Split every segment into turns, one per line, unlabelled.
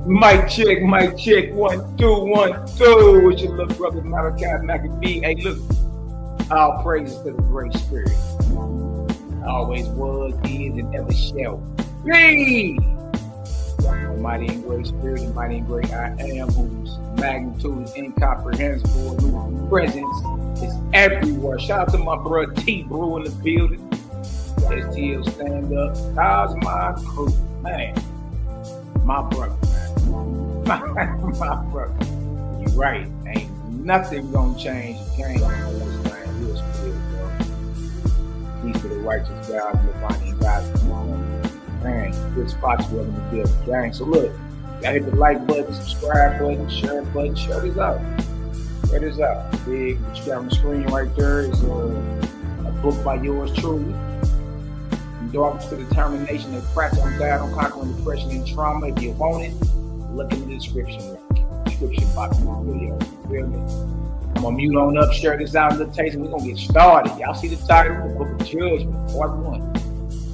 Mic check, 1, 2, 1, 2. It's your little brother Malaki Macabee. Hey, look, all praises to the great spirit. Always was, is, and ever shall be. The mighty and great spirit, the mighty and great I am, whose magnitude is incomprehensible, whose presence is everywhere. Shout out to my brother T Brew in the building. STL stand up. How's my crew? Man, my brother. My brother, you right. Ain't nothing gonna change the game. Real spirit, bro. Peace to the righteous God, the finding God. Man, good spots for in the building, gang. So look, gotta hit the like button, subscribe button, share button, share this out. Share this out. Big, what you got on the screen right there is a book by yours truly. Darkness to Determination and Practical Guide on Conquering Depression and Trauma. If you want it, look in the description box of the video. You feel me? I'm gonna mute on up, share this out, little taste, and we're gonna get started. Y'all see the title? The Book of Judgment, Part 1.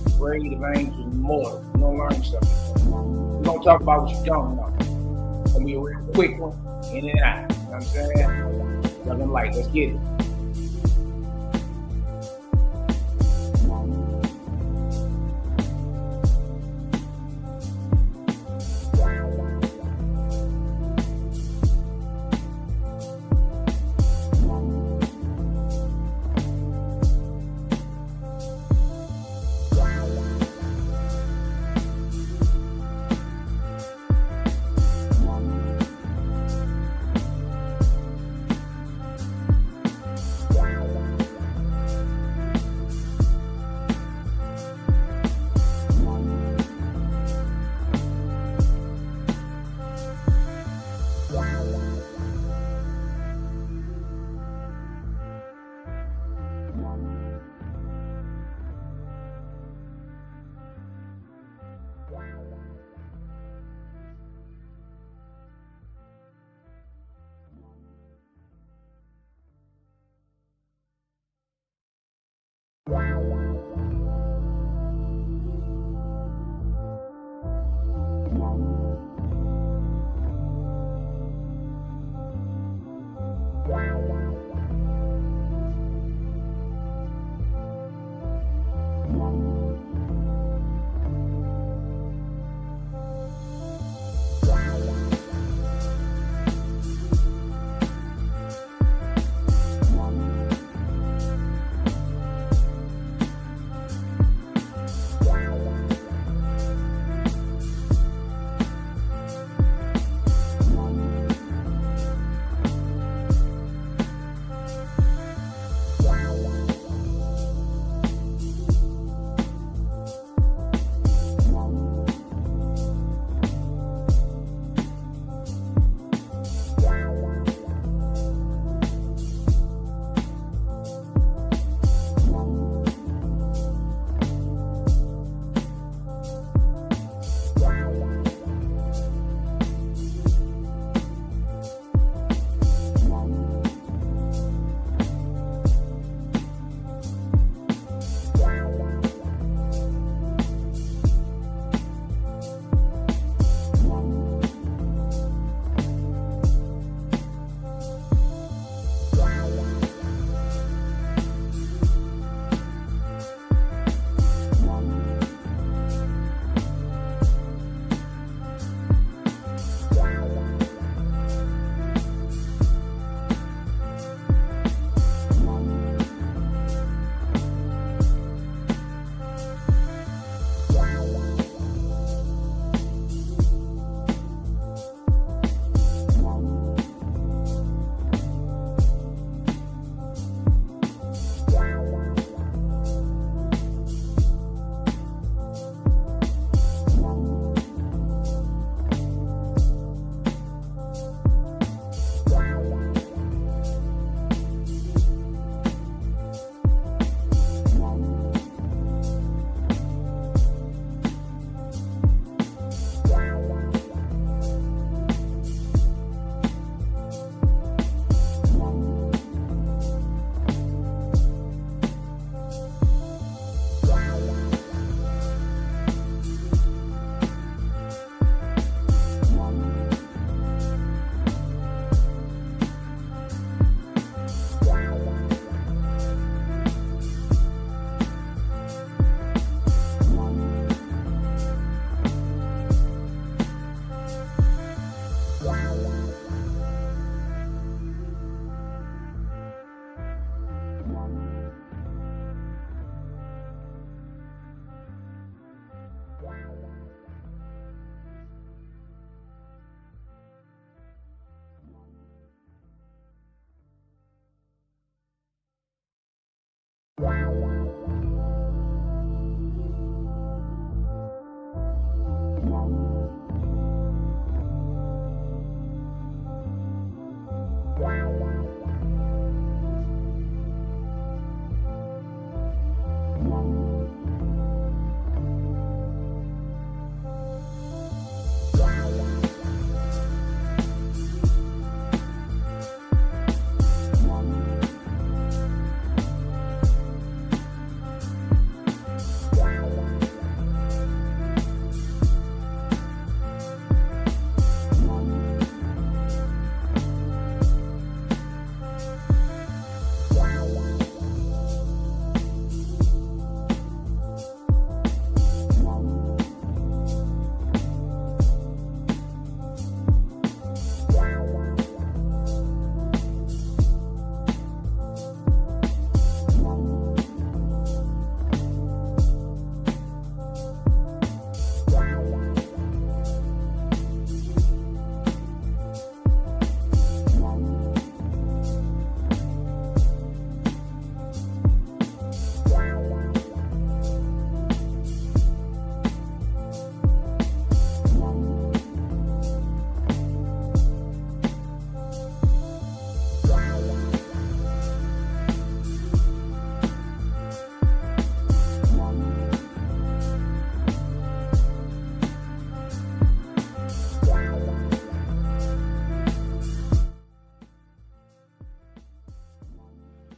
Afraid of Angels and Mortals. You're gonna learn something. We're gonna talk about what you don't know. It's gonna be a real quick one, in and out. You know what I'm saying? Nothing light. Let's get it.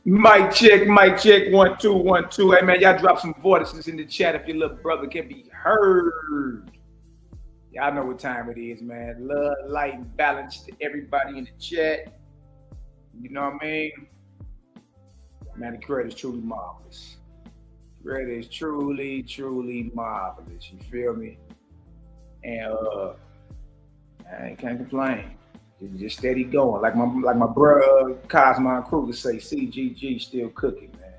Mic check, 1 2 1 2. Hey man, y'all drop some vortices in the chat if your little brother can be heard. Y'all know what time it is, man. Love, light, and balance to everybody in the chat. You know what I mean? Man, the credit is truly marvelous. Credit is truly, truly marvelous. You feel me? And I can't complain. Just steady going. Like my brother Cosmon Kruger say, CGG still cooking, man.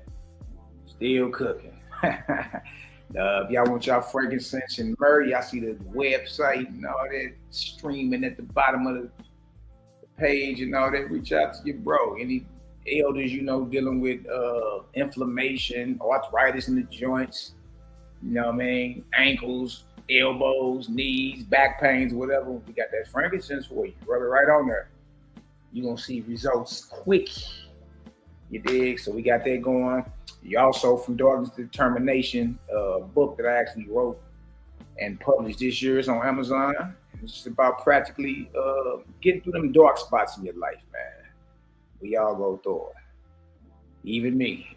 Still cooking. If y'all want y'all frankincense and myrrh, y'all see the website and all that streaming at the bottom of the page and all that. Reach out to your bro. Any elders you know dealing with inflammation, arthritis in the joints, you know what I mean? Ankles, elbows, knees, back pains, whatever. We got that frankincense for you. Rub it right on there. You're going to see results quick. You dig? So we got that going. You also, From Darkness to Determination, book that I actually wrote and published this year. Is on Amazon. It's just about practically getting through them dark spots in your life, man. We all go through it. Even me.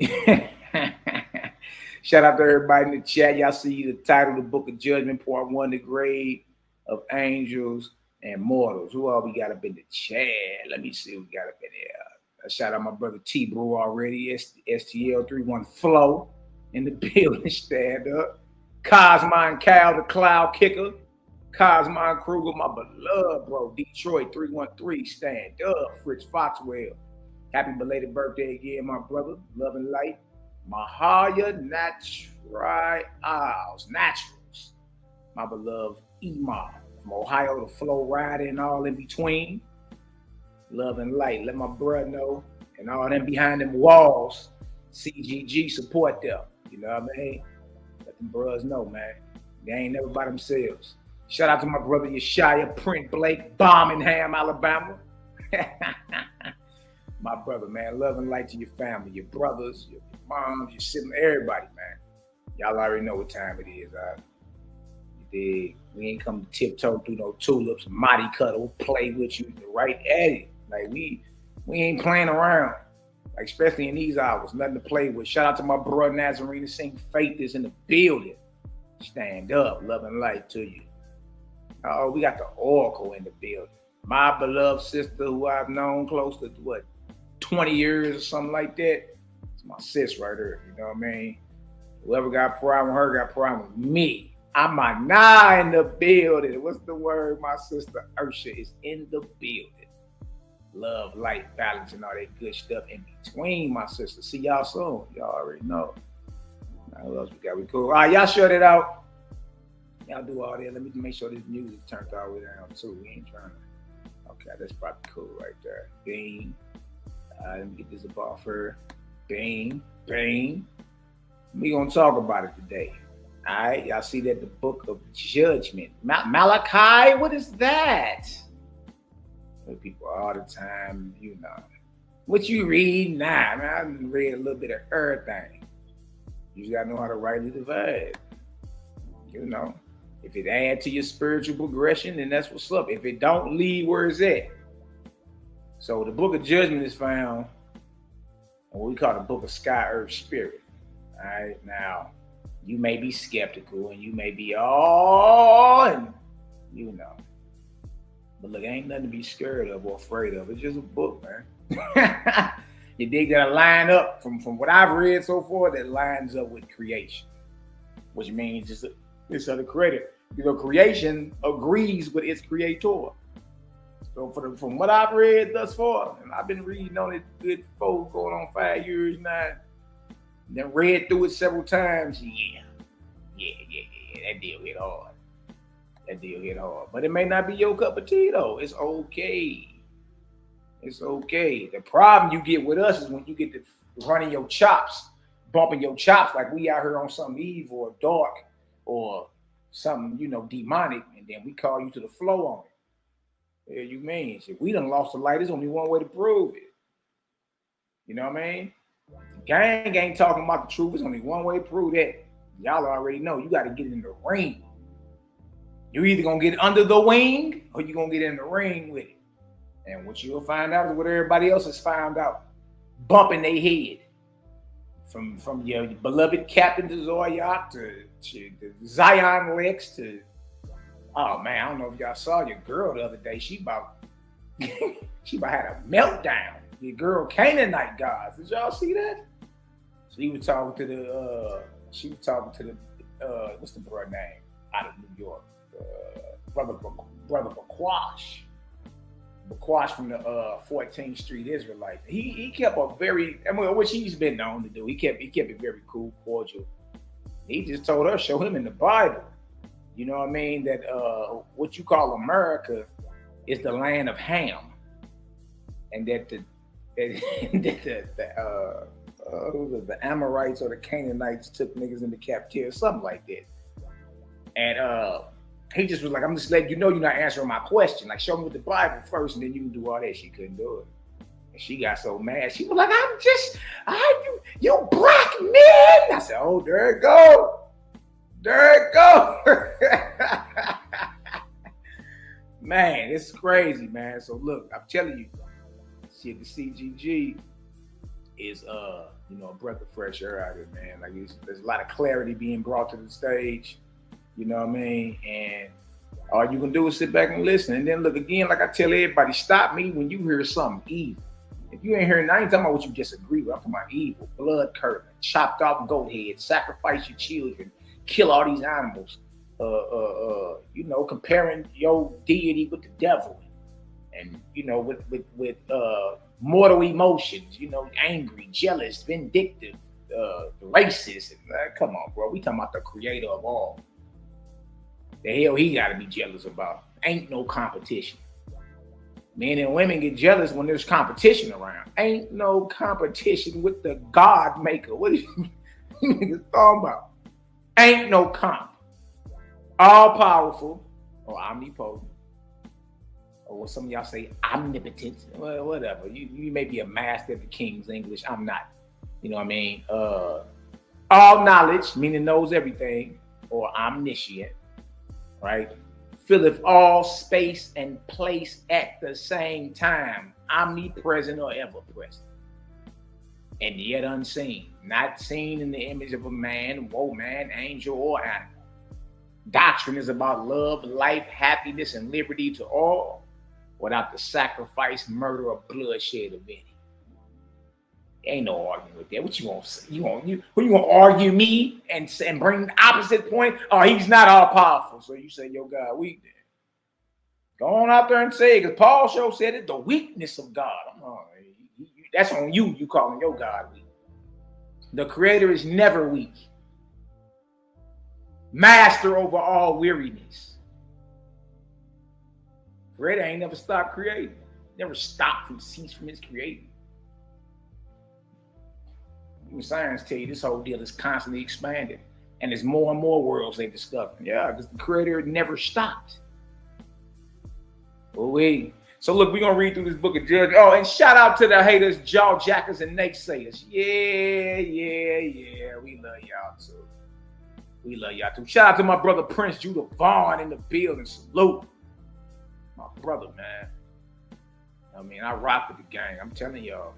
Shout out to everybody in the chat. Y'all see the title of the Book of Judgment, Part 1, The Grade of Angels and Mortals. Who all we got up in the chat? Let me see who we got up in there. Shout out my brother T Brew already. STL31 Flow in the building. Stand up. Cosmon Cal, the Cloud Kicker. Cosmon Kruger, my beloved bro. Detroit 313. Stand up. Fritz Foxwell. Happy belated birthday again, my brother. Love and light. Mahaya Naturals. My beloved Ema from Ohio, the Flow Rider and all in between. Love and light. Let my brother know. And all them behind them walls, CGG, support them. You know what I mean? Let them brothers know, man. They ain't never by themselves. Shout out to my brother Yeshaya Print Blake, Birmingham, Alabama. My brother, man. Love and light to your family, your brothers, your moms, your siblings, everybody, man. Y'all already know what time it is. You dig? We ain't come to tiptoe through no tulips, mighty cuddle, play with you right at it. Like we ain't playing around. Like especially in these hours, nothing to play with. Shout out to my brother Nazarene Sing Faith is in the building. Stand up, love and light to you. Oh, we got the Oracle in the building. My beloved sister who I've known close to 20 years or something like that. It's my sis right there, you know what I mean? Whoever got a problem with her got a problem with me. I'm my nah in the building. What's the word? My sister Ursha is in the building. Love, light, balance, and all that good stuff in between, my sister. See y'all soon. Y'all already know. Now, what else we got? We cool. All right, y'all shut it out. Y'all do all that. Let me make sure this music turned all the way down too. We ain't trying to. Okay, that's probably cool right there. Bing. Let me get this up off her. Bing, bing. We're going to talk about it today. All right, y'all see that the book of judgment. Malaki, what is that? People all the time, What you read now? I read a little bit of everything. You just got to know how to rightly divide. If it adds to your spiritual progression, then that's what's up. If it don't, leave where it's at. So the book of judgment is found in what we call the book of sky, earth, spirit. All right, now you may be skeptical and you may be but look, ain't nothing to be scared of or afraid of. It's just a book, man. You dig that line up from what I've read so far, that lines up with creation, which means it's the creator. Creation agrees with its creator. So from what I've read thus far, and I've been reading on it good for going on 5 years now, then read through it several times. Yeah, that deal hit hard. But it may not be your cup of tea, though. It's okay. The problem you get with us is when you get to running your chops, bumping your chops like we out here on something evil or dark or something, demonic, and then we call you to the flow on it. Yeah, you mean? If we done lost the light, there's only one way to prove it. You know what I mean? The gang ain't talking about the truth. There's only one way to prove that. Y'all already know. You got to get in the ring. You're either going to get under the wing or you're going to get in the ring with it. And what you'll find out is what everybody else has found out. Bumping their head. From your beloved Captain Zoyak to Zion Lex to, oh man, I don't know if y'all saw your girl the other day. She about had a meltdown. Your girl Canaanite gods. Did y'all see that? She was talking to the what's the brother name out of New York? Brother Bakwash. Bakwash from the 14th Street Israelites. He kept which he's been known to do. He kept it very cool, cordial. He just told her, show him in the Bible. You know what I mean? That what you call America is the land of Ham, and that the Amorites or the Canaanites took niggas into captivity, something like that. And he just was like, I'm just letting you know you're not answering my question. Like, show me with the Bible first, and then you can do all that. She couldn't do it. And she got so mad. She was like, you black men. I said, oh, there it go. Man, this is crazy, man. So look, I'm telling you, shit, the CGG is a breath of fresh air out here, man. Like there's a lot of clarity being brought to the stage. You know what I mean? And all you can do is sit back and listen. And then look, again, like I tell everybody, stop me when you hear something evil. If you ain't hearing, I ain't talking about what you disagree with. I'm talking about evil, blood curdling, chopped off goat heads, sacrifice your children, kill all these animals. Comparing your deity with the devil, and with mortal emotions. Angry, jealous, vindictive, racist. Come on, bro. We talking about the creator of all. The hell he got to be jealous about? Ain't no competition. Men and women get jealous when there's competition around. Ain't no competition with the God maker. What are you niggas talking about? Ain't no comp. All powerful or omnipotent, or what some of y'all say, omnipotent. Well, whatever. You may be a master of the King's English. I'm not. You know what I mean? All knowledge, meaning knows everything, or omniscient. Right? Filleth all space and place at the same time, omnipresent or ever present, and yet unseen, not seen in the image of a man, woman, angel, or animal. Doctrine is about love, life, happiness, and liberty to all, without the sacrifice, murder, or bloodshed of any. Ain't no arguing with that. What you want to say? You want to argue me and bring the opposite point? Oh, he's not all powerful. So you say your God weak then. Go on out there and say it, because Paul sure said it, the weakness of God. That's on you. You calling your God weak. The creator is never weak. Master over all weariness. Creator ain't never stopped creating. Never stopped from cease from his creating. Even science tell you this whole deal is constantly expanding. And there's more and more worlds they discover. Yeah, because the creator never stopped. Wait. So look, we're going to read through this book of Judges. Oh, and shout out to the haters, jaw jackers, and naysayers. Yeah. We love y'all too. We love y'all too. Shout out to my brother Prince Judah Vaughn in the building. Salute. My brother, man. I mean, I rock with the gang. I'm telling y'all.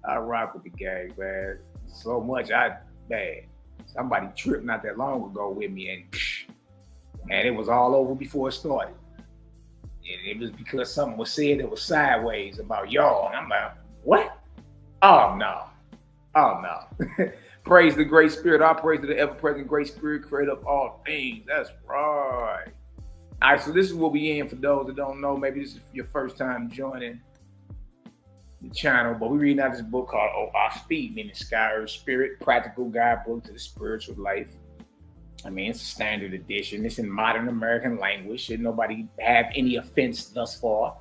I rock with the gang, man. So much. Somebody tripped not that long ago with me, and it was all over before it started. And it was because something was said that was sideways about y'all. And I'm like, what? Oh, no. Praise the great spirit. I praise to the ever-present great spirit, creator of all things. That's right. All right, so this is what we in for those that don't know. Maybe this is your first time joining the channel, but we're reading out this book called Our Speed, meaning Sky Earth Spirit, Practical Guidebook to the Spiritual Life. I mean, it's a standard edition. It's in modern American language. Should nobody have any offense thus far.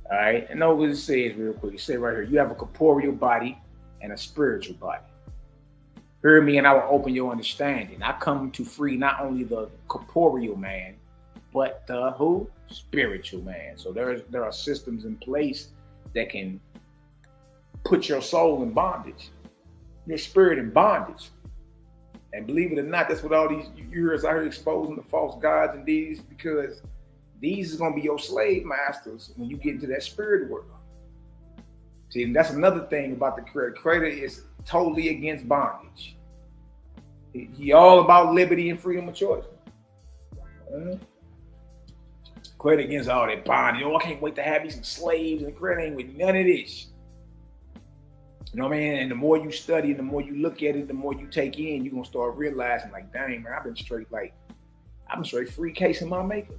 All right, and know what it says real quick. It says right here, you have a corporeal body and a spiritual body. Hear me and I will open your understanding. I come to free not only the corporeal man, but the who? Spiritual man. So there are systems in place that can put your soul in bondage, your spirit in bondage. And believe it or not, that's what all these years out here exposing the false gods and these, because these is going to be your slave masters when you get into that spirit world. See, and that's another thing about the creator. Creator is totally against bondage. He all about liberty and freedom of choice. Creator against all that bondage. Oh, I can't wait to have me some slaves, and creator ain't with none of this. You know what I mean? And the more you study, the more you look at it, the more you take in, you're gonna start realizing, like, dang, man, I've been straight free case in my makeup.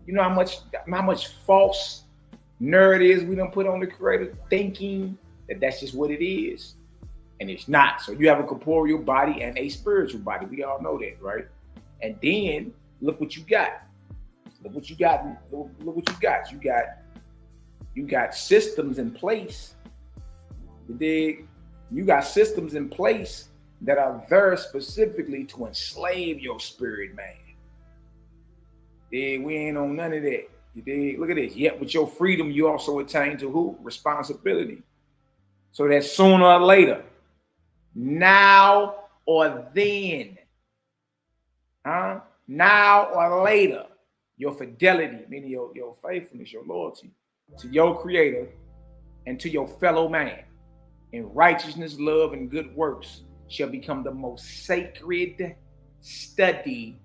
You know how much false narratives we done put on the creator, thinking that that's just what it is. And it's not. So you have a corporeal body and a spiritual body. We all know that, right? And then look what you got. Look what you got. You got systems in place. You got systems in place that are there specifically to enslave your spirit, man. We ain't on none of that. You dig? Look at this. Yet with your freedom, you also attain to who? Responsibility. So that sooner or later, now or then, now or later, your fidelity, meaning your faithfulness, your loyalty to your creator and to your fellow man in righteousness, love, and good works shall become the most sacred study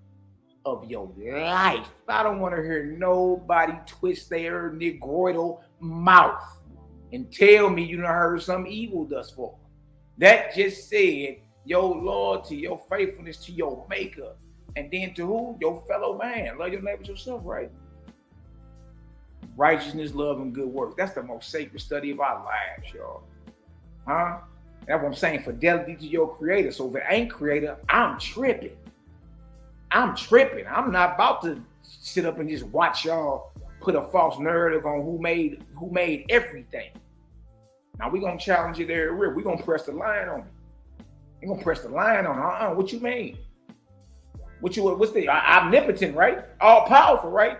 of your life. I don't want to hear nobody twist their negroidal mouth and tell me you done heard some evil thus far. That just said your loyalty, your faithfulness to your maker, and then to who? Your fellow man. Love your neighbor yourself, right? Righteousness, love, and good work. That's the most sacred study of our lives, y'all. That's what I'm saying. Fidelity to your creator. So if it ain't creator, I'm tripping. I'm not about to sit up and just watch y'all put a false narrative on who made everything. Now we're gonna challenge it there. We're gonna press the line on it. We're gonna press the line on it. What you mean? What's the omnipotent, right? All powerful, right?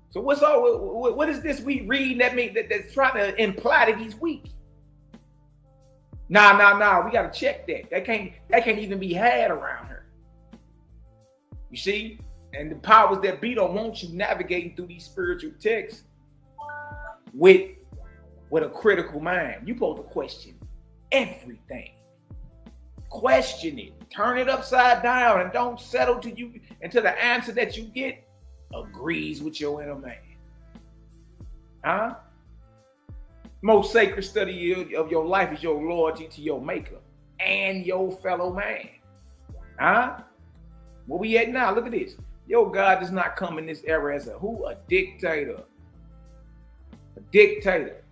So what is this we read that's trying to imply that he's weak? Nah. We gotta check that. That can't even be had around here. You see? And the powers that be don't want you navigating through these spiritual texts with a critical mind. You're supposed to question everything. Question it. Turn it upside down and don't settle until the answer that you get agrees with your inner man. Most sacred study of your life is your loyalty to your maker and your fellow man. Where we at now? Look at this. Your God does not come in this era as a dictator. A dictator.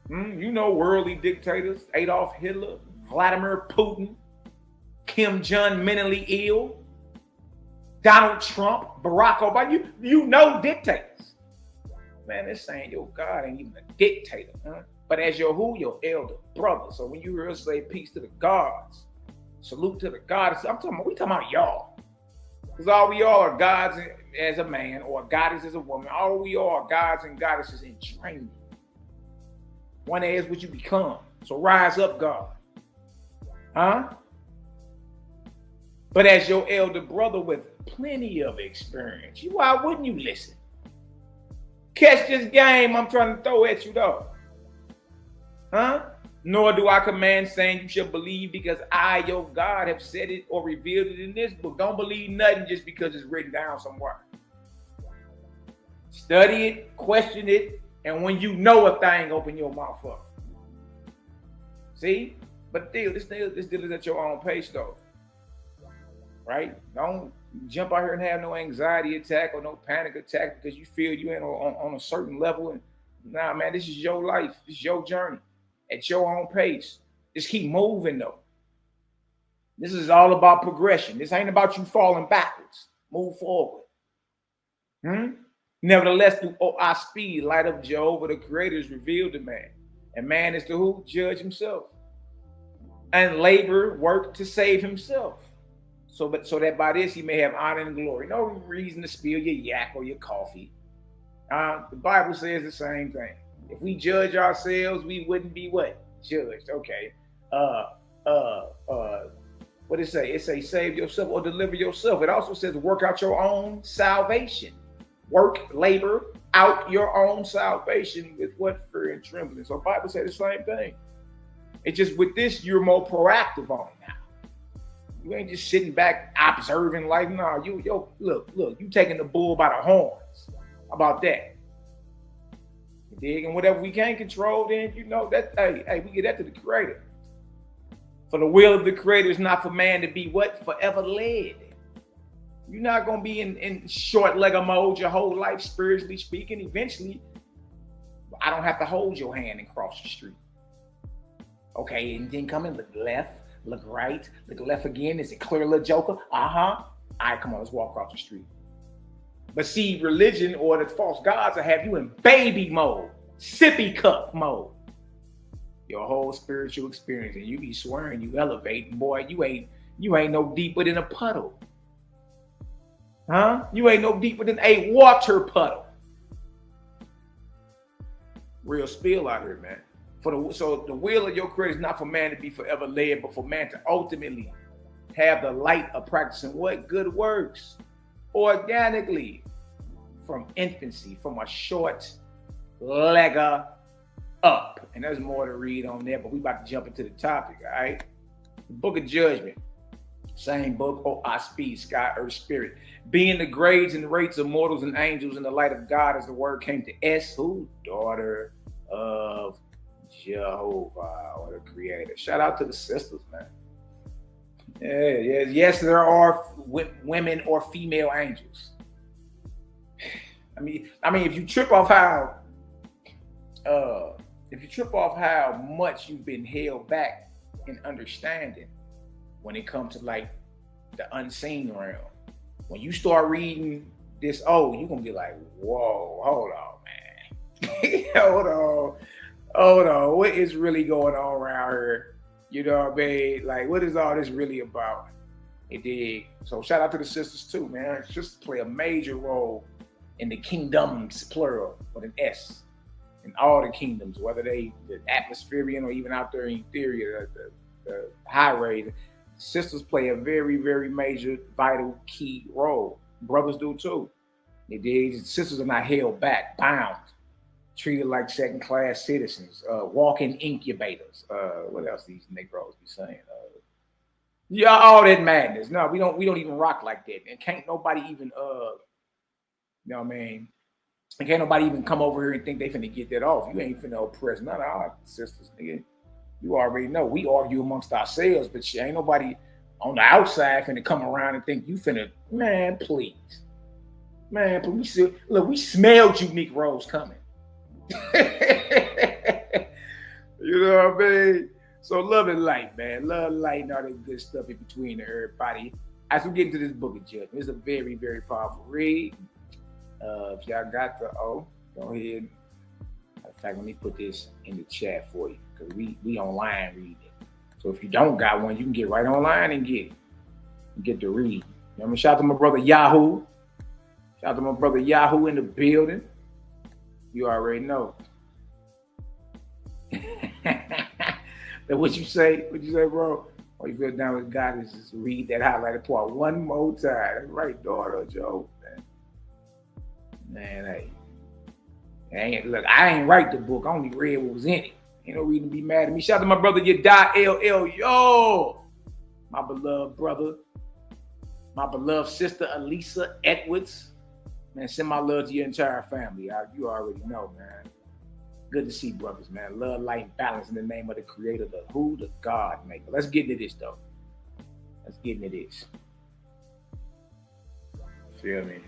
You know worldly dictators. Adolf Hitler, Vladimir Putin, Kim Jong mentally ill, Donald Trump, Barack Obama. You know dictators. Man, they're saying your God ain't even a dictator. but as your who? Your elder brother. So when you hear us say peace to the gods, salute to the goddess, we talking about y'all. Because all we all are gods as a man or a goddess as a woman. All we all are gods and goddesses in training. One is what you become. So rise up, God. Huh? But as your elder brother with plenty of experience, why wouldn't you listen? Catch this game I'm trying to throw at you, though. Huh? Nor do I command, saying you shall believe because I, your God, have said it or revealed it in this book. Don't believe nothing just because it's written down somewhere. Study it, question it, and when you know a thing, open your mouth up. See? But this deal is at your own pace, though. Right? Don't jump out here and have no anxiety attack or no panic attack because you feel you ain't on a certain level. And nah, man, this is your life. This is your journey at your own pace. Just keep moving, though. This is all about progression. This ain't about you falling backwards. Move forward. Nevertheless, through our speed, light of Jehovah, the Creator is revealed to man. And man is to who? Judge himself. And labor, work to save himself. So that by this he may have honor and glory. No reason to spill your yak or your coffee. The Bible says the same thing. If we judge ourselves, we wouldn't be what? Judged. Okay. What did it say? It says save yourself or deliver yourself. It also says work out your own salvation. Work, labor out your own salvation with what? Fear and trembling. So the Bible says the same thing. It's just with this, you're more proactive on it now. You ain't just sitting back observing life. No, look, you taking the bull by the horns. How about that? You dig? And whatever we can't control, then you know that, hey, we get that to the Creator. For the will of the Creator is not for man to be what? Forever led. You're not going to be in short Lego mode your whole life, spiritually speaking. Eventually, I don't have to hold your hand and cross the street. Okay, and then come in, look left. Look right, look left again. Is it clear, little joker? All right, come on, let's walk across the street. But see, religion or the false gods will have you in baby mode, sippy cup mode. Your whole spiritual experience, and you be swearing you elevating, boy. You ain't no deeper than a puddle. Huh? You ain't no deeper than a water puddle. Real spill out here, man. So the will of your Creator is not for man to be forever led, but for man to ultimately have the light of practicing what? Good works. Organically. From infancy, from a short legger up. And there's more to read on there, but we about to jump into the topic, all right? The Book of Judgment. Same book, I speed, sky, earth, spirit. Being the grades and rates of mortals and angels in the light of God as the word came to S, who? Daughter of Jehovah, or the Creator. Shout out to the sisters, man. Yes, there are women or female angels. I mean, if you trip off how much you've been held back in understanding when it comes to like the unseen realm, when you start reading this, you're gonna be like, whoa, hold on, man. Hold on, what is really going on around here? You know what I mean? Like, what is all this really about? It did. So shout out to the sisters too, man. Sisters play a major role in the kingdoms, plural, with an S, in all the kingdoms, whether they the atmospherian or even out there in ethereal, the highways. Sisters play a very, very major, vital, key role. Brothers do too. They did. Sisters are not held back, bound, treated like second-class citizens, walking incubators. What else these Negroes be saying? All that madness. No, we don't even rock like that. And can't nobody even you know what I mean? And can't nobody even come over here and think they finna get that off. You ain't finna oppress none of our sisters, nigga. You already know. We argue amongst ourselves, but shit, ain't nobody on the outside finna come around and think you finna, man, please. Man, please. Look, we smelled you Negroes coming. You know what I mean? So love and light, man. Love, light, and all that good stuff in between everybody. As we get into this Book of Judgment, it's a very, very powerful read. If y'all got the go ahead. In fact, let me put this in the chat for you because we online reading it. So if you don't got one, you can get right online and get it. Get to read. You know, shout out to my brother Yahoo. Shout out to my brother Yahoo in the building. You already know. What you say? What you say, bro? All you feel down with God is just read that highlighted part one more time. That's right, daughter, Joe. Man, hey. Look, I ain't write the book. I only read what was in it. Ain't no reason to be mad at me. Shout out to my brother Yadai LL. Yo! My beloved brother. My beloved sister, Elisa Edwards. Man, send my love to your entire family. You already know, man. Good to see brothers, man. Love, light, and balance in the name of the Creator, the God maker. Let's get into this, though. Let's get into this. Feel me?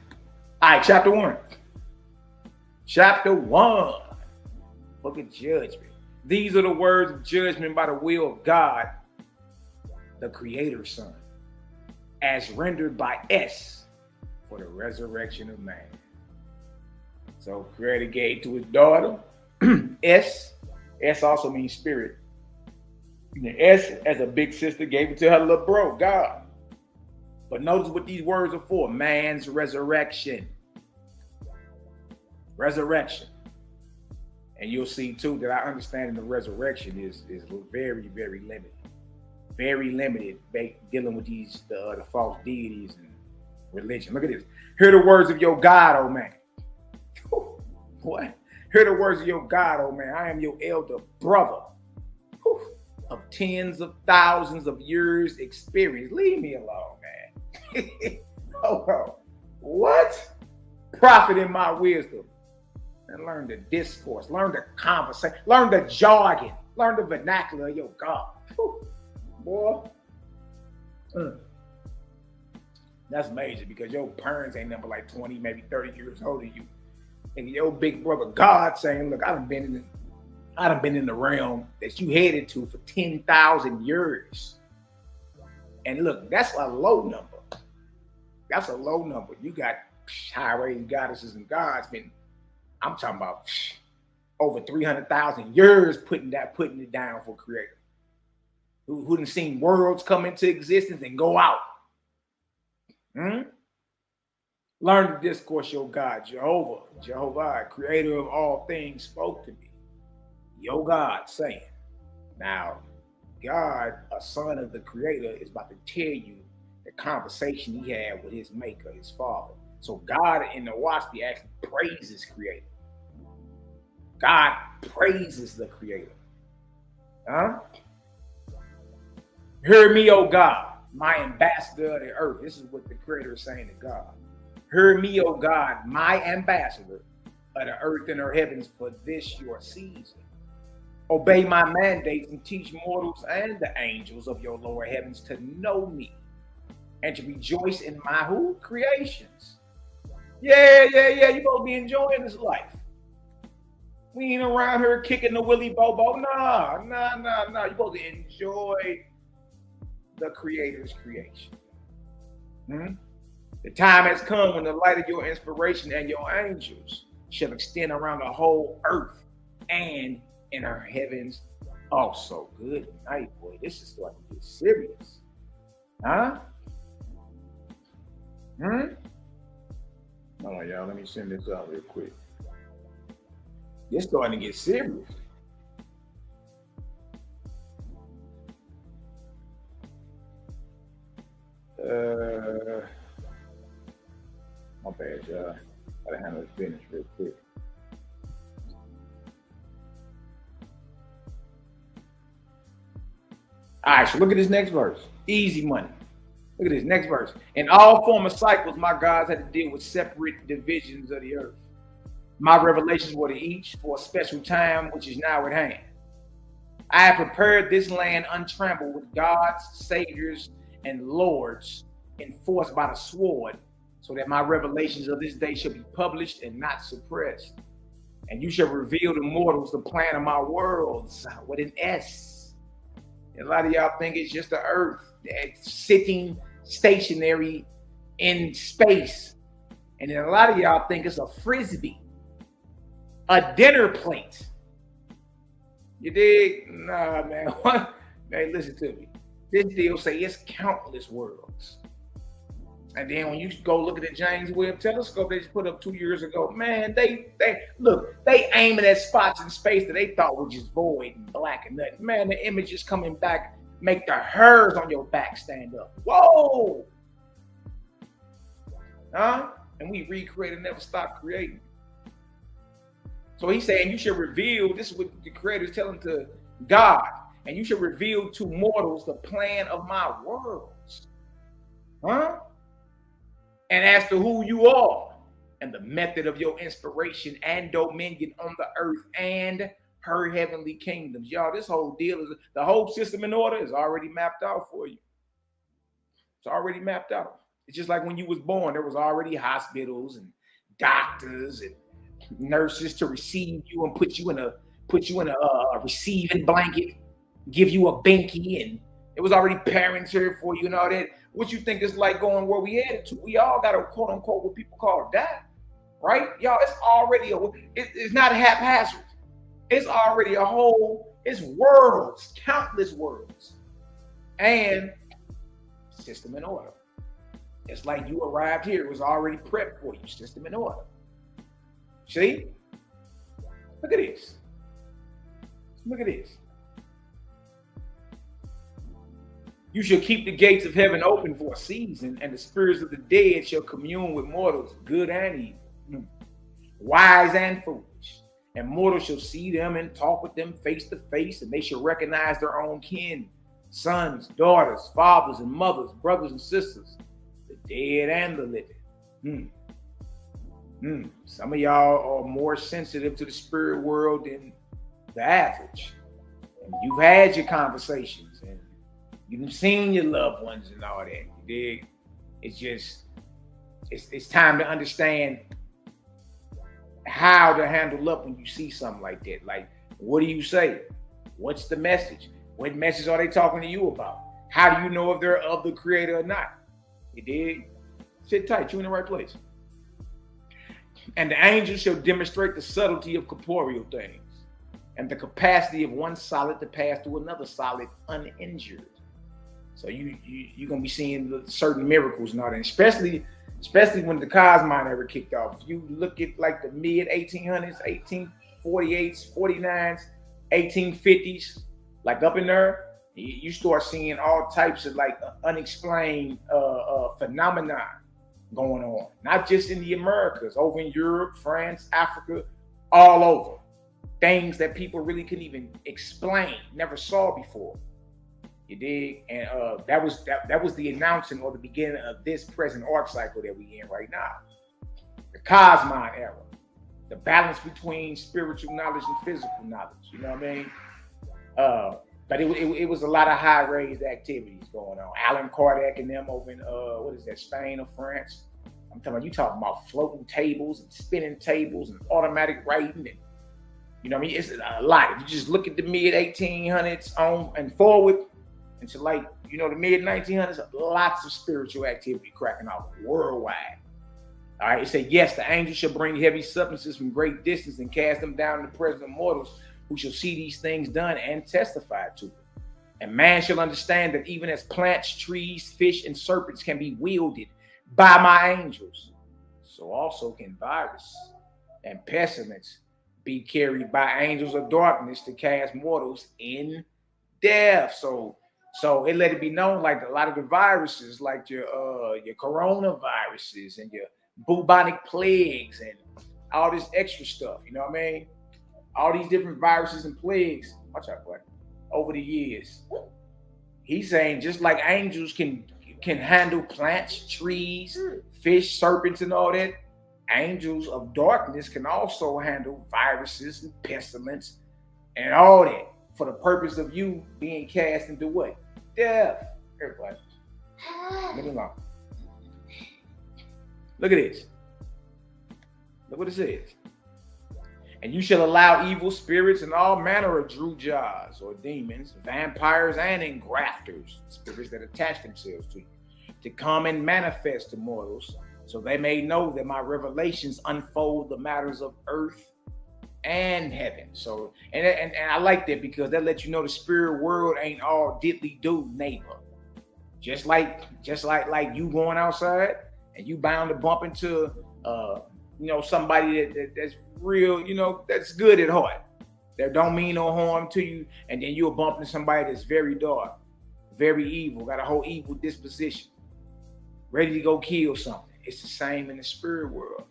All right, chapter 1. Chapter 1. Book of Judgment. These are the words of judgment by the will of God, the Creator's Son, as rendered by S for the resurrection of man. So Creator gave to his daughter S. S also means spirit. And S, as a big sister, gave it to her little bro, God. But notice what these words are for. Man's resurrection. Resurrection. And you'll see, too, that our understanding of resurrection is very, very limited. Very limited, dealing with the false deities and religion. Look at this. Hear the words of your God, oh man. What? Hear the words of your God, oh man. I am your elder brother of tens of thousands of years experience. Leave me alone, man. Oh, what? Prophet in my wisdom. And learn the discourse, learn the conversation, learn the jargon, learn the vernacular of your God. Boy. That's major because your parents ain't number like 20, maybe 30 years older than you. And your big brother God saying, look, I done been in the realm that you headed to for 10,000 years. And look, that's a low number. That's a low number. You got high-rated goddesses and gods I'm talking about over 300,000 years putting it down for Creator. Who done seen worlds come into existence and go out. Learn the discourse your God, Jehovah, Creator of all things, spoke to me. Your God saying. Now, God, a son of the Creator, is about to tell you the conversation he had with his maker, his father. So God in the WASP actually praises Creator. God praises the Creator. Hear me, O God, my ambassador of the earth. This is what the Creator is saying to God. Hear me, O God, my ambassador of the earth and her heavens for this your season. Obey my mandates and teach mortals and the angels of your lower heavens to know me and to rejoice in my creations. Yeah. You're supposed to be enjoying this life. We ain't around here kicking the willy bobo. No. You're supposed to enjoy the Creator's creation. The time has come when the light of your inspiration and your angels shall extend around the whole earth and in her heavens also. Good night, boy. This is starting to get serious. Hold on, y'all. Let me send this out real quick. It's starting to get serious. My bad, y'all. Gotta handle this business real quick. All right, so look at this next verse. Easy money. Look at this next verse. In all former cycles, my gods had to deal with separate divisions of the earth. My revelations were to each for a special time, which is now at hand. I have prepared this land untrammeled with gods, saviors, and lords enforced by the sword, so that my revelations of this day shall be published and not suppressed. And you shall reveal to mortals the plan of my worlds with an S. And a lot of y'all think it's just the earth sitting stationary in space. And then a lot of y'all think it's a frisbee. a dinner plate. You dig? Nah, man. What? Man, listen to me. This deal say it's countless worlds. And then when you go look at the James Webb Telescope they just put up 2 years ago, man, they look, they aiming at spots in space that they thought were just void and black and nothing. Man, the images coming back make the hairs on your back stand up. Whoa! Huh? And we recreate and never stop creating. So he's saying you should reveal, this is what the creator is telling to God, and you should reveal to mortals the plan of my worlds. Huh? And as to who you are and the method of your inspiration and dominion on the earth and her heavenly kingdoms. Y'all, this whole deal is, the whole system in order is already mapped out for you. It's already mapped out. It's just like when you was born, there was already hospitals and doctors and nurses to receive you and put you in a receiving blanket, give you a binky, and it was already parents here for you and all that. What you think is like going where we headed to? We all got a quote unquote what people call that, right? Y'all, it's already it's not haphazard. It's already a whole, it's worlds, countless worlds, and system in order. It's like you arrived here, it was already prepped for you, system in order. See? Look at this. Look at this. You shall keep the gates of heaven open for a season, and the spirits of the dead shall commune with mortals, good and evil, wise and foolish. And mortals shall see them and talk with them face to face, and they shall recognize their own kin, sons, daughters, fathers and mothers, brothers and sisters, the dead and the living. Some of y'all are more sensitive to the spirit world than the average. And you've had your conversations and you've seen your loved ones and all that. You dig? It's just, it's time to understand how to handle up when you see something like that. Like, what do you say? What's the message? What message are they talking to you about? How do you know if they're of the creator or not? You dig? Sit tight, you in the right place. And the angels shall demonstrate the subtlety of corporeal things and the capacity of one solid to pass through another solid uninjured. So you're gonna be seeing certain miracles and all that, especially when the Cosmine era kicked off. If you look at like the mid 1800s, 1848s, 49s, 1850s, like up in there, you start seeing all types of like unexplained phenomena going on, not just in the Americas, over in Europe, France, Africa, all over. Things that people really couldn't even explain, never saw before. You dig? And that was the announcing or the beginning of this present arc cycle that we in right now. The Cosmine era. The balance between spiritual knowledge and physical knowledge. You know what I mean? But it was a lot of high-raised activities going on. Alan Kardec and them over in what is that, Spain or France? I'm talking about floating tables and spinning tables and automatic writing, and you know what I mean? It's a lot. If you just look at the mid 1800s on and forward into like, you know, the mid 1900s, lots of spiritual activity cracking off worldwide. All right, it said, yes, the angels shall bring heavy substances from great distance and cast them down in the presence of mortals, who shall see these things done and testify to it. And man shall understand that even as plants, trees, fish, and serpents can be wielded by my angels, so also can virus and pestilence be carried by angels of darkness to cast mortals in death. So it let it be known, like a lot of the viruses, like your coronaviruses and your bubonic plagues and all this extra stuff, you know what I mean? All these different viruses and plagues, watch out, boy, over the years. He's saying just like angels can handle plants, trees, fish, serpents, and all that, angels of darkness can also handle viruses and pestilence and all that for the purpose of you being cast into what? Death. Everybody. Leave me alone. Look at this. Look what it says. And you shall allow evil spirits and all manner of drujahs or demons, vampires and engrafters, spirits that attach themselves to you, to come and manifest to mortals, so they may know that my revelations unfold the matters of earth and heaven. So, and I like that because that lets you know the spirit world ain't all diddly do neighbor. Just like you going outside and you bound to bump into somebody that's real, that's good at heart, that don't mean no harm to you, and then you'll bump into somebody that's very dark, very evil, got a whole evil disposition, ready to go kill something. It's the same in the spirit world.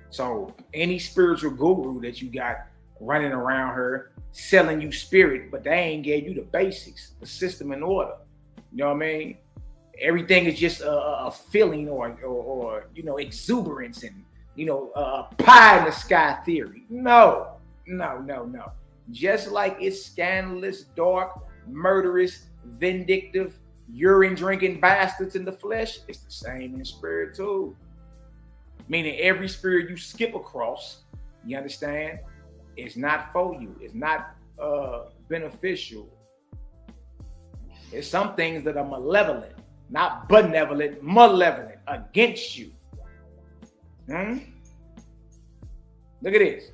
So any spiritual guru that you got running around here selling you spirit, but they ain't gave you the basics, the system in order. You know what I mean? Everything is just a feeling or exuberance and pie in the sky theory. No. Just like it's scandalous, dark, murderous, vindictive, urine drinking bastards in the flesh, it's the same in spirit too. Meaning every spirit you skip across, you understand, is not for you. It's not beneficial. There's some things that are malevolent, not benevolent, malevolent, against you. Look at this.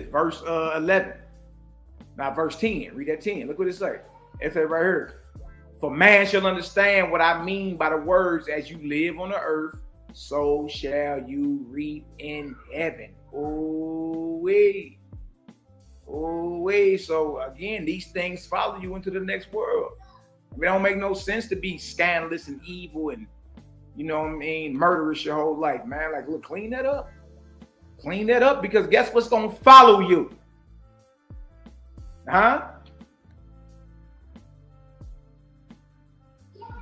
Verse 11. Now verse 10. Read that 10. Look what it says. It says right here. For man shall understand what I mean by the words, as you live on the earth, so shall you reap in heaven. Ooh-wee. So again, these things follow you into the next world. It don't make no sense to be scandalous and evil and, murderous your whole life, man. Like, look, clean that up. Clean that up, because guess what's going to follow you? Huh?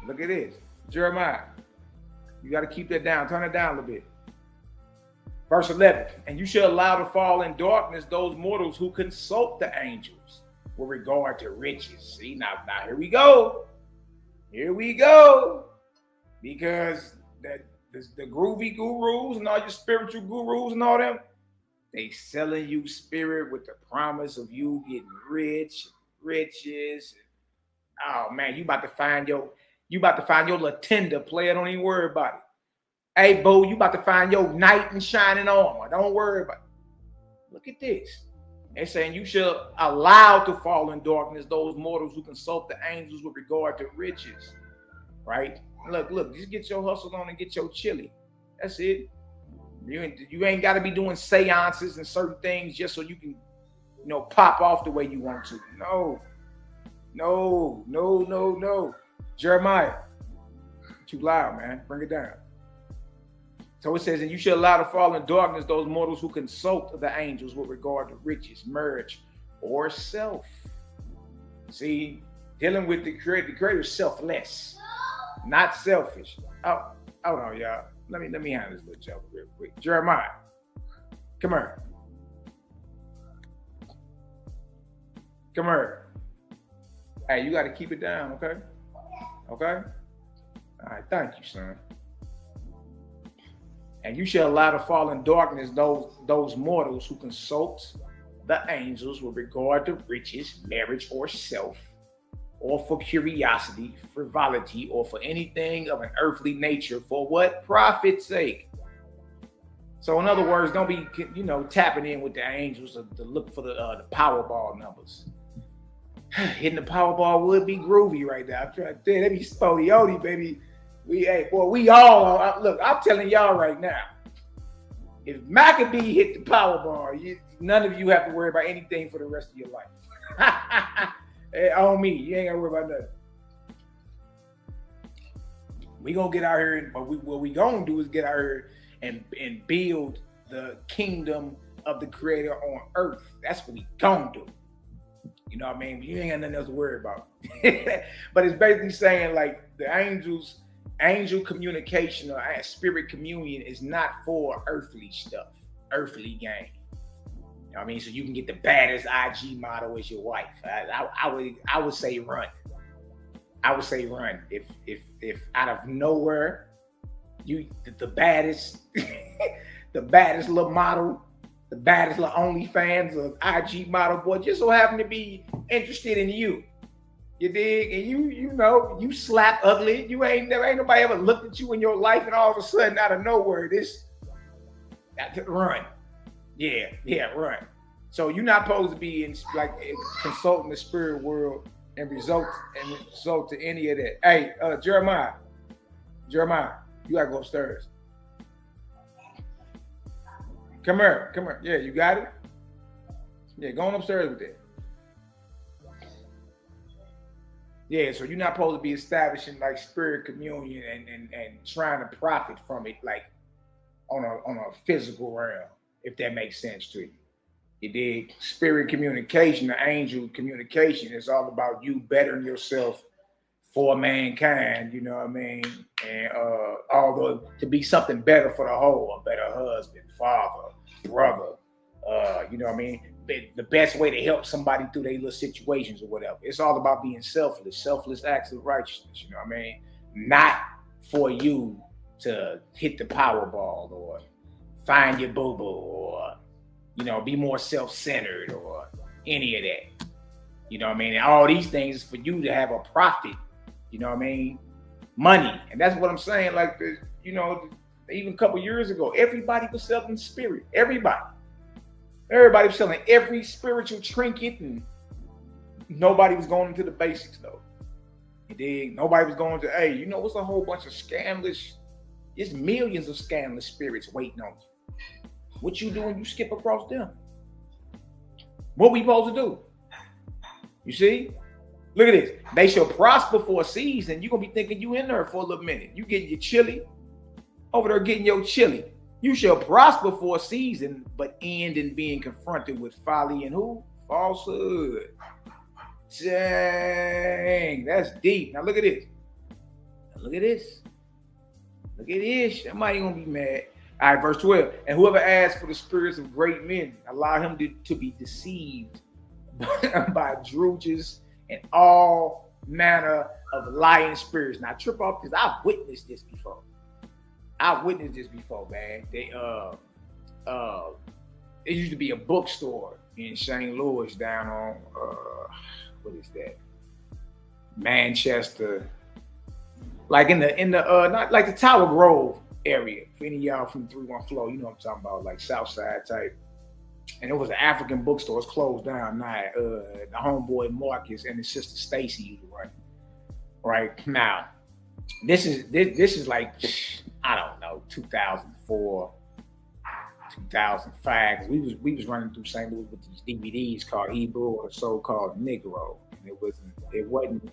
Look at this. Jeremiah. You got to keep that down. Turn it down a little bit. Verse 11. And you shall allow to fall in darkness those mortals who consult the angels with regard to riches. See, now here we go. Because the groovy gurus and all your spiritual gurus and all them, they selling you spirit with the promise of you getting riches. Oh man, you about to find your Latenda player. Don't even worry about it. Hey, Bo, you about to find your knight in shining armor. Don't worry about it. Look at this. They're saying you shall allow to fall in darkness those mortals who consult the angels with regard to riches. Right? Look, just get your hustle on and get your chili. That's it. You ain't got to be doing seances and certain things just so you can, pop off the way you want to. No. Jeremiah, too loud, man. Bring it down. So it says, and you shall allow to fall in darkness those mortals who consult the angels with regard to riches, marriage, or self. See, dealing with the creator is selfless, not selfish. Oh, hold on, y'all. Let me handle this little joke real quick. Jeremiah, come here. Hey, you got to keep it down, okay? Okay? All right, thank you, son. And you shall allow to fall in darkness those mortals who consult the angels with regard to riches, marriage, or self, or for curiosity, frivolity, or for anything of an earthly nature, for what? Profit's sake. So in other words, don't be, tapping in with the angels to look for the Powerball numbers. Hitting the Powerball would be groovy right now. I'm trying to tell you, that'd be spodioti, baby. We all, look, I'm telling y'all right now, if Macabee hit the Powerball, none of you have to worry about anything for the rest of your life. On me, you ain't got to worry about nothing. We gonna get out here, and what we gonna do is get out here and build the kingdom of the creator on earth. That's what we gonna do. You know what I mean? You ain't got nothing else to worry about. But it's basically saying like the angel communication or spirit communion is not for earthly stuff, earthly gain. You know what I mean? So you can get the baddest IG model as your wife. I would say run. I would say run. If out of nowhere, the baddest, the baddest little model, the baddest little OnlyFans or IG model boy just so happen to be interested in you. You dig? And you slap ugly. Ain't nobody ever looked at you in your life, and all of a sudden out of nowhere, run. Yeah, right. So you're not supposed to be in like consulting the spirit world and result to any of that. Hey, Jeremiah, you gotta go upstairs. Come here. Yeah, you got it? Yeah, going upstairs with that. Yeah, so you're not supposed to be establishing like spirit communion and trying to profit from it like on a physical realm, if that makes sense to you. You dig? Spirit communication, the angel communication is all about you bettering yourself for mankind, you know what I mean? And although to be something better for the whole, a better husband, father, brother, you know what I mean? The best way to help somebody through their little situations or whatever. It's all about being selfless acts of righteousness, you know what I mean? Not for you to hit the Powerball or find your boo-boo or, you know, be more self-centered or any of that. You know what I mean? And all these things is for you to have a profit, you know what I mean? Money. And that's what I'm saying. Like, you know, even a couple years ago, everybody was selling spirit. Everybody was selling every spiritual trinket, and nobody was going into the basics, though. You dig? Nobody was going to, hey, you know, it's a whole bunch of scandalous, it's millions of scandalous spirits waiting on you. What you do when you skip across them? What we supposed to do? You see? Look at this. They shall prosper for a season. You're going to be thinking you in there for a little minute. You getting your chili. Over there getting your chili. You shall prosper for a season, but end in being confronted with folly and who? Falsehood. Dang, that's deep. Now look at this. Look at this. Somebody gonna be mad. All right, verse 12. And whoever asks for the spirits of great men, allow him to be deceived by drudges and all manner of lying spirits. Now trip off because I've witnessed this before. Man. It used to be a bookstore in St. Louis down on what is that? Manchester. Like in the not like the Tower Grove area. For any of y'all from 3-1 Flow, you know what I'm talking about, like South Side type. And it was an African bookstore. It's closed down now. The homeboy Marcus and his sister Stacy used to run. Right now, this is like, I don't know, 2004, 2005. We was running through St. Louis with these DVDs called Hebrew or so-called Negro. And it wasn't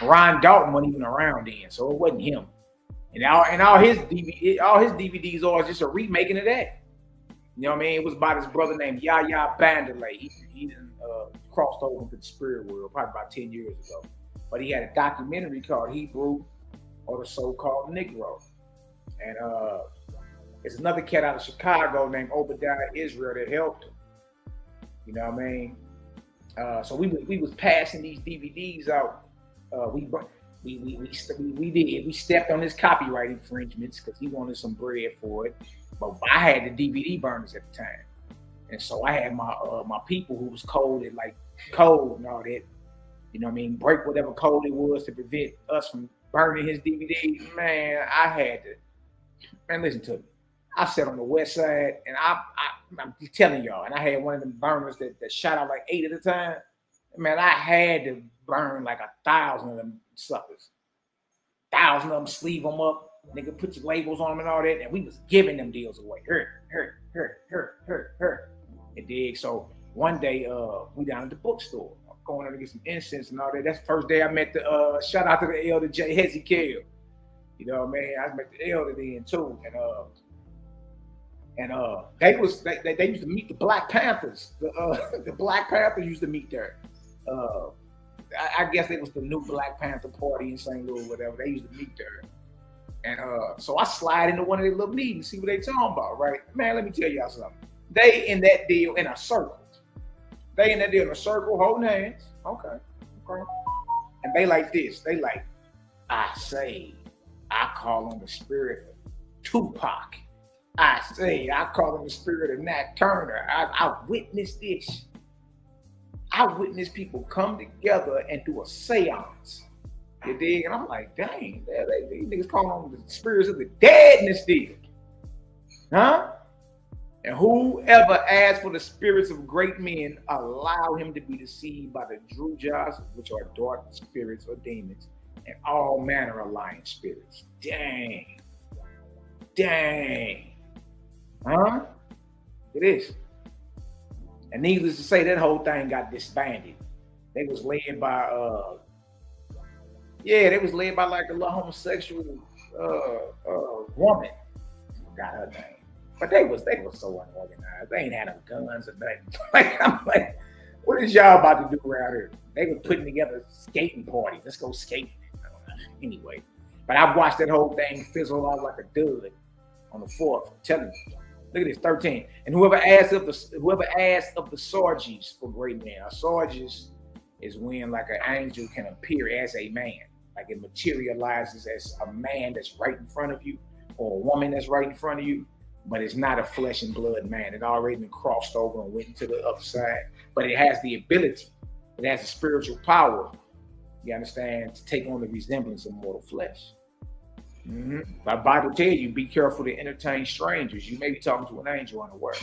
Ron Dalton wasn't even around then, so it wasn't him. And all his DVDs are just a remaking of that. You know what I mean? It was about his brother named Yahya Bandalay. He crossed over into the spirit world probably about 10 years ago. But he had a documentary called Hebrew or the so-called Negro. And there's another cat out of Chicago named Obadiah Israel that helped him. You know what I mean? So we was passing these DVDs out. We stepped on his copyright infringements because he wanted some bread for it. But I had the DVD burners at the time, and so I had my people who was coded like code and all that. You know what I mean? Break whatever code it was to prevent us from burning his DVD. Man, I had to. Man, listen to me. I sat on the west side, and I'm telling y'all, and I had one of them burners that shot out like 8 at a time. Man, I had to burn like 1,000 of them suckers. 1,000 of them, sleeve them up. Nigga, put your labels on them and all that, and we was giving them deals away. Her. It did. So one day, we down at the bookstore. I'm going there to get some incense and all that. That's the first day I met the, shout out to the elder J. Hezekiah. You know what I mean? I met the elder then too. And they used to meet the Black Panthers. The Black Panthers used to meet there. I guess it was the new Black Panther party in St. Louis, whatever. They used to meet there. And so I slide into one of their little meetings, see what they talking about, right? Man, let me tell y'all something. They in that deal in a circle. Holding hands. Okay. And they like this. They like, I call on the spirit of Tupac. I call on the spirit of Nat Turner. I witnessed this. I witnessed people come together and do a seance. You dig? And I'm like, dang, these niggas calling on the spirits of the dead in this deal. Huh? And whoever asks for the spirits of great men, allow him to be deceived by the drujas, which are dark spirits or demons, and all manner of lying spirits. Dang. Dang. Huh? It is. And needless to say, that whole thing got disbanded. They was led by they was led by like a little homosexual woman. Got her name. But they was so unorganized. They ain't had no guns or nothing. Like, I'm like, what is y'all about to do around here? They were putting together skating parties. Let's go skating. Anyway. But I've watched that whole thing fizzle out like a dud on the 4th. I'm telling you. Look at this, 13. And whoever asks of the Sarges for great men. A Sarges is when like an angel can appear as a man. Like it materializes as a man that's right in front of you, or a woman that's right in front of you, but it's not a flesh and blood man. It already been crossed over and went into the other side. But it has the ability, it has a spiritual power, you understand, to take on the resemblance of mortal flesh. Mm-hmm. The Bible tells you, be careful to entertain strangers. You may be talking to an angel unaware.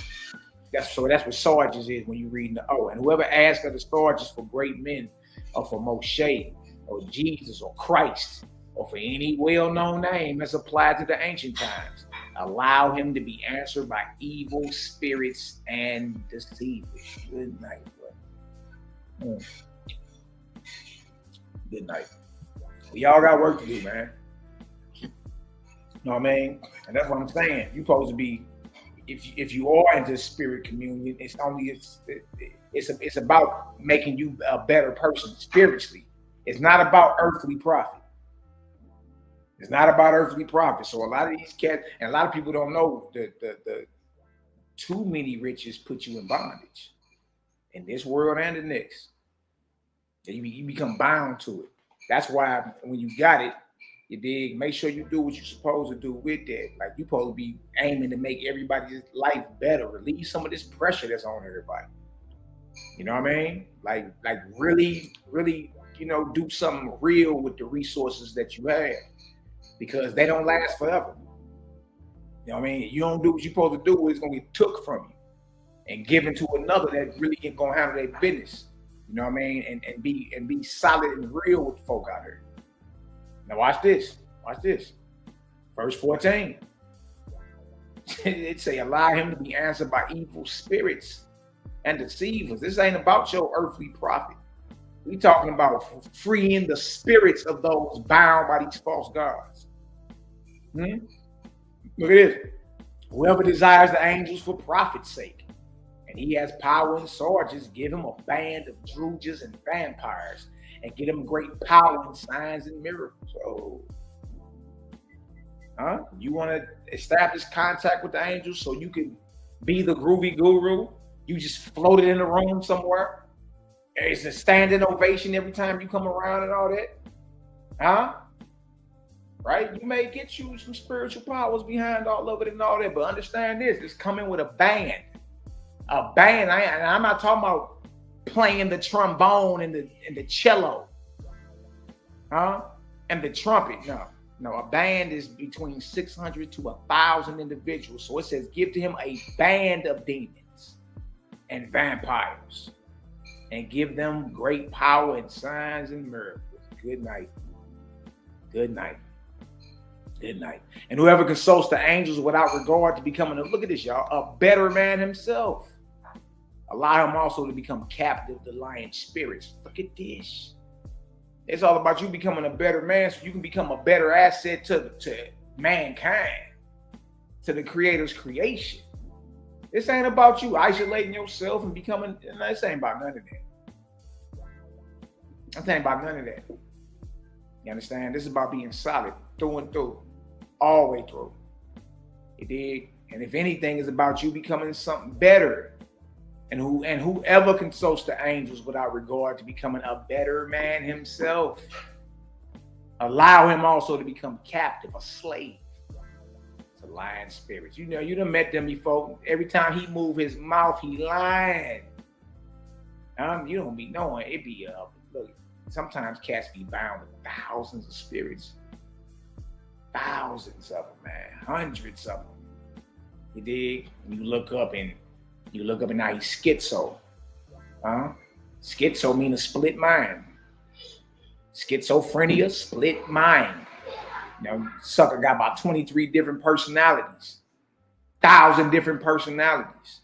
That's what Sarges is when you read the and whoever asks of the Sarges for great men, or for Moshe, or Jesus, or Christ, or for any well-known name that's applied to the ancient times, allow him to be answered by evil spirits and deceivers. Good night, bro. Good night. We all got work to do, man. You know what I mean? And that's what I'm saying. You're supposed to be, if you are into spirit communion, it's about making you a better person spiritually. It's not about earthly profit. It's not about earthly profit. So a lot of these cats, and a lot of people don't know that the too many riches put you in bondage in this world and the next. You become bound to it. That's why when you got it, you dig, make sure you do what you're supposed to do with that. Like you're supposed to be aiming to make everybody's life better, relieve some of this pressure that's on everybody. You know what I mean? Like really, really, do something real with the resources that you have, because they don't last forever. You know what I mean? You don't do what you're supposed to do, it's gonna get took from you and given to another that really ain't gonna handle their business. You know what I mean? And be solid and real with the folk out here. Now watch this. Watch this. Verse 14. It say, allow him to be answered by evil spirits and deceivers. This ain't about your earthly profit. We talking about freeing the spirits of those bound by these false gods. Look at this. Whoever desires the angels for profit's sake, and he has power and Sarges, give him a band of druges and vampires, and get him great power and signs and miracles. So, you want to establish contact with the angels so you can be the groovy guru? You just floated in the room somewhere. It's a standing ovation every time you come around and all that. Right? You may get you some spiritual powers behind all of it and all that, but understand this: it's coming with a band. A band. I'm not talking about playing the trombone and the cello, and the trumpet. No. A band is between 600 to 1,000 individuals. So it says, give to him a band of demons and vampires, and give them great power and signs and miracles. Good night. Good night. Good night. And whoever consults the angels without regard to becoming look at this, y'all, a better man himself, allow him also to become captive to lying spirits. Look at this. It's all about you becoming a better man so you can become a better asset to mankind, to the Creator's creation. This ain't about you isolating yourself and becoming, this ain't about none of that. This ain't about none of that. You understand? This is about being solid through and through, all the way through. You dig? And if anything, is about you becoming something better. And whoever consults the angels without regard to becoming a better man himself, allow him also to become captive, a slave to lying spirits. You done met them before. Every time he move his mouth, he lying. You don't be knowing. It be look. Sometimes cats be bound with thousands of spirits, thousands of them, man, hundreds of them. You dig? You look up and now he's schizo. Schizo means a split mind. Schizophrenia, split mind. Sucker got about 23 different personalities. 1,000 different personalities.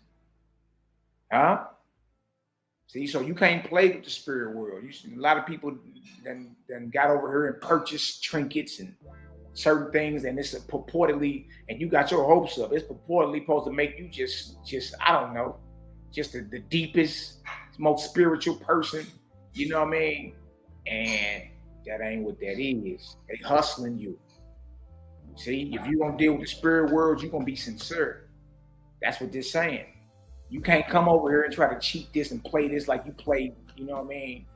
See, so you can't play with the spirit world. A lot of people then got over here and purchased trinkets and certain things, and it's purportedly, and you got your hopes up. It's purportedly supposed to make you just I don't know, just the deepest, most spiritual person. You know what I mean? And that ain't what that is. They hustling you. See, if you're gonna deal with the spirit world, you're gonna be sincere. That's what they're saying. You can't come over here and try to cheat this and play this like you play, you know what I mean,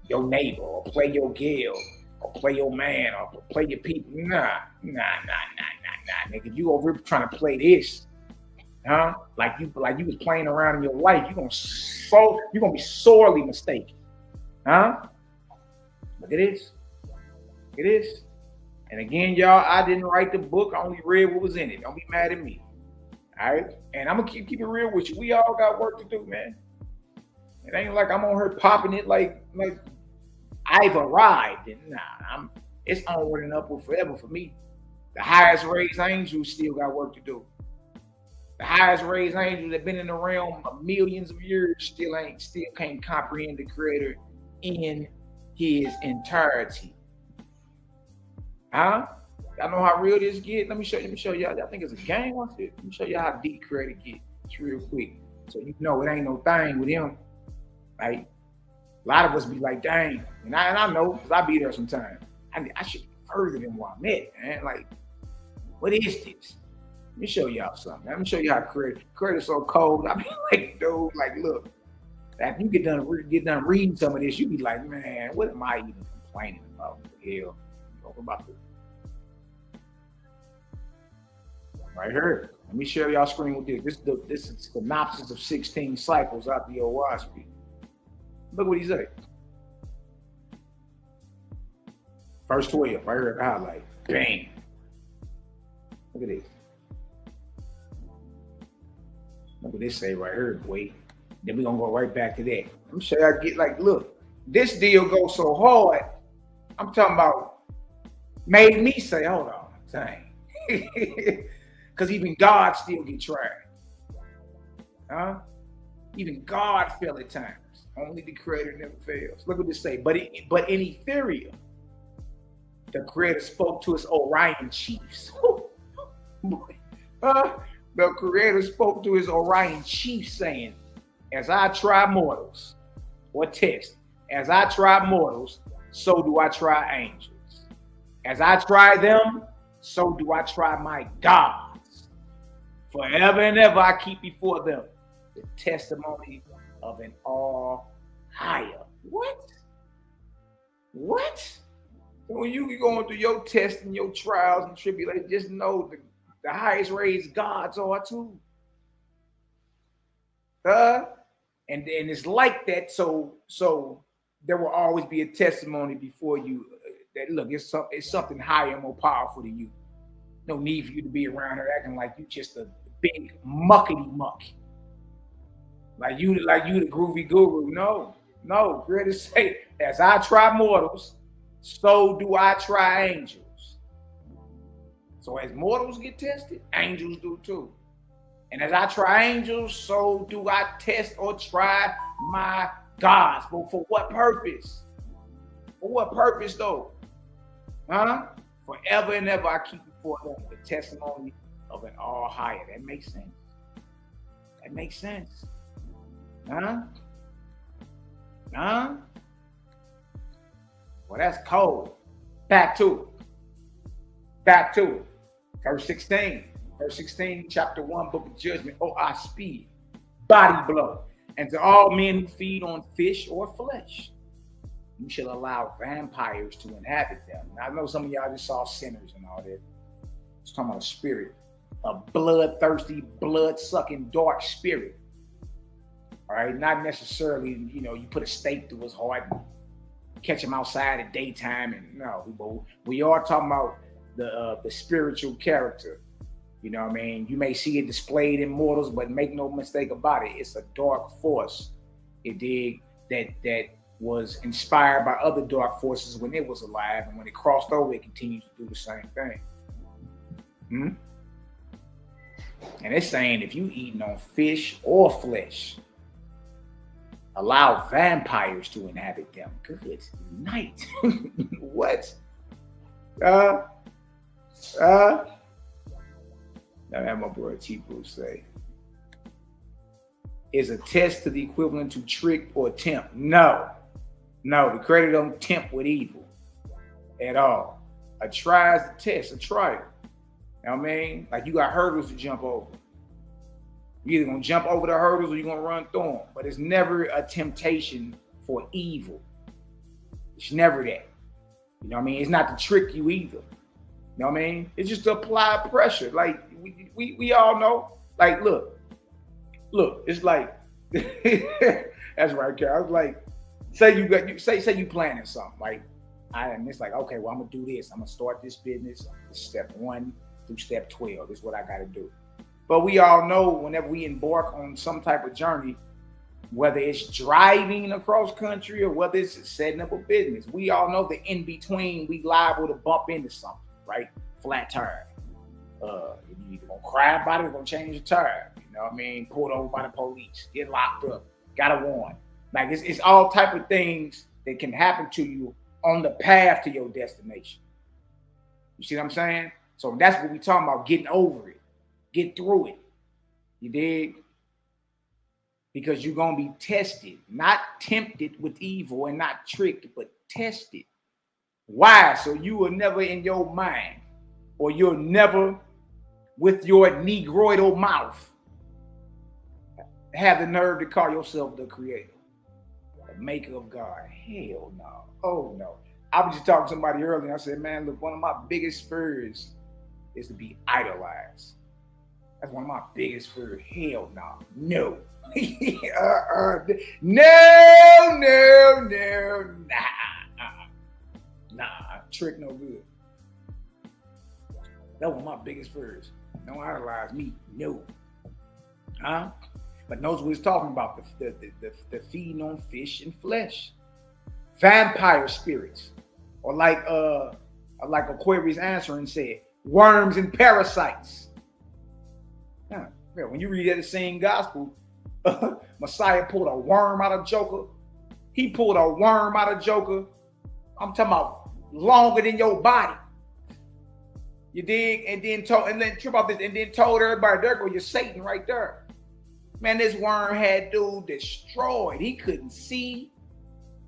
your neighbor, or play your girl, or play your man, or play your people. Nah, nigga. You over here trying to play this, like you was playing around in your life, you're gonna be sorely mistaken. Look at this. It is. And again, y'all, I didn't write the book. I only read what was in it. Don't be mad at me. All right? And I'm going to keep it real with you. We all got work to do, man. It ain't like I'm on her popping it like I've arrived. And it's onward and upward forever for me. The highest raised angels still got work to do. The highest raised angels that been in the realm of millions of years still can't comprehend the Creator in his entirety. Y'all know how real this get? Let me show y'all. I think it's a game. Let me show you how deep Creator get. It's real quick. So you know it ain't no thing with him. Right? A lot of us be like, dang. And I know, because I be there sometimes. I should be further than what I'm at, man. Like, what is this? Let me show y'all something. Let me show you how Creator's so cold. I be like, dude, like, look. After you get done reading some of this, you be like, man, what am I even complaining about? What the hell? About this. Right here. Let me share y'all screen with this. This is synopsis of 16 cycles out the Owaspy. Look what he said. Verse 12, right here at the highlight. Bang. Look at this. Look what this say right here, boy. Then we're gonna go right back to that. Let me show y'all look, this deal goes so hard. I'm talking about made me say, hold on, dang. Because even God still get tried. Even God fail at times. Only the Creator never fails. Look what this say. But in Ethereum, the Creator spoke to his Orion chiefs. The Creator spoke to his Orion chiefs, saying, as I try mortals, or test, as I try mortals, so do I try angels. As I try them, so do I try my gods. Forever and ever I keep before them the testimony of an all higher. What? So when you be going through your tests and your trials and tribulations, just know the highest raised gods are too. And it's like that, so there will always be a testimony before you that look, it's something higher and more powerful than you. No need for you to be around her acting like you just a big muckety muck. Like you the groovy guru. No, Creator say, as I try mortals, so do I try angels. So as mortals get tested, angels do too. And as I try angels, so do I test or try my gods. But for what purpose? For what purpose though? Forever and ever I keep before them the testimony of an all higher. That makes sense. Well, that's cold. Back to it. Verse 16, chapter 1, book of judgment. Oh, I speed, body blow. And to all men who feed on fish or flesh, you shall allow vampires to inhabit them. Now, I know some of y'all just saw sinners and all that. It's talking about a spirit, a bloodthirsty, blood-sucking, dark spirit. All right, not necessarily, you put a stake through his heart and catch him outside at daytime. And no, we are talking about the spiritual character You know what I mean? You may see it displayed in mortals, but make no mistake about it, it's a dark force. That was inspired by other dark forces when it was alive, and when it crossed over, it continues to do the same thing. And it's saying if you eating on fish or flesh, allow vampires to inhabit them. Good night. What? Now that my boy T-Bruce say. Is a test to the equivalent to trick or tempt? No. The Creator don't tempt with evil at all. A try is a test, a trial. You know what I mean? Like you got hurdles to jump over. You're either gonna jump over the hurdles or you're gonna run through them. But it's never a temptation for evil. It's never that. You know what I mean? It's not to trick you either. You know what I mean? It's just to apply pressure. Like we all know. Like look, it's like that's right, Carl. I was like, say you planning something, like and it's like, okay, well, I'm gonna do this. I'm gonna start this business. Step 1 through step 12. This is what I gotta do. But we all know whenever we embark on some type of journey, whether it's driving across country or whether it's setting up a business, we all know the in between, we liable to bump into something, right? Flat tire. You're either gonna cry about it or gonna change the tire. You know what I mean? Pulled over by the police, get locked up, got a warrant. Like it's all type of things that can happen to you on the path to your destination. You see what I'm saying? So that's what we talking about, getting over it, get through it. You dig? Because you're gonna be tested, not tempted with evil and not tricked, but tested. Why? So you will never in your mind, or you'll never with your negroidal mouth have the nerve to call yourself the creator, the maker of God. Hell no. Oh no. I was just talking to somebody earlier. I said, man, look, one of my biggest fears is to be idolized. That's one of my biggest fears. Hell no. No. Nah. Trick no good. That was my biggest fears. Don't idolize me. No. But knows what he's talking about, the feeding on fish and flesh. Vampire spirits. Or like Aquarius answering said, worms and parasites. Yeah, when you read that same gospel, Messiah pulled a worm out of Joker. He pulled a worm out of Joker. I'm talking about longer than your body. You dig? And then trip off this, and then told everybody, there go your Satan right there. Man, this worm had dude destroyed. He couldn't see.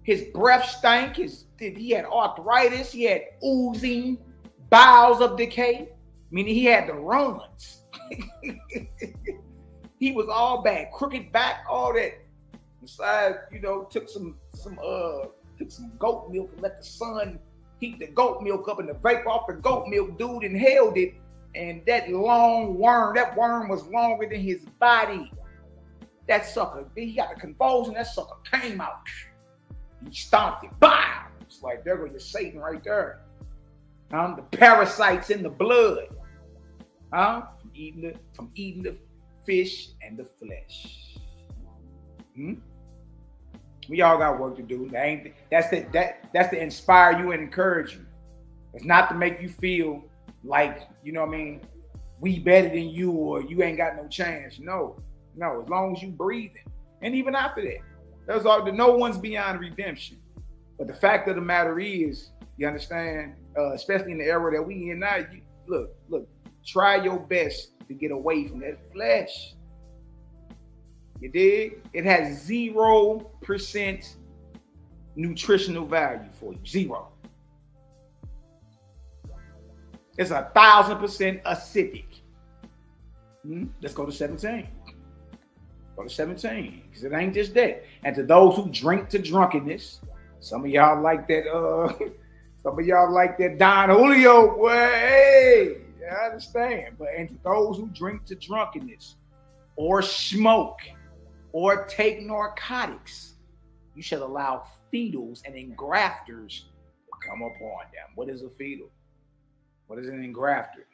His breath stank. He had arthritis. He had oozing bowels of decay. Meaning he had the runs. He was all bad. Crooked back, all that. Besides, took some goat milk and let the sun heat the goat milk up, and the vapor off the goat milk, dude inhaled it. And that worm was longer than his body. That sucker, he got a convulsion, that sucker came out. He stomped it. Bow! It's like, there goes your Satan right there. The parasites in the blood. From eating the fish and the flesh. We all got work to do. That's to inspire you and encourage you. It's not to make you feel like, we better than you or you ain't got no chance. No, as long as you breathing. And even after that, no one's beyond redemption. But the fact of the matter is, you understand, especially in the era that we in now, look, try your best to get away from that flesh. You dig? It has 0% nutritional value for you. 0. It's 1,000% acidic. Let's go to 17. Go to 17, because it ain't just that. And to those who drink to drunkenness, some of y'all like that. Some of y'all like that Don Julio. Boy, hey, I understand. And to those who drink to drunkenness, or smoke, or take narcotics, you shall allow fetals and engrafters to come upon them. What is a fetal? What is an engrafter?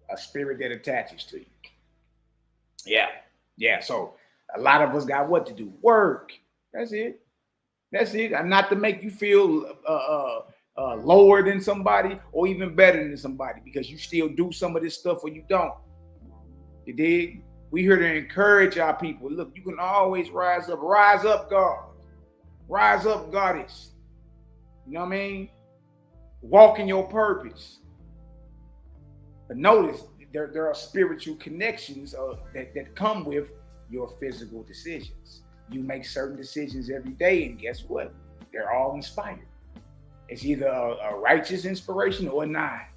a spirit that attaches to you. Yeah. So a lot of us got what to do. Work. That's it. And not to make you feel lower than somebody or even better than somebody, because you still do some of this stuff or you don't. You dig? We here to encourage our people. Look, you can always rise up. Rise up, God. Rise up, goddess. You know what I mean? Walk in your purpose. But notice, there are spiritual connections that come with your physical decisions. You make certain decisions every day, and guess what? They're all inspired. It's either a righteous inspiration or not.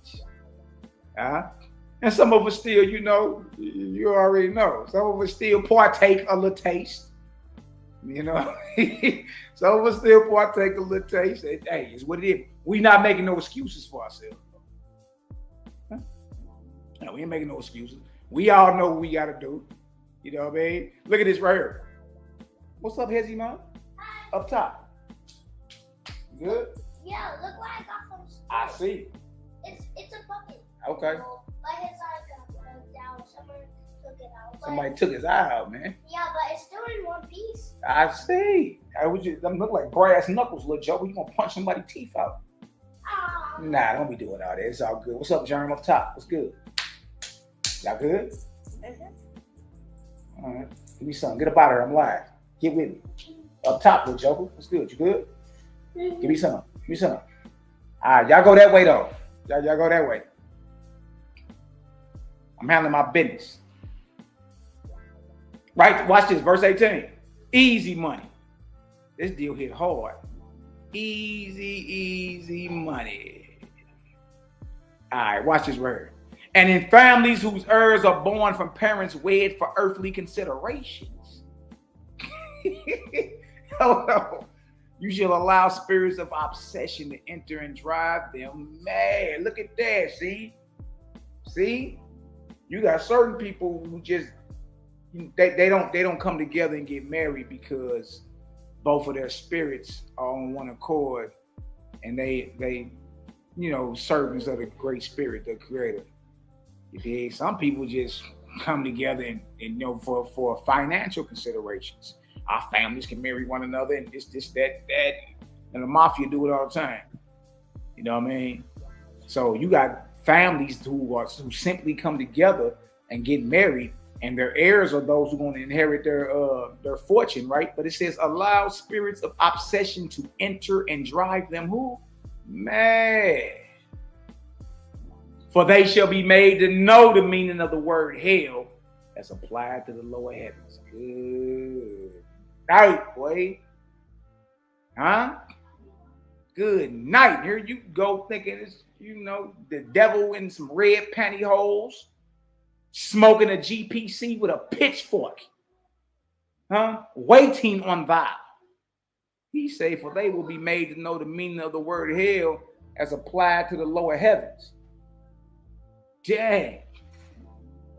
And some of us still, you already know. Some of us still partake a little taste. Some of us still partake a little taste. Hey, it's what it is. We're not making no excuses for ourselves. No, we ain't making no excuses. We all know what we got to do. You know what I mean? Look at this right here. What's up, Hezzy, man? Up top. Good?
Yeah, look what I got from school.
I see.
It's a bucket.
Okay.
But his eye got down. Someone took it out.
Somebody took his eye out, man.
Yeah, but it's still in one piece.
I see. Them look like brass knuckles, little Joe. You gonna punch somebody's teeth out? Nah, don't be doing all that. It's all good. What's up, Jeremy, up top? What's good? Y'all good? All right. Give me something. Get up out of here. I'm live. Get with me. Up top, little Joker. What's good? You good? Give me some. All right, y'all go that way though. Y'all go that way. I'm handling my business. Right? Watch this. Verse 18. Easy money. This deal hit hard. Easy money. All right, watch this word. And in families whose heirs are born from parents wed for earthly considerations. Oh no. You shall allow spirits of obsession to enter and drive them mad. Look at that. See? You got certain people who just they don't come together and get married because both of their spirits are on one accord, and they servants of the great spirit, the creator. You dig? Some people just come together and for financial considerations. Our families can marry one another, and this, that, and the mafia do it all the time. You know what I mean? So you got families who simply come together and get married, and their heirs are those who are going to inherit their fortune, right? But it says, allow spirits of obsession to enter and drive them who? Mad. For they shall be made to know the meaning of the word hell as applied to the lower heavens. Good night, boy. Huh? Good night. Here you go thinking it's, the devil in some red pantyhose, smoking a GPC with a pitchfork. Huh? Waiting on thou. He say, for they will be made to know the meaning of the word hell as applied to the lower heavens. Dang.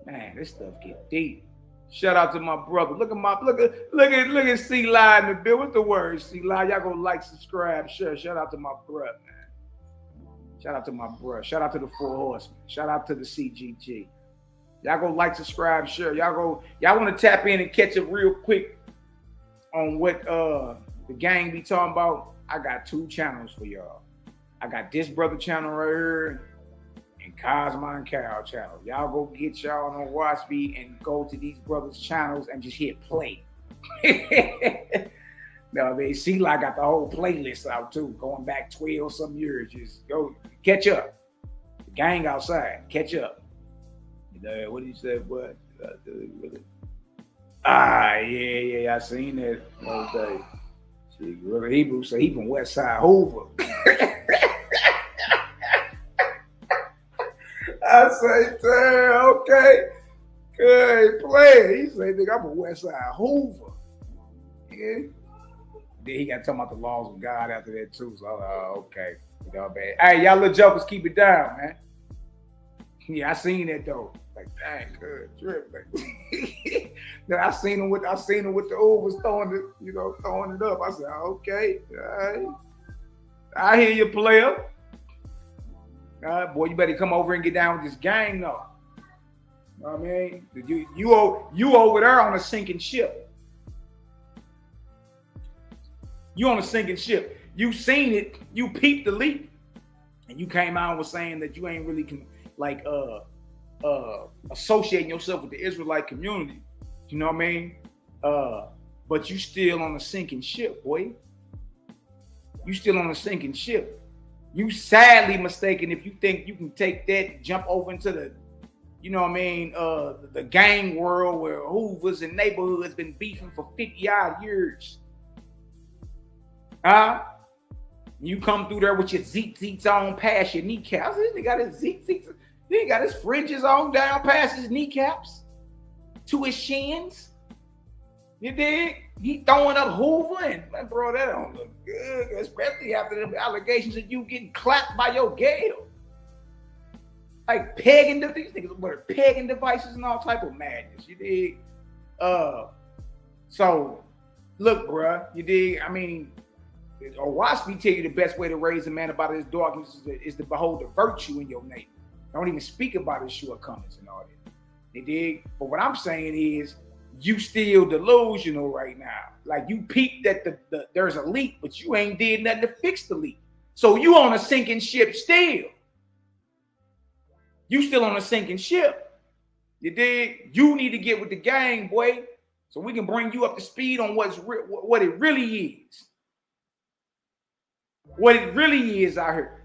Man, this stuff get deep. Shout out to my brother. Look at C-Lie in the bill. What's the word, C-Lie? Y'all go like, subscribe, share. Shout out to my brother, man. Shout out to my brother. Shout out to the Four Horsemen. Shout out to the CGG. Y'all go like, subscribe, share. Y'all want to tap in and catch up real quick on what the gang be talking about? I got 2 channels for y'all. I got this brother channel right here and Cosmo and Carol channel. Y'all go get y'all on watch me and go to these brothers' channels and just hit play. No, they see like got the whole playlist out too, going back 12 some years. Just go catch up. The gang outside, catch up. What did you say? What? Yeah, I seen that the other day. See, Brother Hebrew say he from West Side Hoover. I say, damn, okay. Good play. He say, nigga, I'm from West Side Hoover. Yeah. Then he got talking about the laws of God after that too. So okay. Y'all bad. Hey, y'all little jokers, keep it down, man. Yeah, I seen that though. Like, dang, good trip, man. Then I seen him with the Ubers throwing it up. I said, okay, all right. I hear you, player. Boy, you better come over and get down with this gang, though. You know what I mean? You over there on a sinking ship. You on a sinking ship. You seen it. You peeped the leak, and you came out and was saying that you ain't really associating yourself with the Israelite community. You know what I mean? But you still on a sinking ship, boy. You still on a sinking ship. You sadly mistaken if you think you can take that, jump over into the, you know what I mean, the gang world where Hoovers and neighborhoods been beefing for 50-odd years. You come through there with your zeets on past your kneecaps. This nigga got his zeets. He got his fringes on down past his kneecaps to his shins. You dig? He throwing up Hoover, and bro, that don't look good, especially after the allegations of you getting clapped by your gal. Like pegging, these niggas were pegging devices and all type of madness. You dig? So look, bruh, you dig? I mean, Owaski tell you the best way to raise a man about his darkness is to behold the virtue in your neighbor. Don't even speak about his shortcomings and all that. You dig? But what I'm saying is, you still delusional right now. Like you peeped that there's a leak, but you ain't did nothing to fix the leak. So you on a sinking ship still. You still on a sinking ship. You dig? You need to get with the gang, boy, so we can bring you up to speed on what it really is. What it really is out here.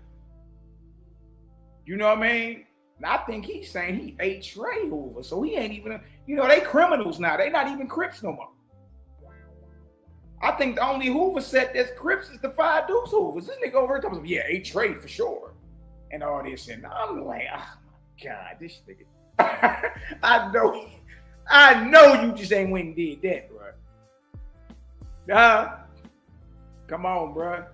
You know what I mean? And I think he's saying he ate Trey Hoover, so he ain't even, they criminals now. They not even Crips no more. I think the only Hoover set that's Crips is the 5 Deuce Hoovers. This nigga over here talking about, yeah, ate Trey for sure. And all this. And I'm like, oh my God, this nigga. I know you just ain't went and did that, bro. Come on, bro.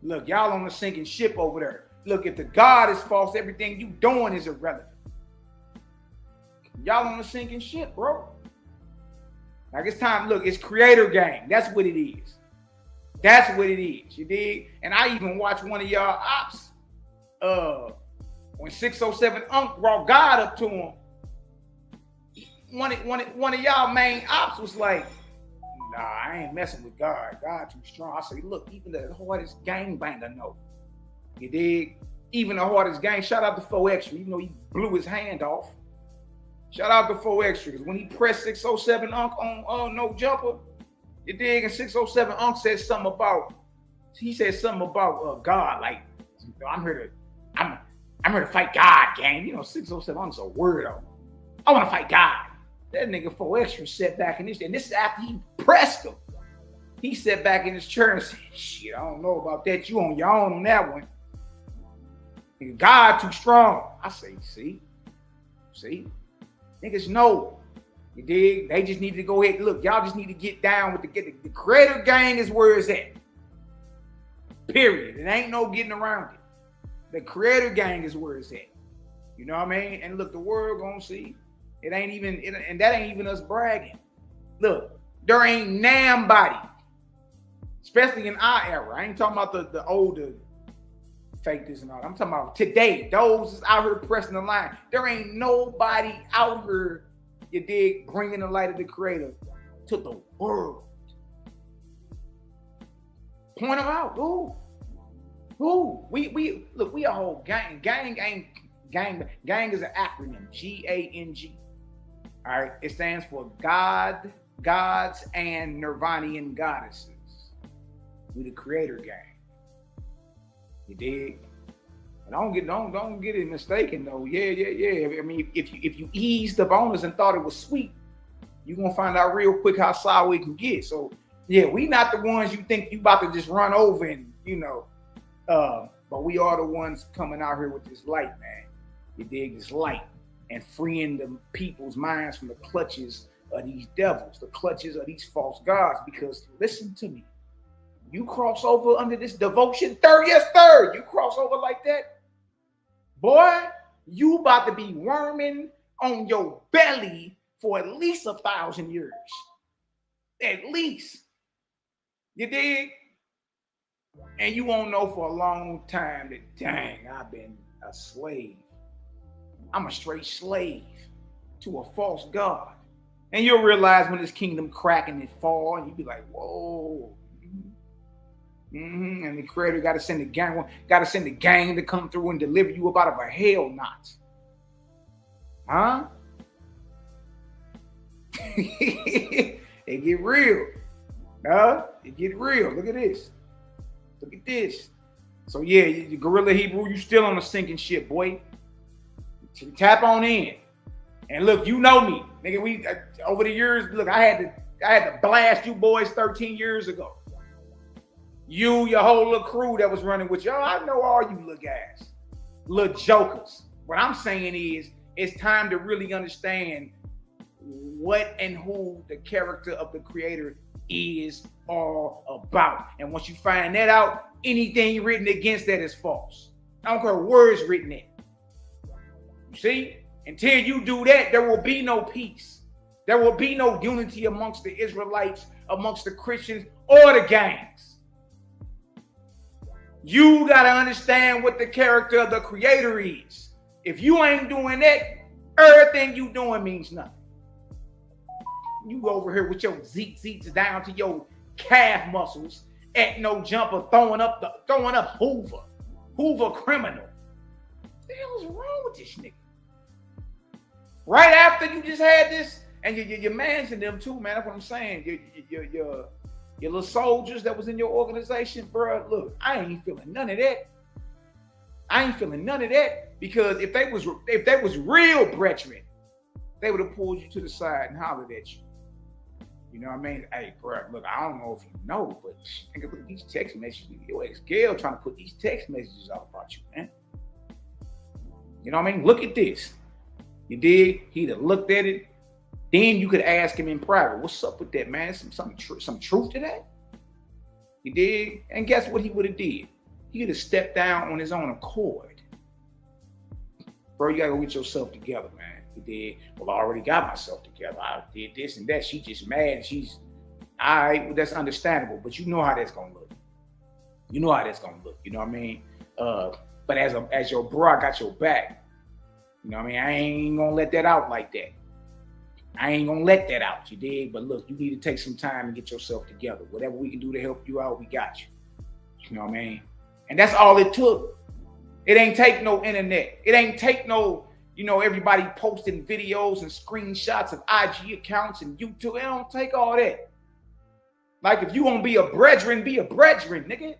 Look, y'all on the sinking ship over there. Look, if the God is false, everything you doing is irrelevant. Y'all on a sinking ship, bro. Like it's time. Look, it's creator gang. That's what it is. That's what it is. You dig? And I even watched one of y'all ops. When 607 Unc brought God up to him. One of y'all main ops was like, nah, I ain't messing with God. God too strong. I say, look, even the hardest gangbanger know. You dig? Even the hardest gang. Shout out to 4 Extra, even though he blew his hand off. Shout out to 4 Extra, because when he pressed 607 Unc on No Jumper, you dig? And 607 Unc said something about God. Like, I'm here to fight God, gang. 607 Unc's a weirdo. I want to fight God. That nigga 4 Extra sat back in this, and this is after he pressed him. He sat back in his chair and said, shit, I don't know about that. You on your own on that one. God too strong. I say, see? Niggas know. You dig? They just need to go ahead. Look, y'all just need to get down with the creator gang is where it's at. Period. It ain't no getting around it. The creator gang is where it's at. You know what I mean? And look, the world gonna see. It ain't even, and that ain't even us bragging. Look, there ain't nobody, especially in our era. I ain't talking about the older fake this and all. I'm talking about today. Those is out here pressing the line. There ain't nobody out here, you dig, bringing the light of the creator to the world. Point them out. Who? We look, we a whole gang. Gang is an acronym. GANG. All right. It stands for God, gods, and Nirvanian goddesses. We the creator gang. You dig? And don't get it mistaken though. Yeah. I mean, if you eased up on us and thought it was sweet, you're gonna find out real quick how sour it can get. So yeah, we not the ones you think you about to just run over and but we are the ones coming out here with this light, man. You dig? This light and freeing the people's minds from the clutches of these devils, the clutches of these false gods. Because listen to me. You cross over under this devotion, third, you cross over like that, boy, you about to be worming on your belly for at least 1,000 years. At least. You dig? And you won't know for a long time that, dang, I've been a slave. I'm a straight slave to a false god. And you'll realize when this kingdom crack and it fall, and you'll be like, whoa. And the creator got to send the gang to come through and deliver you up out of a hell knot. Huh? It get real. It get real. Look at this. Look at this. So yeah, the Gorilla Hebrew, you still on a sinking ship, boy. Tap on in. And look, you know me. Nigga, we over the years, look, I had to blast you boys 13 years ago. You, your whole little crew that was running with you. Oh, I know all you little guys. Little jokers. What I'm saying is, it's time to really understand what and who the character of the creator is all about. And once you find that out, anything written against that is false. I don't care where it's written in. You see? Until you do that, there will be no peace. There will be no unity amongst the Israelites, amongst the Christians, or the gangs. You got to understand what the character of the creator is. If you ain't doing that, everything you doing means nothing. You over here with your zeets down to your calf muscles, at no jumper, throwing up Hoover criminal. What the hell is wrong with this nigga? Right after you just had this, and your mans in them too, man. That's what I'm saying. Your little soldiers that was in your organization, bro. Look, I ain't feeling none of that. I ain't feeling none of that, because if they was real brethren, they would have pulled you to the side and hollered at you. You know what I mean? Hey, bro, look, I don't know if you know, but think about these text messages. Your ex-Gail trying to put these text messages out about you, man. You know what I mean? Look at this. You dig? He'd have looked at it. Then you could ask him in private, what's up with that, man? Some truth to that? You dig? And guess what he would have did? He would have stepped down on his own accord. Bro, you got to go get yourself together, man. He did. Well, I already got myself together. I did this and that. She just mad. She's all right. Well, that's understandable, but you know how that's gonna look. You know how that's gonna look. You know what I mean? But as your bro, I got your back. You know what I mean? I ain't gonna let that out like that. I ain't gonna let that out. You dig? But look, you need to take some time and get yourself together. Whatever we can do to help you out, we got you. You know what I mean? And that's all it took. It ain't take no internet. It ain't take no, everybody posting videos and screenshots of IG accounts and YouTube. It don't take all that. Like, if you want to be a brethren, nigga.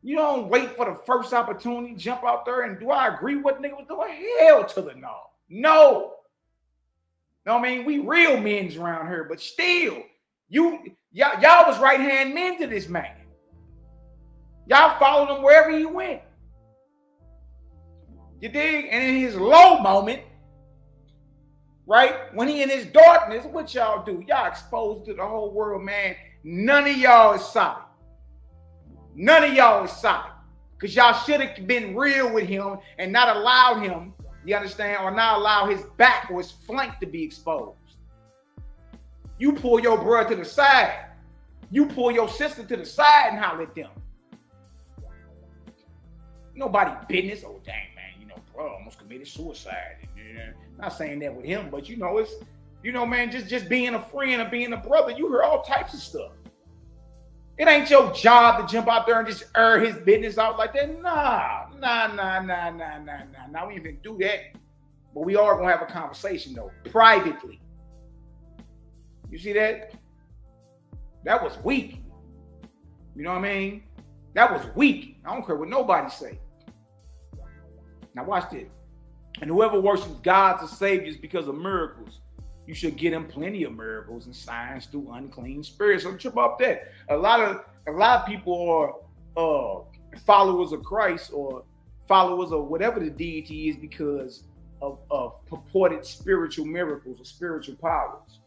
You don't wait for the first opportunity, jump out there and do I agree with what nigga was doing? Hell to the no. No. Know what I mean? We real men's around here, but still, y'all was right-hand men to this man. Y'all followed him wherever he went. You dig? And in his low moment, right? When he in his darkness, what y'all do? Y'all exposed to the whole world, man. None of y'all is solid. None of y'all is solid. Because y'all should have been real with him and not allowed him, you understand, or not allow his back or his flank to be exposed. You pull your brother to the side. You pull your sister to the side and holler at them. Nobody business. Oh, dang, man, bro almost committed suicide. Not saying that with him, but it's, man, just being a friend or being a brother, you hear all types of stuff. It ain't your job to jump out there and just air his business out like that. Nah. We ain't even do that. But we are going to have a conversation, though, privately. You see that? That was weak. You know what I mean? That was weak. I don't care what nobody say. Now watch this. And whoever worships gods or saviors because of miracles, you should get him plenty of miracles and signs through unclean spirits. So trip off that. A lot of people are followers of Christ or followers of whatever the deity is because of purported spiritual miracles or spiritual powers.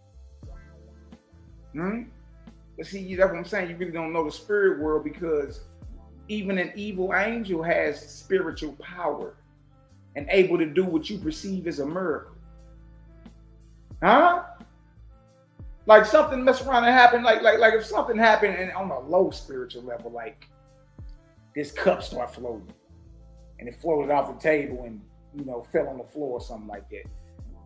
But see, that's what I'm saying. You really don't know the spirit world, because even an evil angel has spiritual power and able to do what you perceive as a miracle. Huh? Like something mess around and happen, like if something happened and on a low spiritual level, like this cup start floating and it floated off the table and fell on the floor or something like that.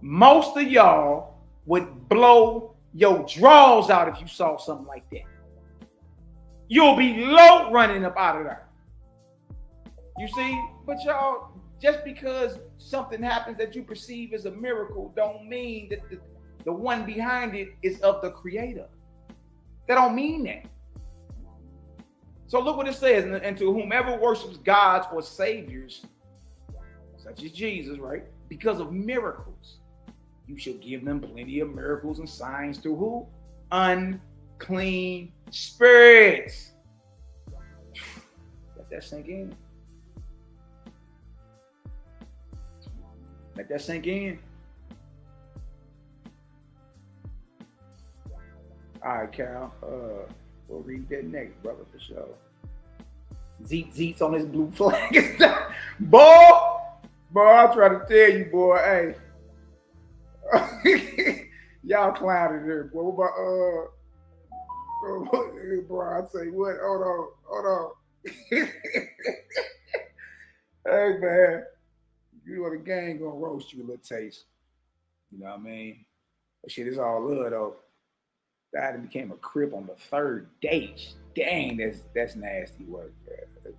Most of y'all would blow your drawers out if you saw something like that. You'll be low running up out of there. You see? But y'all, just because something happens that you perceive as a miracle don't mean that the one behind it is of the Creator. That don't mean that. So look what it says, and to whomever worships gods or saviors, such as Jesus, right? Because of miracles, you shall give them plenty of miracles and signs through who? Unclean spirits. Let that sink in. Let that sink in. All right, Cal. We'll read that next, brother, for sure. Zeets on his blue flag. Boy, I try to tell you, boy, hey. Y'all clouded there, boy. What about, bro, I say, what? Hold on. Hey, man. You know the gang gonna roast you a little taste. You know what I mean? That shit is all love, though. God became a crip on the third date. Dang, that's nasty work. That's nasty.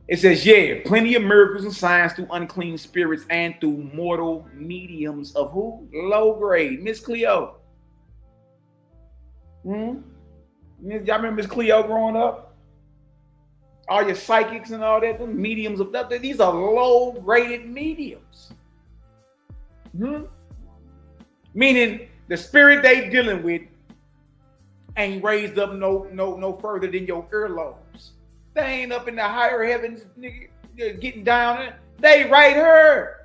It says, yeah, plenty of miracles and signs through unclean spirits and through mortal mediums of who? Low grade. Miss Cleo. Y'all remember Miss Cleo growing up? All your psychics and all that, the mediums of that. These are low graded mediums. Meaning the spirit they dealing with ain't raised up no further than your earlobes. They ain't up in the higher heavens, nigga, getting down there. They right here.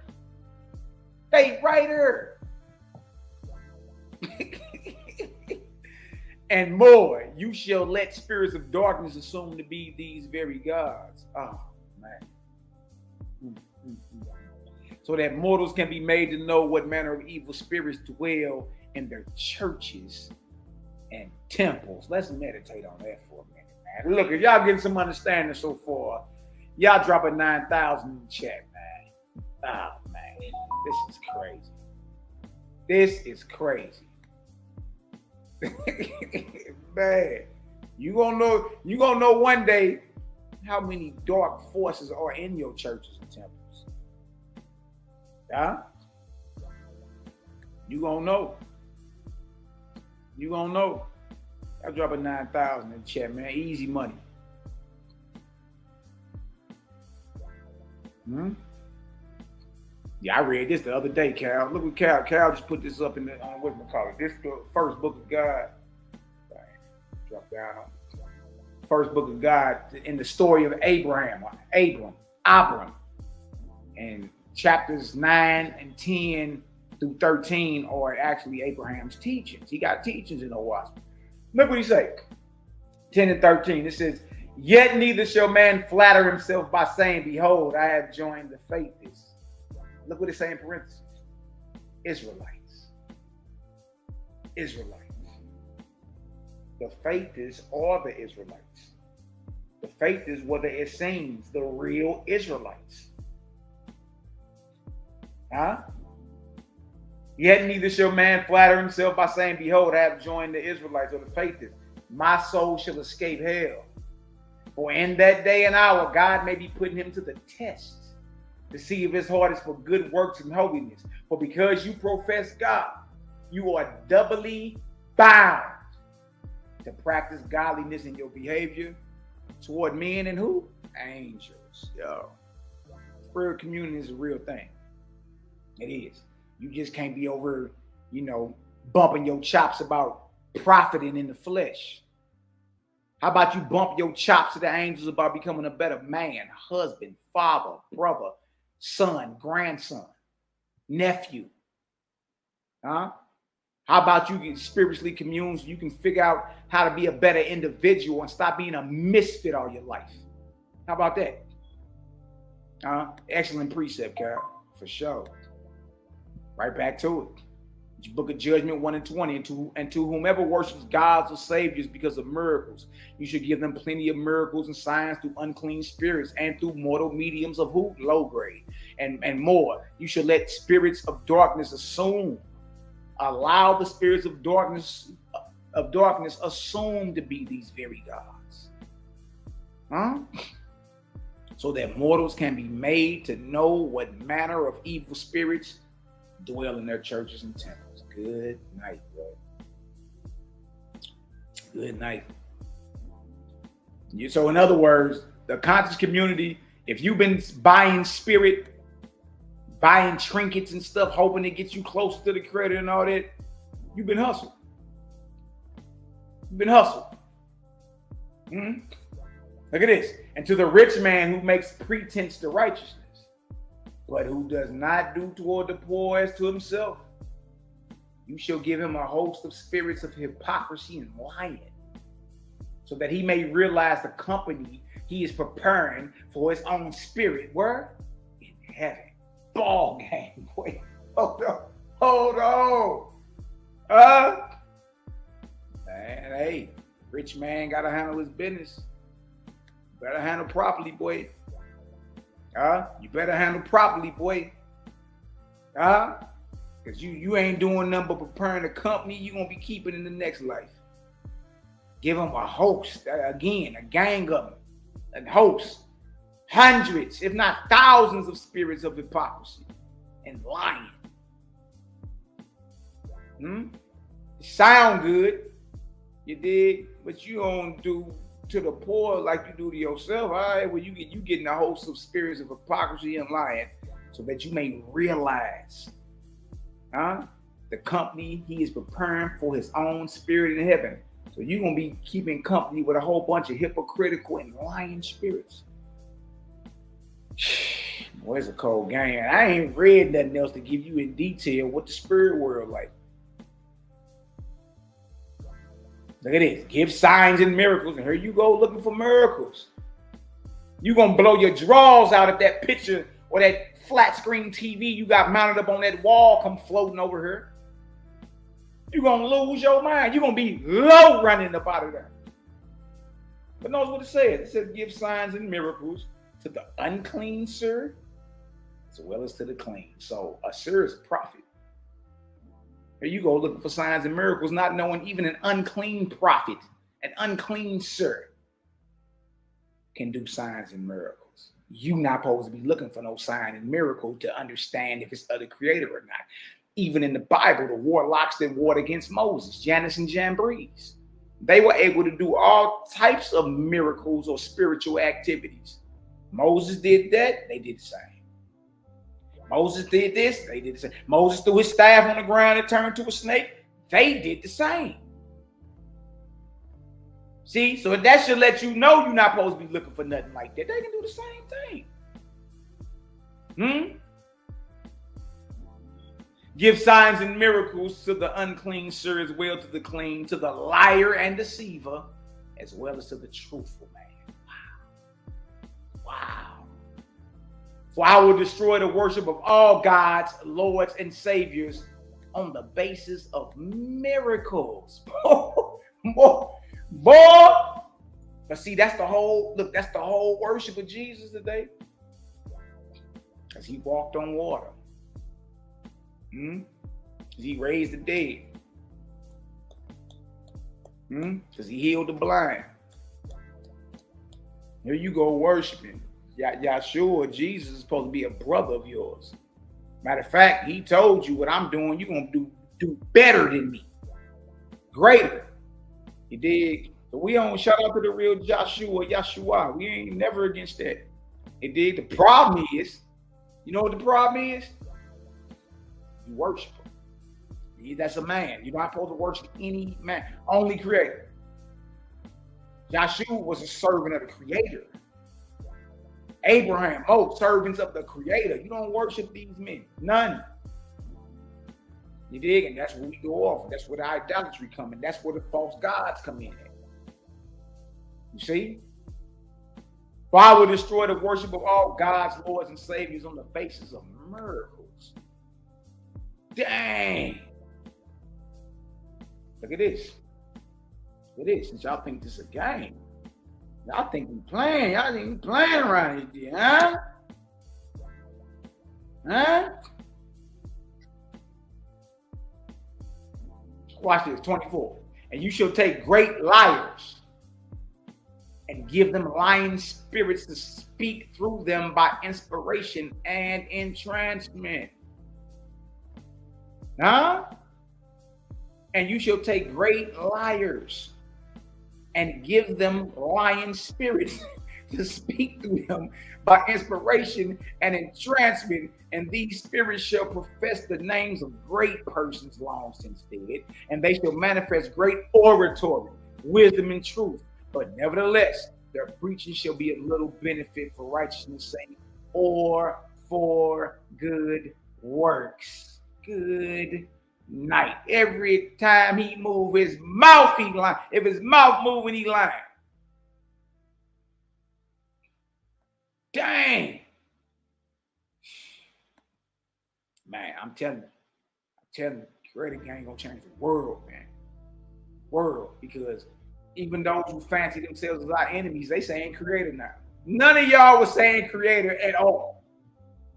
And more, you shall let spirits of darkness assume to be these very gods. Oh, man. So that mortals can be made to know what manner of evil spirits dwell in their churches and temples. Let's meditate on that for a minute, man. Look, if y'all getting some understanding so far, y'all drop a 9,000 in the chat, man. Oh, man. This is crazy. Man, you gonna know one day how many dark forces are in your churches and temples. Yeah? You gonna know. I'll drop a 9,000 in the chat, man. Easy money. Yeah, I read this the other day, Cal. Look what Cal just put this up in the whatchamacallit. This is the first book of God. Drop down. First book of God in the story of Abram. And chapters 9 and 10 through 13 are actually Abraham's teachings. He got teachings in the Wasp. Look what he say. 10 and 13. It says, yet neither shall man flatter himself by saying, behold, I have joined the faithless. Look what it say in parentheses. Israelites. The faithless are the Israelites. The faithless were the Essenes, the real Israelites. Yet neither shall man flatter himself by saying, behold, I have joined the Israelites or the faithless. My soul shall escape hell. For in that day and hour, God may be putting him to the test to see if his heart is for good works and holiness. For because you profess God, you are doubly bound to practice godliness in your behavior toward men and who? Angels. Yo. Spiritual communion is a real thing. It is. You just can't be over, bumping your chops about profiting in the flesh. How about you bump your chops to the angels about becoming a better man, husband, father, brother, son, grandson, nephew? How about you get spiritually commune so you can figure out how to be a better individual and stop being a misfit all your life? How about that? Excellent precept, Carol, for sure. Right back to it. Book of Judgment 1 and 20. And to whomever worships gods or saviors because of miracles, you should give them plenty of miracles and signs through unclean spirits and through mortal mediums of who? Low grade and more. You should let spirits of darkness allow the spirits of darkness assume to be these very gods. So that mortals can be made to know what manner of evil spirits dwell in their churches and temples. Good night, bro. Good night. So in other words, the conscious community, if you've been buying trinkets and stuff, hoping to get you closer to the Creator and all that, you've been hustled. You've been hustled. Look at this. And to the rich man who makes pretense to righteousness, but who does not do toward the poor as to himself, you shall give him a host of spirits of hypocrisy and lying, so that he may realize the company he is preparing for his own spirit. Where? In heaven. Ball game. Wait, hold on. Man, hey, rich man gotta handle his business. Better handle properly, boy. You better handle properly, boy. Because you ain't doing nothing but preparing the company you're going to be keeping in the next life. Give them a host, again, a gang of them, a host, hundreds, if not thousands of spirits of hypocrisy and lying. It sound good, you dig, but you don't do to the poor like you do to yourself. All right, well, you getting a host of spirits of hypocrisy and lying, so that you may realize the company he is preparing for his own spirit in heaven. So you're going to be keeping company with a whole bunch of hypocritical and lying spirits. Boy, it's a cold game. I ain't read nothing else to give you in detail what the spirit world like. Look at this. Give signs and miracles. And here you go looking for miracles. You're going to blow your drawers out of that picture or that flat screen TV you got mounted up on that wall come floating over here. You're going to lose your mind. You're going to be low running up out of there. But notice what it says. It says give signs and miracles to the unclean, sir, as well as to the clean. So a sir is a prophet. Here you go looking for signs and miracles, not knowing even an unclean prophet, an unclean sir, can do signs and miracles. You not supposed to be looking for no sign and miracle to understand if it's of the Creator or not. Even in the Bible, the warlocks that warred against Moses, Jannes and Jambres, they were able to do all types of miracles or spiritual activities. Moses did that, they did the same. Moses did this, they did the same. Moses threw his staff on the ground and turned to a snake, they did the same. See, so that should let you know you're not supposed to be looking for nothing like that. They can do the same thing. Give signs and miracles to the unclean, sir, as well to the clean, to the liar and deceiver, as well as to the truthful man. Wow. For I will destroy the worship of all gods, lords, and saviors on the basis of miracles. Boy, but see, that's the whole worship of Jesus today. Because he walked on water. He raised the dead. Because he healed the blind. Here you go worshiping. Yahshua, Jesus is supposed to be a brother of yours. Matter of fact, he told you what I'm doing, you're going to do better than me. Greater. He did. So we don't shout out to the real Yahshua. We ain't never against that. He did. The problem is, you know what the problem is? You worship him. That's a man. You're not supposed to worship any man. Only Creator. Yahshua was a servant of the Creator. Abraham, both servants of the Creator. You don't worship these men. None. You dig? And that's where we go off. That's where the idolatry come in. That's where the false gods come in. You see? For I will destroy the worship of all gods, lords, and saviors on the basis of miracles. Dang. Look at this. Look at this. Since y'all think this is a game, y'all think we playing. Y'all think we playing around here, huh? Huh? Watch this, 24. And you shall take great liars and give them lying spirits to speak through them by inspiration and entrancement. Huh? And you shall take great liars and give them lying spirits to speak through them by inspiration and entrancement, and these spirits shall profess the names of great persons long since dead, and they shall manifest great oratory, wisdom, and truth. But nevertheless, their preaching shall be of little benefit for righteousness' sake or for good works. Good night. Every time he move his mouth, he lying. If his mouth moving, he lying. Dang. Man, I'm telling you, creative gang gonna change the world, man. World, because even those who fancy themselves as our enemies, they saying creator now. None of y'all was saying creator at all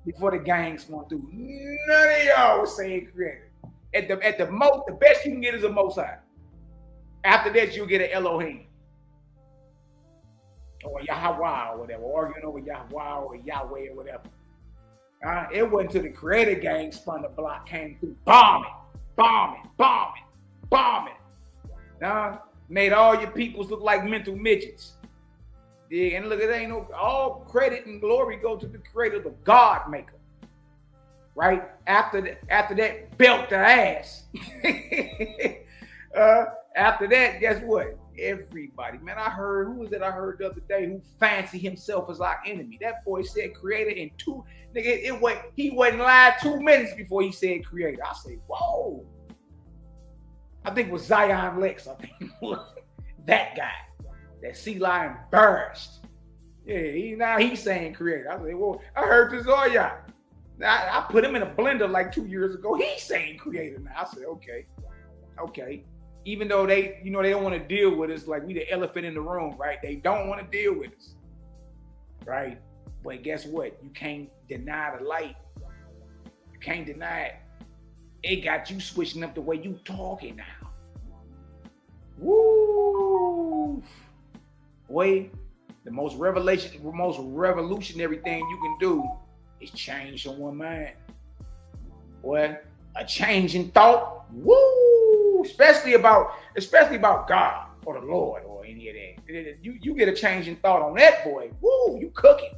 before the gangs went through. None of y'all was saying creator. At the most, the best you can get is a Most High. After that, you'll get an Elohim. Or Yahweh or whatever, arguing over Yahweh or Yahweh or whatever. It wasn't until the creator gang spun the block, came through bombing. Made all your peoples look like mental midgets. Yeah, and look, it ain't no, all credit and glory go to the creator, the God maker. Right? After that, belt their ass. After that, guess what? Everybody, man, I heard, who was it I heard the other day who fancy himself as our enemy? That boy said creator in two, nigga, he wasn't lying 2 minutes before he said creator. I said, whoa. I think it was Zion Lex, I think it was that guy, that sea lion burst. Yeah, now he's saying creator. I said, well, I heard this all y'all. I put him in a blender like 2 years ago. He's saying creator now. I said, okay. Even though they don't want to deal with us, like we the elephant in the room, right? They don't want to deal with us, right? But guess what? You can't deny the light. You can't deny it. It got you switching up the way you talking now. Woo! Boy, the most revolutionary thing you can do is change someone's mind. Boy, a change in thought. Woo! Especially about God or the Lord or any of that. You get a change in thought on that, boy. Woo! You cooking.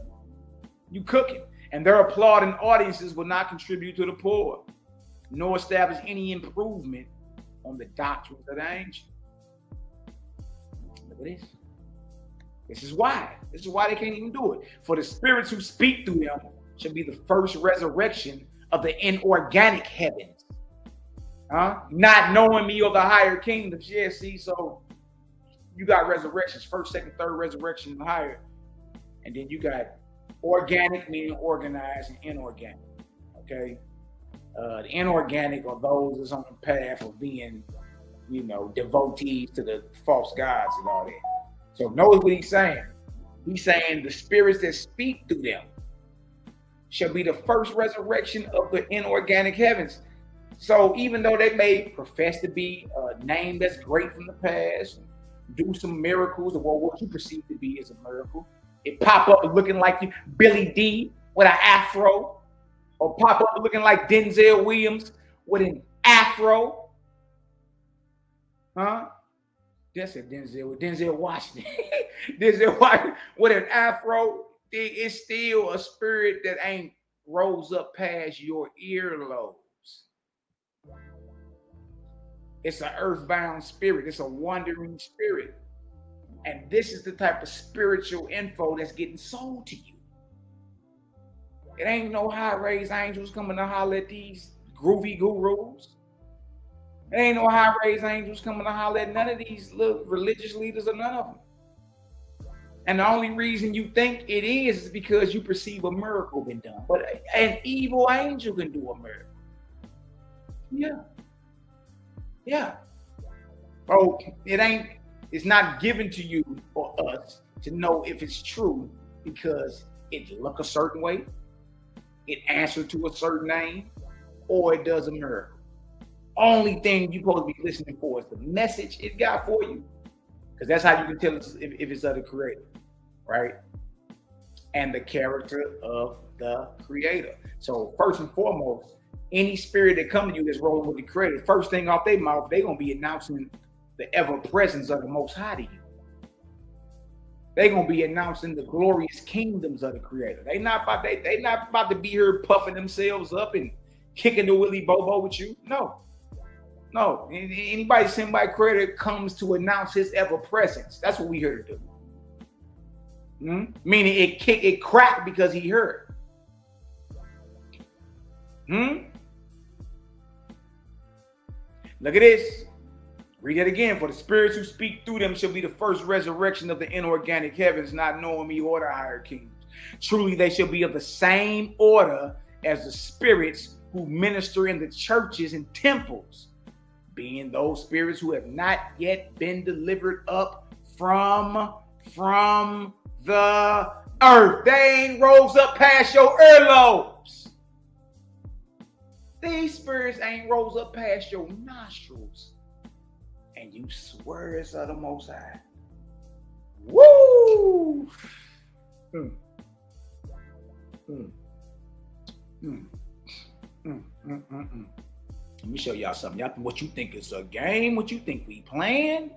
And their applauding audiences will not contribute to the poor, nor establish any improvement on the doctrines of the ancient. Look at this. This is why they can't even do it. For the spirits who speak through them shall be the first resurrection of the inorganic heavens. Not knowing me or the higher kingdoms. Yeah, see, so you got resurrections, first, second, third resurrection and higher. And then you got organic, meaning organized, and inorganic. Okay? The inorganic are those that's on the path of being, devotees to the false gods and all that. So notice what he's saying. He's saying the spirits that speak through them shall be the first resurrection of the inorganic heavens. So even though they may profess to be a name that's great from the past, do some miracles, or what you perceive to be as a miracle, it pop up looking like you, Billy D with an afro, or pop up looking like Denzel Williams with an afro. That's it, Denzel Washington. Denzel Washington with an afro. It's still a spirit that ain't rose up past your earlobes. It's an earthbound spirit. It's a wandering spirit. And this is the type of spiritual info that's getting sold to you. It ain't no high-raised angels coming to holler at these groovy gurus. It ain't no high-raised angels coming to holler at none of these little religious leaders or none of them. And the only reason you think it is because you perceive a miracle been done. But an evil angel can do a miracle. Yeah. Oh, it's not given to you or us to know if it's true because it look a certain way, it answered to a certain name, or it does a miracle. Only thing you're supposed to be listening for is the message it got for you. Because that's how you can tell if it's of the creator, right? And the character of the creator. So first and foremost, any spirit that come to you that's rolling with the creator, first thing off their mouth, they're going to be announcing the ever presence of the Most High to you. They're going to be announcing the glorious kingdoms of the creator. They not about to be here puffing themselves up and kicking the willy bobo with you. No. Anybody sent by creator comes to announce his ever presence. That's what we here to do. Meaning it cracked because he heard. Look at this. Read it again. For the spirits who speak through them shall be the first resurrection of the inorganic heavens, not knowing me or the higher kingdoms. Truly, they shall be of the same order as the spirits who minister in the churches and temples, being those spirits who have not yet been delivered up from the earth. They ain't rose up past your earlobes. These spirits ain't rose up past your nostrils. And you swear it's of the Most High. Woo! Let me show y'all something. Y'all, what you think is a game? What you think we playing?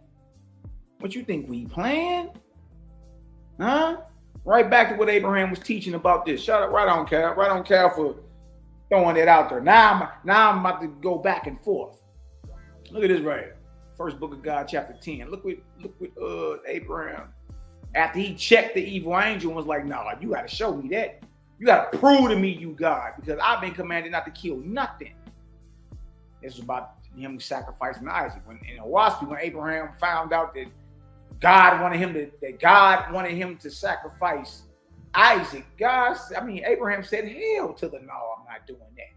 Huh? Right back to what Abraham was teaching about this. Shout out right on Cal for throwing it out there. Now I'm about to go back and forth. Look at this right here. First book of God, chapter 10. Look what Abraham, after he checked the evil angel and was like, no, you got to show me that. You got to prove to me you God, because I've been commanded not to kill nothing. This is about him sacrificing Isaac. When Abraham found out that God wanted him to sacrifice Isaac, Abraham said, hell to the no, I'm not doing that.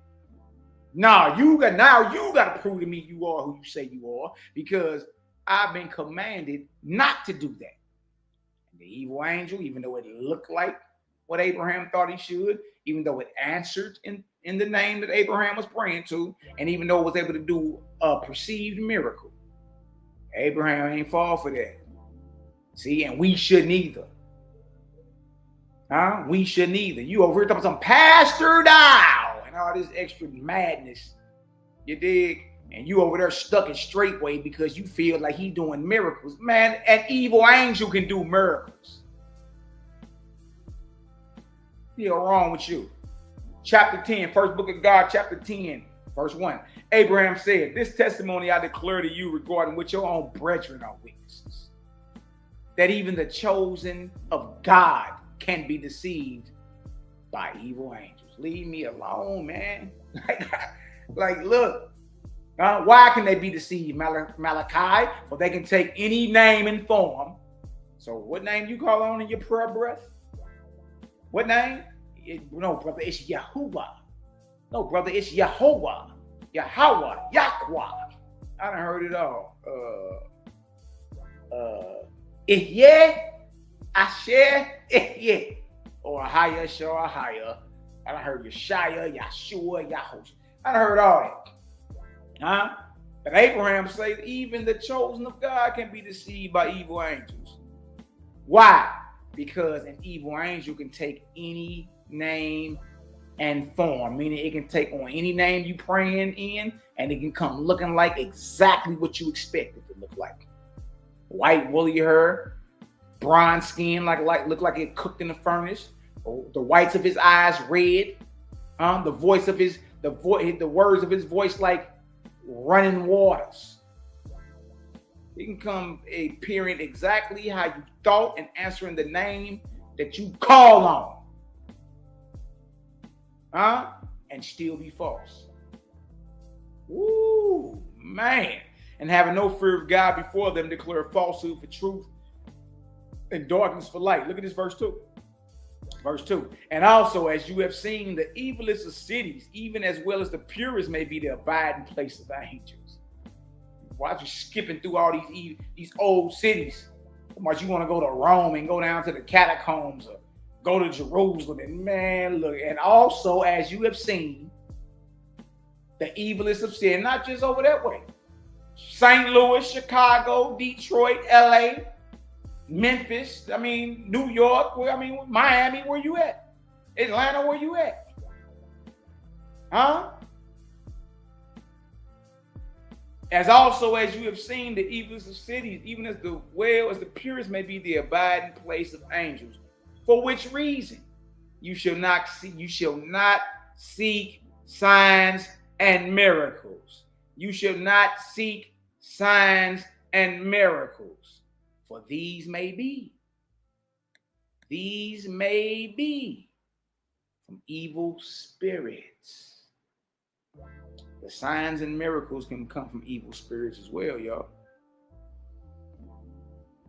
Now you got to prove to me you are who you say you are, because I've been commanded not to do that. And the evil angel, even though it looked like what Abraham thought he should, even though it answered in the name that Abraham was praying to, and even though it was able to do a perceived miracle, Abraham ain't fall for that. See, and we shouldn't either. We shouldn't either. You over here talking some pastor down and all this extra madness, you dig? And you over there stuck in straightway because you feel like he doing miracles. Man, an evil angel can do miracles. What's wrong with you? Chapter 10, first book of God, chapter 10, verse 1. Abraham said, this testimony I declare to you regarding which your own brethren are witnesses, that even the chosen of God can be deceived by evil angels. Leave me alone, man. Look. Why can they be deceived, Malaki? For they can take any name and form. So what name you call on in your prayer breath? What name? No, brother, it's Yahuwah. No, brother, it's Yehovah. Yahweh, Yahweh. I done heard it all. Ihyeh, Asher, Ihyeh. Or Ahaya, Ahaya. I done heard Yeshaya, Yahshua, Yahushua. I done heard all that. But Abraham said even the chosen of God can be deceived by evil angels. Why? Because an evil angel can take any name and form, meaning it can take on any name you praying in, and it can come looking like exactly what you expect it to look like. White woolly hair, bronze skin, look like it cooked in the furnace. The whites of his eyes red. The words of his voice like running waters. It can come appearing exactly how you thought and answering the name that you call on. And still be false. Ooh, man. And having no fear of God before them, declare falsehood for truth and darkness for light. Look at this verse 2. Verse 2. And also, as you have seen, the evilest of cities, even as well as the purest, may be the abiding place of angels. why you skipping through all these old cities? How much you want to go to Rome and go down to the catacombs or go to Jerusalem? And man, look, and also as you have seen, the evilest of sin, not just over that way. St. Louis, Chicago, Detroit, LA, Memphis, New York, Miami, where you at? Atlanta, where you at? Huh? As also as you have seen the evilest of cities, even as the purest may be the abiding place of angels. For which reason you shall not seek signs and miracles. You shall not seek signs and miracles, for these may be from evil spirits. The signs and miracles can come from evil spirits as well, y'all.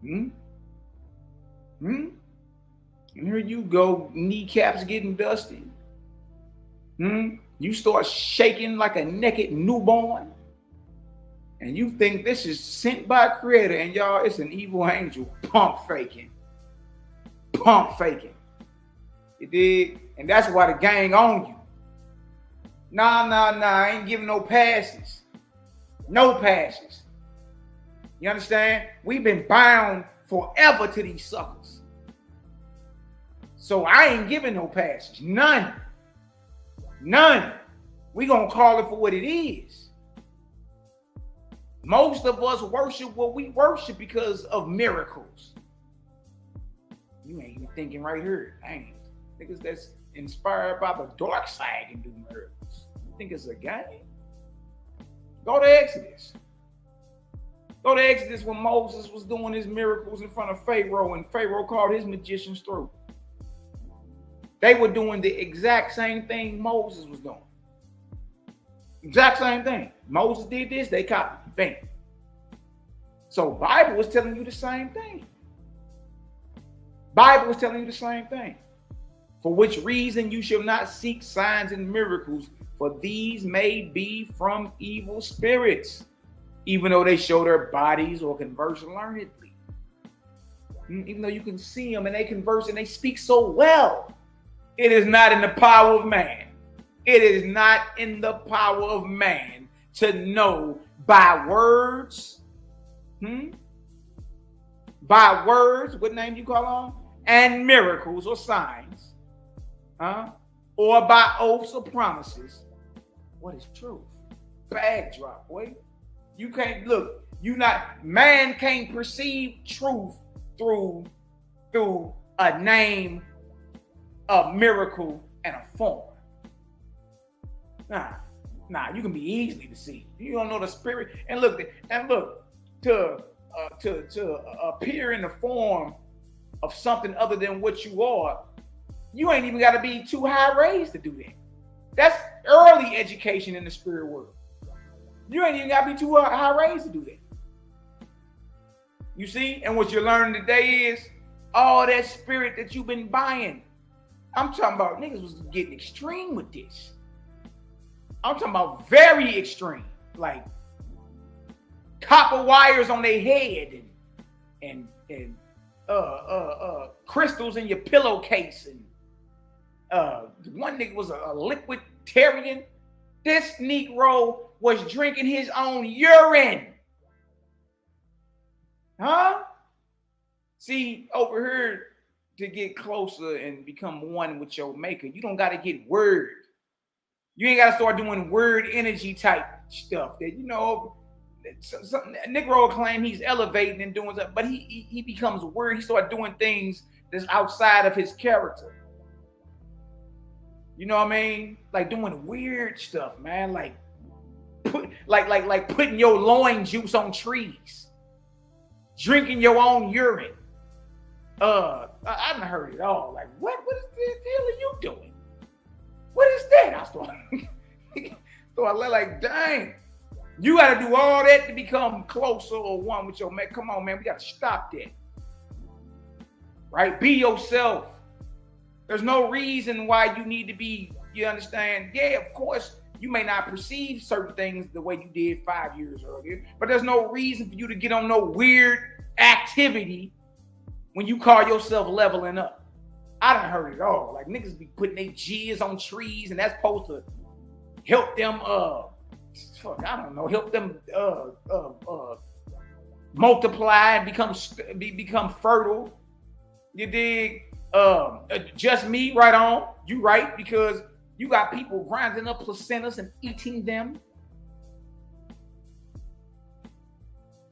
And here you go, kneecaps getting dusty. You start shaking like a naked newborn. And you think this is sent by a creator. And y'all, it's an evil angel pump faking. You dig? And that's why the gang on you. Nah, I ain't giving no passes. No passes. You understand? We've been bound forever to these suckers. So I ain't giving no passes. None. We gonna call it for what it is. Most of us worship what we worship because of miracles. You ain't even thinking right here. Dang. Niggas that's inspired by the dark side can do miracles. You think it's a game? Go to Exodus. When Moses was doing his miracles in front of Pharaoh and Pharaoh called his magicians through. They were doing the exact same thing Moses was doing. Exact same thing. Moses did this, they copied. Bam. So Bible was telling you the same thing. For which reason you shall not seek signs and miracles, for these may be from evil spirits, even though they show their bodies or converse learnedly. Even though you can see them and they converse and they speak so well, it is not in the power of man. It is not in the power of man to know by words. By words, what name do you call on? And miracles or signs. Or by oaths or promises. What is truth? Bag drop, boy. You can't look. Man can't perceive truth through a name, a miracle, and a form. Nah, you can be easily deceived. You don't know the spirit. And look, to appear in the form of something other than what you are, you ain't even got to be too high raised to do that. That's early education in the spirit world. You ain't even got to be too high raised to do that. You see? And what you're learning today is all that spirit that you've been buying. I'm talking about niggas was getting extreme with this. I'm talking about very extreme. Like copper wires on their head and crystals in your pillowcase. And one nigga was a liquiditarian. This Negro was drinking his own urine. See, over here, to get closer and become one with your maker, you don't got to get word. You ain't got to start doing word energy type stuff that, Negro claim he's elevating and doing stuff, but he becomes word. He starts doing things that's outside of his character. You know what I mean? Like doing weird stuff, man. Like putting your loin juice on trees, drinking your own urine. I haven't heard it all. Like, what is the hell are you doing? What is that? I started like, dang, you got to do all that to become closer or one with your mate. Come on, man, we got to stop that. Right? Be yourself. There's no reason why you need to be, you understand? Yeah, of course, You may not perceive certain things the way you did 5 years earlier, but there's no reason for you to get on no weird activity when you call yourself leveling up. I done heard it all. Like niggas be putting their jizz on trees, and that's supposed to help them help them multiply and become fertile. You dig? Just me, right on. You right, because you got people grinding up placentas and eating them.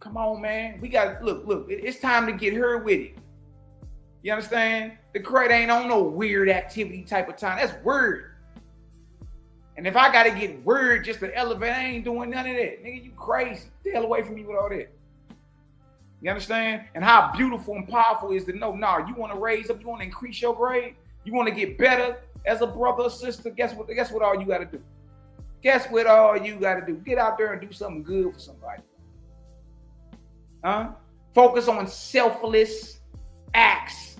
Come on, man. We got look. It's time to get her with it. You understand? The crate ain't on no weird activity type of time. That's weird. And if I gotta get weird just to elevate, I ain't doing none of that. Nigga, you crazy. Get the hell away from me with all that. You understand? And how beautiful and powerful is to know, you want to raise up, you want to increase your grade, you want to get better as a brother or sister. Guess what all you got to do? Guess what all you got to do? Get out there and do something good for somebody. Focus on selfless acts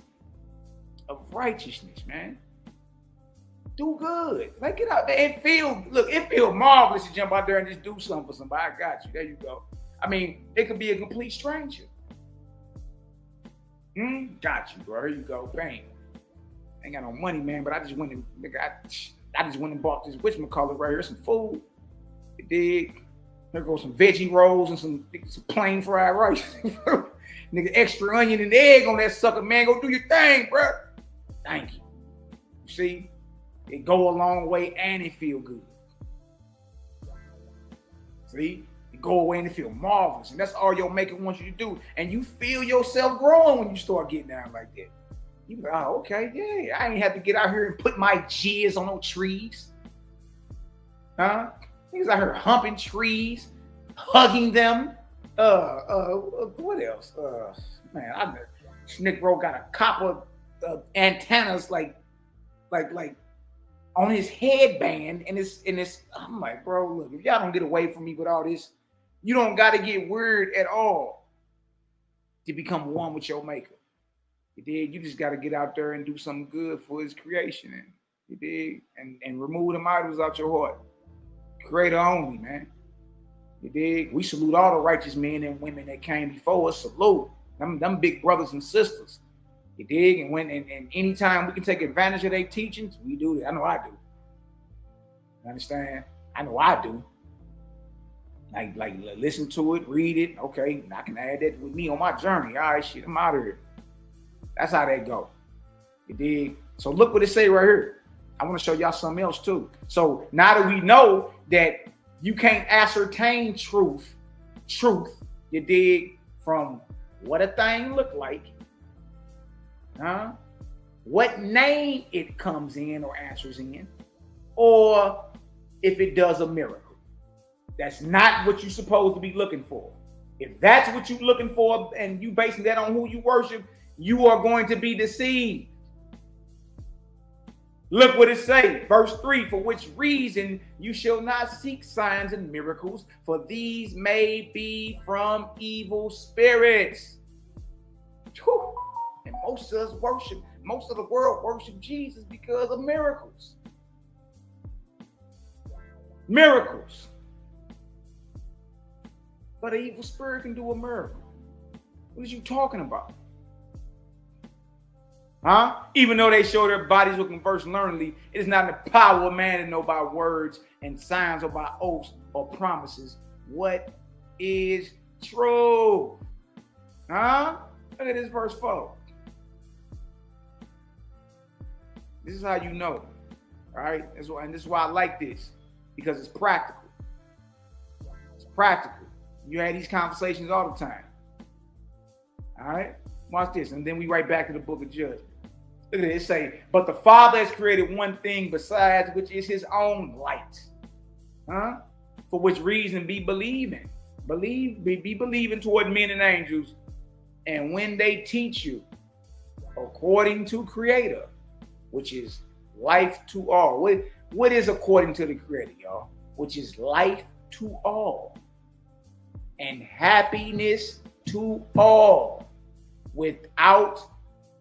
of righteousness, man. Do good. Like, get out there. It feels marvelous to jump out there and just do something for somebody. I got you. There you go. I mean, it could be a complete stranger. Got you, bro. Here you go. Bang. Ain't got no money, man, but I just went and bought this whatchamacallit right here, some food. It did. There goes some veggie rolls and some plain fried rice. Nigga, extra onion and egg on that sucker, man. Go do your thing, bro. Thank you. You see, it go a long way and it feel good. See? Go away and it feel marvelous, and that's all your maker wants you to do. And you feel yourself growing when you start getting down like that. You be like, oh, okay, yeah, I ain't have to get out here and put my jizz on no trees. Niggas out here humping trees, hugging them. What else? Man, Snick Bro got a copper antennas like on his headband, and it's. I'm like, bro, look, if y'all don't get away from me with all this. You don't got to get weird at all to become one with your maker. You dig? You just got to get out there and do something good for his creation. And you dig? And remove them idols out your heart. Creator only, man. You dig? We salute all the righteous men and women that came before us. Salute. Them big brothers and sisters. You dig? And anytime we can take advantage of their teachings, we do that. I know I do. You understand? I know I do. Like listen to it, read it. Okay, I can add that with me on my journey. All right, shit, I'm out of here. That's how they go. You dig? So look what it say right here. I want to show y'all something else too. So now that we know that you can't ascertain truth, you dig, from what a thing look like, what name it comes in or answers in, or if it does a miracle. That's not what you're supposed to be looking for. If that's what you're looking for and you basing that on who you worship, you are going to be deceived. Look what it says, verse 3, for which reason you shall not seek signs and miracles, for these may be from evil spirits. And most of the world worship Jesus because of miracles. Miracles. But an evil spirit can do a miracle. What are you talking about? Even though they show their bodies will converse learnedly, it is not in the power of man to know by words and signs or by oaths or promises what is true. Look at this verse 4. This is how you know. All right? And this is why I like this, because it's practical. It's practical. You had these conversations all the time. All right? Watch this. And then we right back to the book of Judges. Look at it. It say, but the Father has created one thing besides, which is his own light. For which reason be believing. Be believing toward men and angels. And when they teach you, according to Creator, which is life to all. What is according to the Creator, y'all? Which is life to all. And happiness to all, without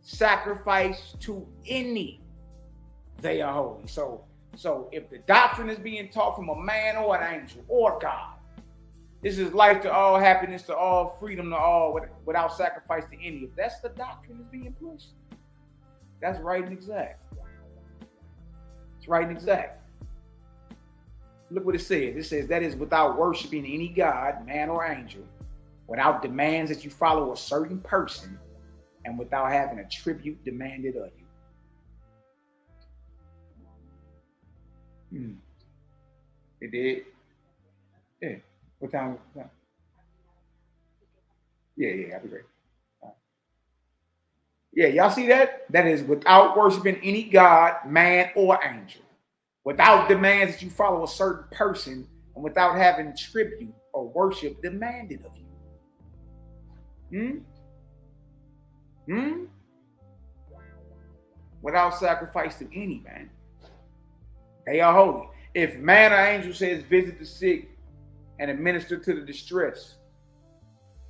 sacrifice to any. They are holy. So So if the doctrine is being taught from a man or an angel or God, this is life to all, happiness to all, freedom to all, without sacrifice to any. If that's the doctrine that's being pushed, that's right and exact. It's right and exact. Look what it says. It says that is without worshiping any God, man or angel, without demands that you follow a certain person, and without having a tribute demanded of you. It did. Yeah. What time? Yeah, that'd be great. Yeah, y'all see that? That is without worshiping any God, man, or angel, without demands that you follow a certain person, and without having tribute or worship demanded of you. Without sacrifice to any man. They are holy. If man or angel says visit the sick and administer to the distress,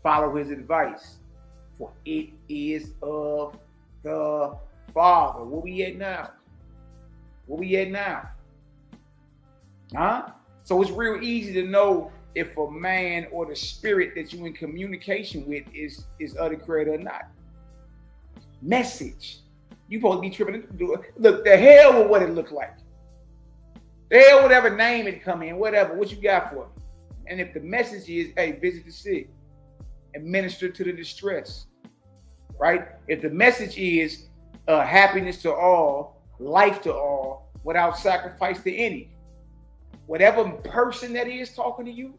follow his advice, for it is of the Father. Where we at now? Huh? So it's real easy to know if a man or the spirit that you're in communication with is of the Creator or not. Message. You supposed to be tripping. Look, the hell with what it looked like. The hell, whatever name it come in, whatever. What you got for me? And if the message is, hey, visit the sick and minister to the distress, right? If the message is happiness to all, life to all, without sacrifice to any, whatever person that is talking to you,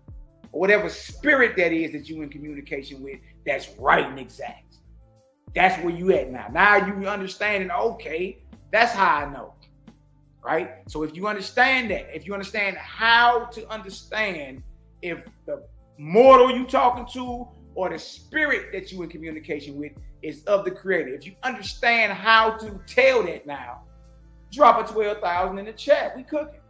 or whatever spirit that is that you're in communication with, that's right and exact. That's where you at now. Now you understanding, okay, that's how I know. Right? So if you understand that, if you understand how to understand if the mortal you talking to or the spirit that you in communication with is of the Creator, if you understand how to tell that now, drop a 12,000 in the chat. We cooking.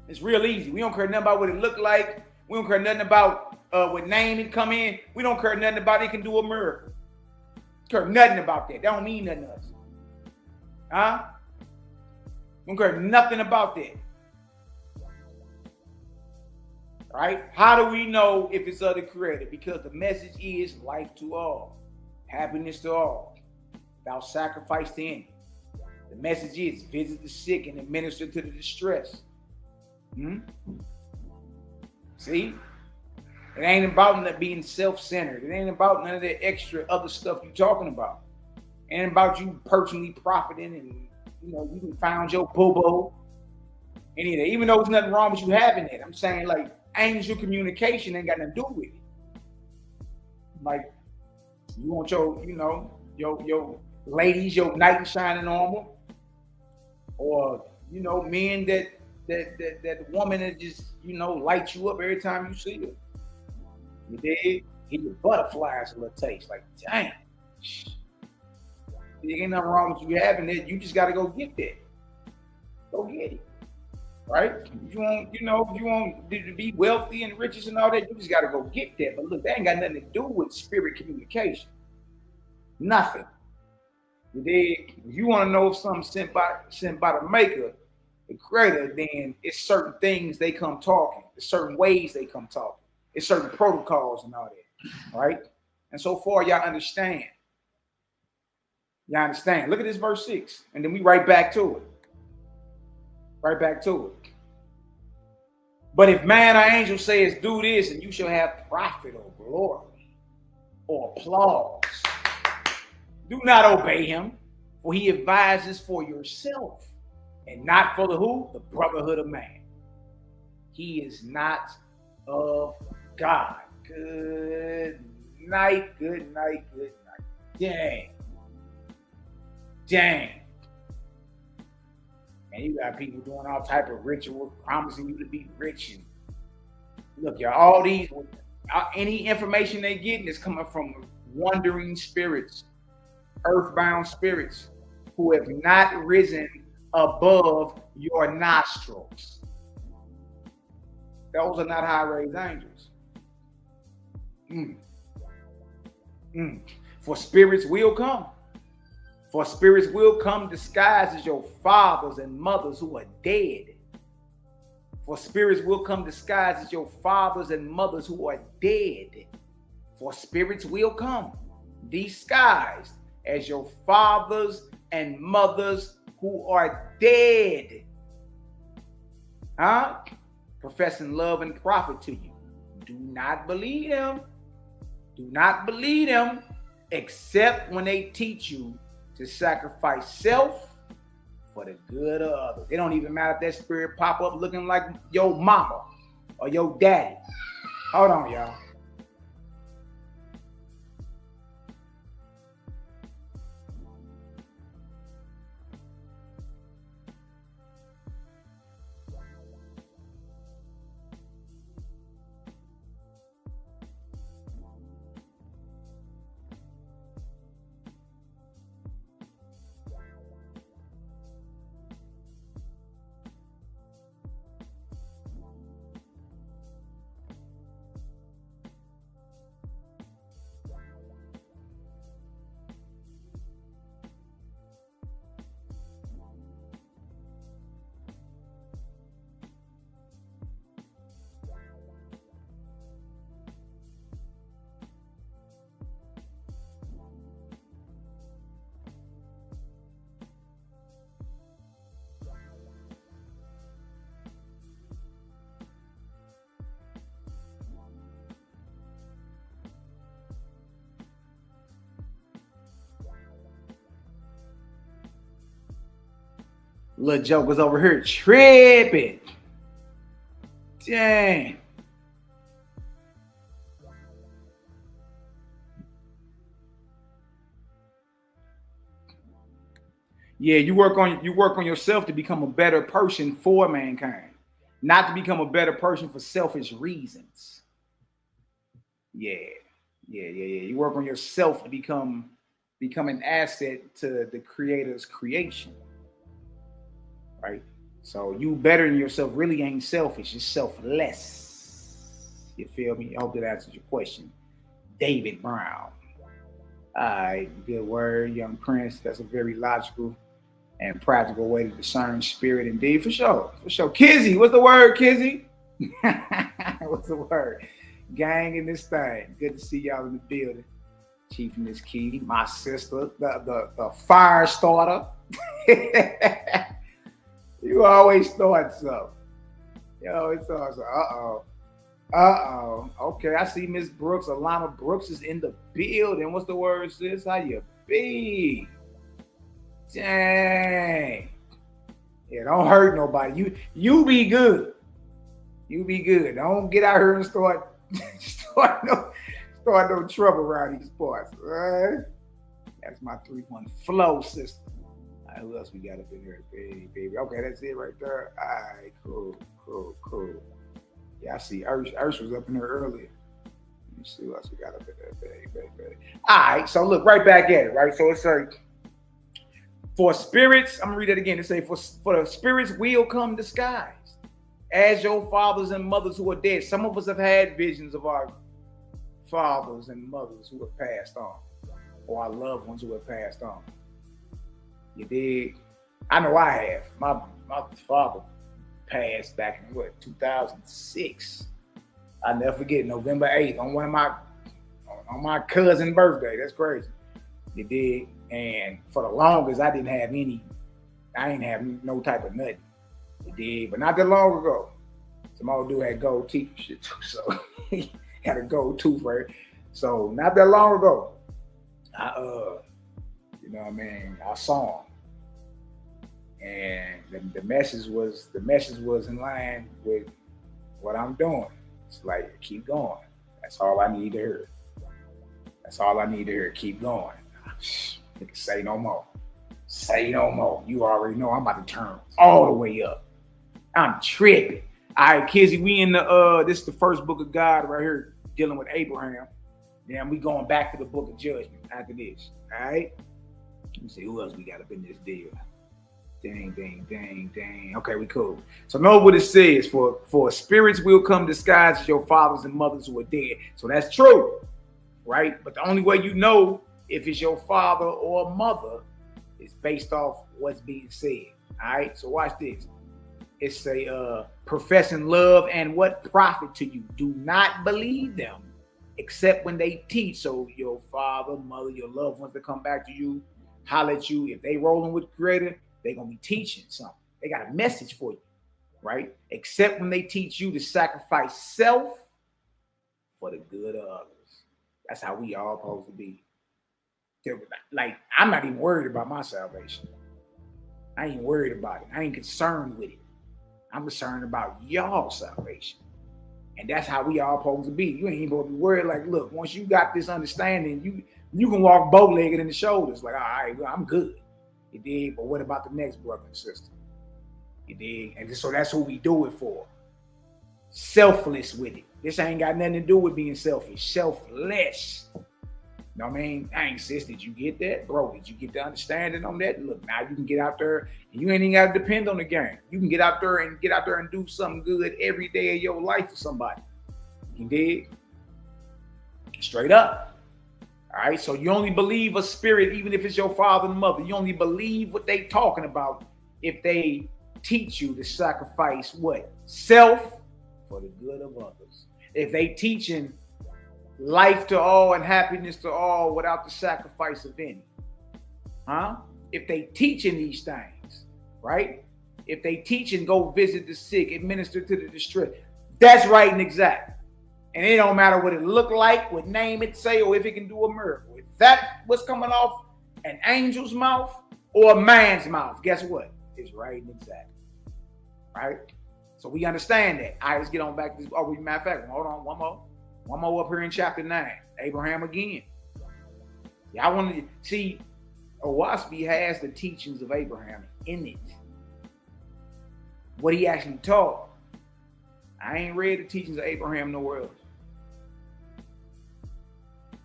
It's real easy. We don't care nothing about what it look like. We don't care nothing about what name it come in. We don't care nothing about it can do a miracle. Care nothing about that. That don't mean nothing to us. Huh? We don't care nothing about that. Right? How do we know if it's of the Creator? Because the message is life to all, happiness to all, without sacrifice to any. The message is visit the sick and administer to the distress. See? It ain't about being self-centered. It ain't about none of that extra other stuff you're talking about. It ain't about you personally profiting and, you found your boo-boo. Any of that. Even though there's nothing wrong with you having that. I'm saying, like, angel communication ain't got nothing to do with it. Like, you want your, your ladies, your knight in shining armor, or, men that the woman that just, light you up every time you see her. You dig? Give your butterflies a little taste. Like, damn. There ain't nothing wrong with you having it. You just got to go get that. Go get it. Right? You want to be wealthy and riches and all that. You just got to go get that. But look, that ain't got nothing to do with spirit communication. Nothing. You dig? If you want to know if something's sent by the Maker, the Creator, then it's certain things they come talking. It's certain ways they come talking. It's certain protocols and all that. Right? And so far, y'all understand. Y'all understand? Look at this verse 6. And then we right back to it. But if man or angel says, do this, and you shall have profit or glory or applause, do not obey him, for he advises for yourself and not for the who? The brotherhood of man. He is not of God. Good night. Dang. Man, you got people doing all type of rituals, promising you to be rich. And look, y'all, all these, any information they getting is coming from wandering spirits, earthbound spirits who have not risen above your nostrils. Those are not high-raised angels. For spirits will come For spirits will come disguised as your fathers and mothers who are dead. For spirits will come disguised as your fathers and mothers who are dead. For spirits will come disguised as your fathers and mothers who are dead. Professing love and profit to you. Do not believe them. Do not believe them, except when they teach you to sacrifice self for the good of others. It don't even matter if that spirit pop up looking like your mama or your daddy. Hold on, y'all. Little jokers over here tripping. Dang. Yeah, you work on yourself to become a better person for mankind, not to become a better person for selfish reasons. Yeah. You work on yourself to become an asset to the Creator's creation. Right? So you bettering yourself really ain't selfish, it's selfless. You feel me? I hope that answers your question. David Brown. All right, good word, young prince. That's a very logical and practical way to discern spirit indeed. For sure. Kizzy, what's the word, Kizzy? What's the word? Gang in this thing. Good to see y'all in the building. Chief and Miss Key, my sister, the fire starter. You always thought so. You always thought so. Okay, I see Miss Brooks. Alana Brooks is in the building. What's the word, sis? How you be? Dang. Yeah, don't hurt nobody. You be good. You be good. Don't get out here and start no trouble around these parts. All right? That's my 3-1 flow system. Who else we got up in here? Baby. Okay, that's it right there. All right, cool. Yeah, I see Ursh was up in there earlier. Let me see what else we got up in there, baby. All right, so look right back at it, right? So it's like, for spirits, I'm gonna read that again. It say, for the spirits will come disguised as your fathers and mothers who are dead. Some of us have had visions of our fathers and mothers who have passed on, or our loved ones who have passed on. You dig? I know I have. My father passed back in 2006. I'll never forget, November 8th on my cousin's birthday. That's crazy. You dig? And for the longest, I didn't have no type of nothing. You dig? But not that long ago, some old dude had gold teeth and shit too. So he had a gold tooth, right? So not that long ago, I saw him. And the message was in line with what I'm doing. It's like, keep going. That's all I need to hear. Keep going. Say no more. You already know I'm about to turn all the way up. I'm tripping. All right, Kizzy, we in this is the first book of God right here, dealing with Abraham. Then we going back to the book of judgment after this. All right. Let me see who else we got up in this deal. Dang. Okay, we cool. So know what it says. For spirits will come disguised as your fathers and mothers who are dead. So that's true, right? But the only way you know if it's your father or mother It's based off what's being said. All right, so watch this. It's a professing love and what profit to you. Do not believe them except when they teach. So your father, mother, your loved ones that come back to you, holler at you. If they rolling with the Creator, they're going to be teaching something. They got a message for you, right? Except when they teach you to sacrifice self for the good of others. That's how we all supposed to be. Like, I'm not even worried about my salvation. I ain't worried about it. I ain't concerned with it. I'm concerned about y'all's salvation. And that's how we all supposed to be. You ain't supposed to be worried. Like, look, once you got this understanding, you can walk bow-legged in the shoulders. Like, all right, well, I'm good. You dig? But what about the next brother and sister? You dig? And so that's who we do it for. Selfless with it. This ain't got nothing to do with being selfish. Selfless. You know what I mean? Dang, sis, did you get that? Bro, did you get the understanding on that? Look, now you can get out there and you ain't even got to depend on the game. You can get out there and do something good every day of your life for somebody. You dig? Straight up. All right, so you only believe a spirit, even if it's your father and mother. You only believe what they talking about if they teach you to sacrifice what? Self for the good of others. If they teaching life to all and happiness to all without the sacrifice of any. If they teaching these things, right? If they teach and go visit the sick, administer to the distressed, that's right and exact. And it don't matter what it look like, what name it say, or if it can do a miracle. If that was coming off an angel's mouth or a man's mouth, guess what? It's right and exact. Right? So we understand that. All right, let's get on back to this. Oh, matter of fact, hold on, one more up here in chapter 9. Abraham again. Y'all want to see, Owaspi has the teachings of Abraham in it. What he actually taught. I ain't read the teachings of Abraham nowhere else.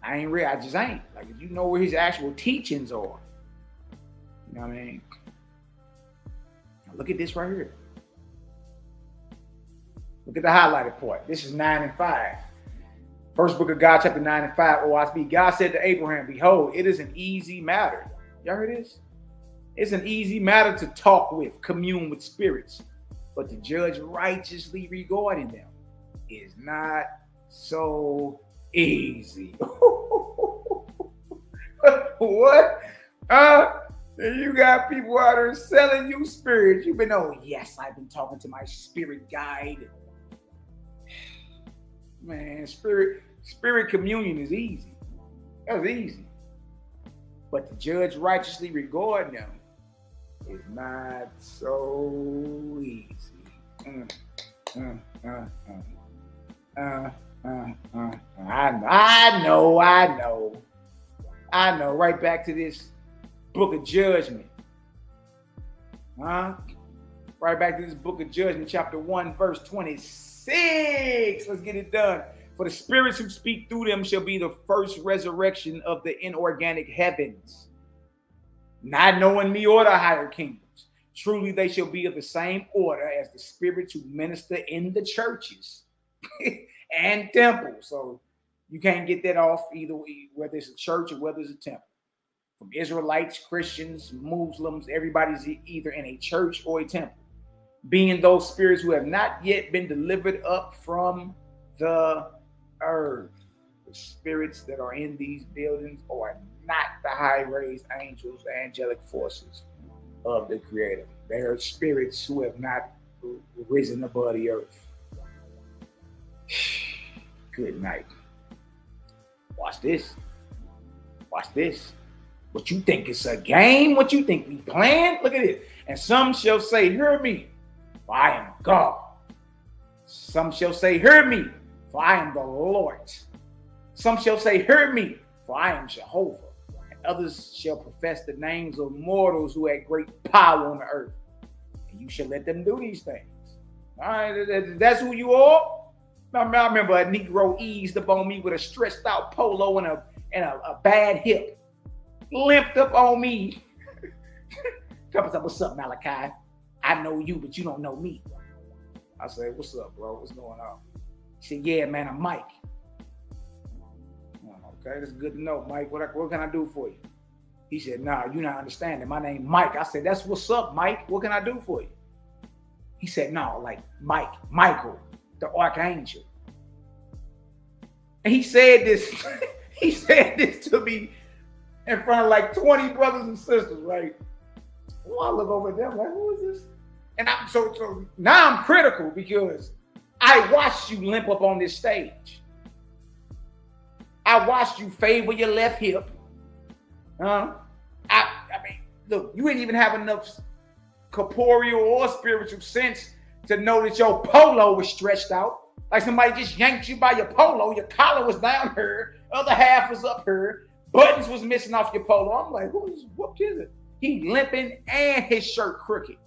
I just ain't. Like, if you know where his actual teachings are, you know what I mean? Now look at this right here. Look at the highlighted part. This is 9 and 5. First book of God, chapter 9 and 5, OSB. God said to Abraham, behold, it is an easy matter. Y'all heard this? It's an easy matter to talk with, commune with spirits, but to judge righteously regarding them is not so easy. What? You got people out there selling you spirits. You've been, oh yes, I've been talking to my spirit guide. Man, spirit communion is easy. That's easy. But to judge righteously regarding them is not so easy. I know. Right back to this book of judgment. Right back to this book of judgment, chapter 1, verse 26. Let's get it done. For the spirits who speak through them shall be the first resurrection of the inorganic heavens, not knowing me or the higher kingdoms. Truly they shall be of the same order as the spirits who minister in the churches and temples. So you can't get that off either way, whether it's a church or whether it's a temple. From Israelites, Christians, Muslims, everybody's either in a church or a temple. Being those spirits who have not yet been delivered up from the earth. The spirits that are in these buildings are not the high-raised angels, angelic forces of the Creator. They are spirits who have not risen above the earth. Good night. Watch this. Watch this. What you think it's a game? What you think we playing? Look at it. And some shall say, hear me, for I am God. Some shall say, hear me, for I am the Lord. Some shall say, hear me, for I am Jehovah. And others shall profess the names of mortals who had great power on the earth. And you shall let them do these things. All right, that's who you are. I remember a Negro eased up on me with a stretched out polo and a bad hip. Limped up on me. Couple said, what's up, Malaki? I know you, but you don't know me. I said, what's up, bro? What's going on? He said, yeah, man, I'm Mike. Okay, that's good to know, Mike. What can I do for you? He said, nah, you're not understanding. My name Mike. I said, that's what's up, Mike. What can I do for you? He said, no, like Michael, the archangel. And he said this, he said this to me in front of like 20 brothers and sisters, right? Well, I look over at them like, who is this? And I'm so now I'm critical because I watched you limp up on this stage. I watched you favor your left hip. I mean, look, you didn't even have enough corporeal or spiritual sense to know that your polo was stretched out. Like somebody just yanked you by your polo. Your collar was down here. Other half was up here. Buttons was missing off your polo. I'm like, what is it? He limping and his shirt crooked.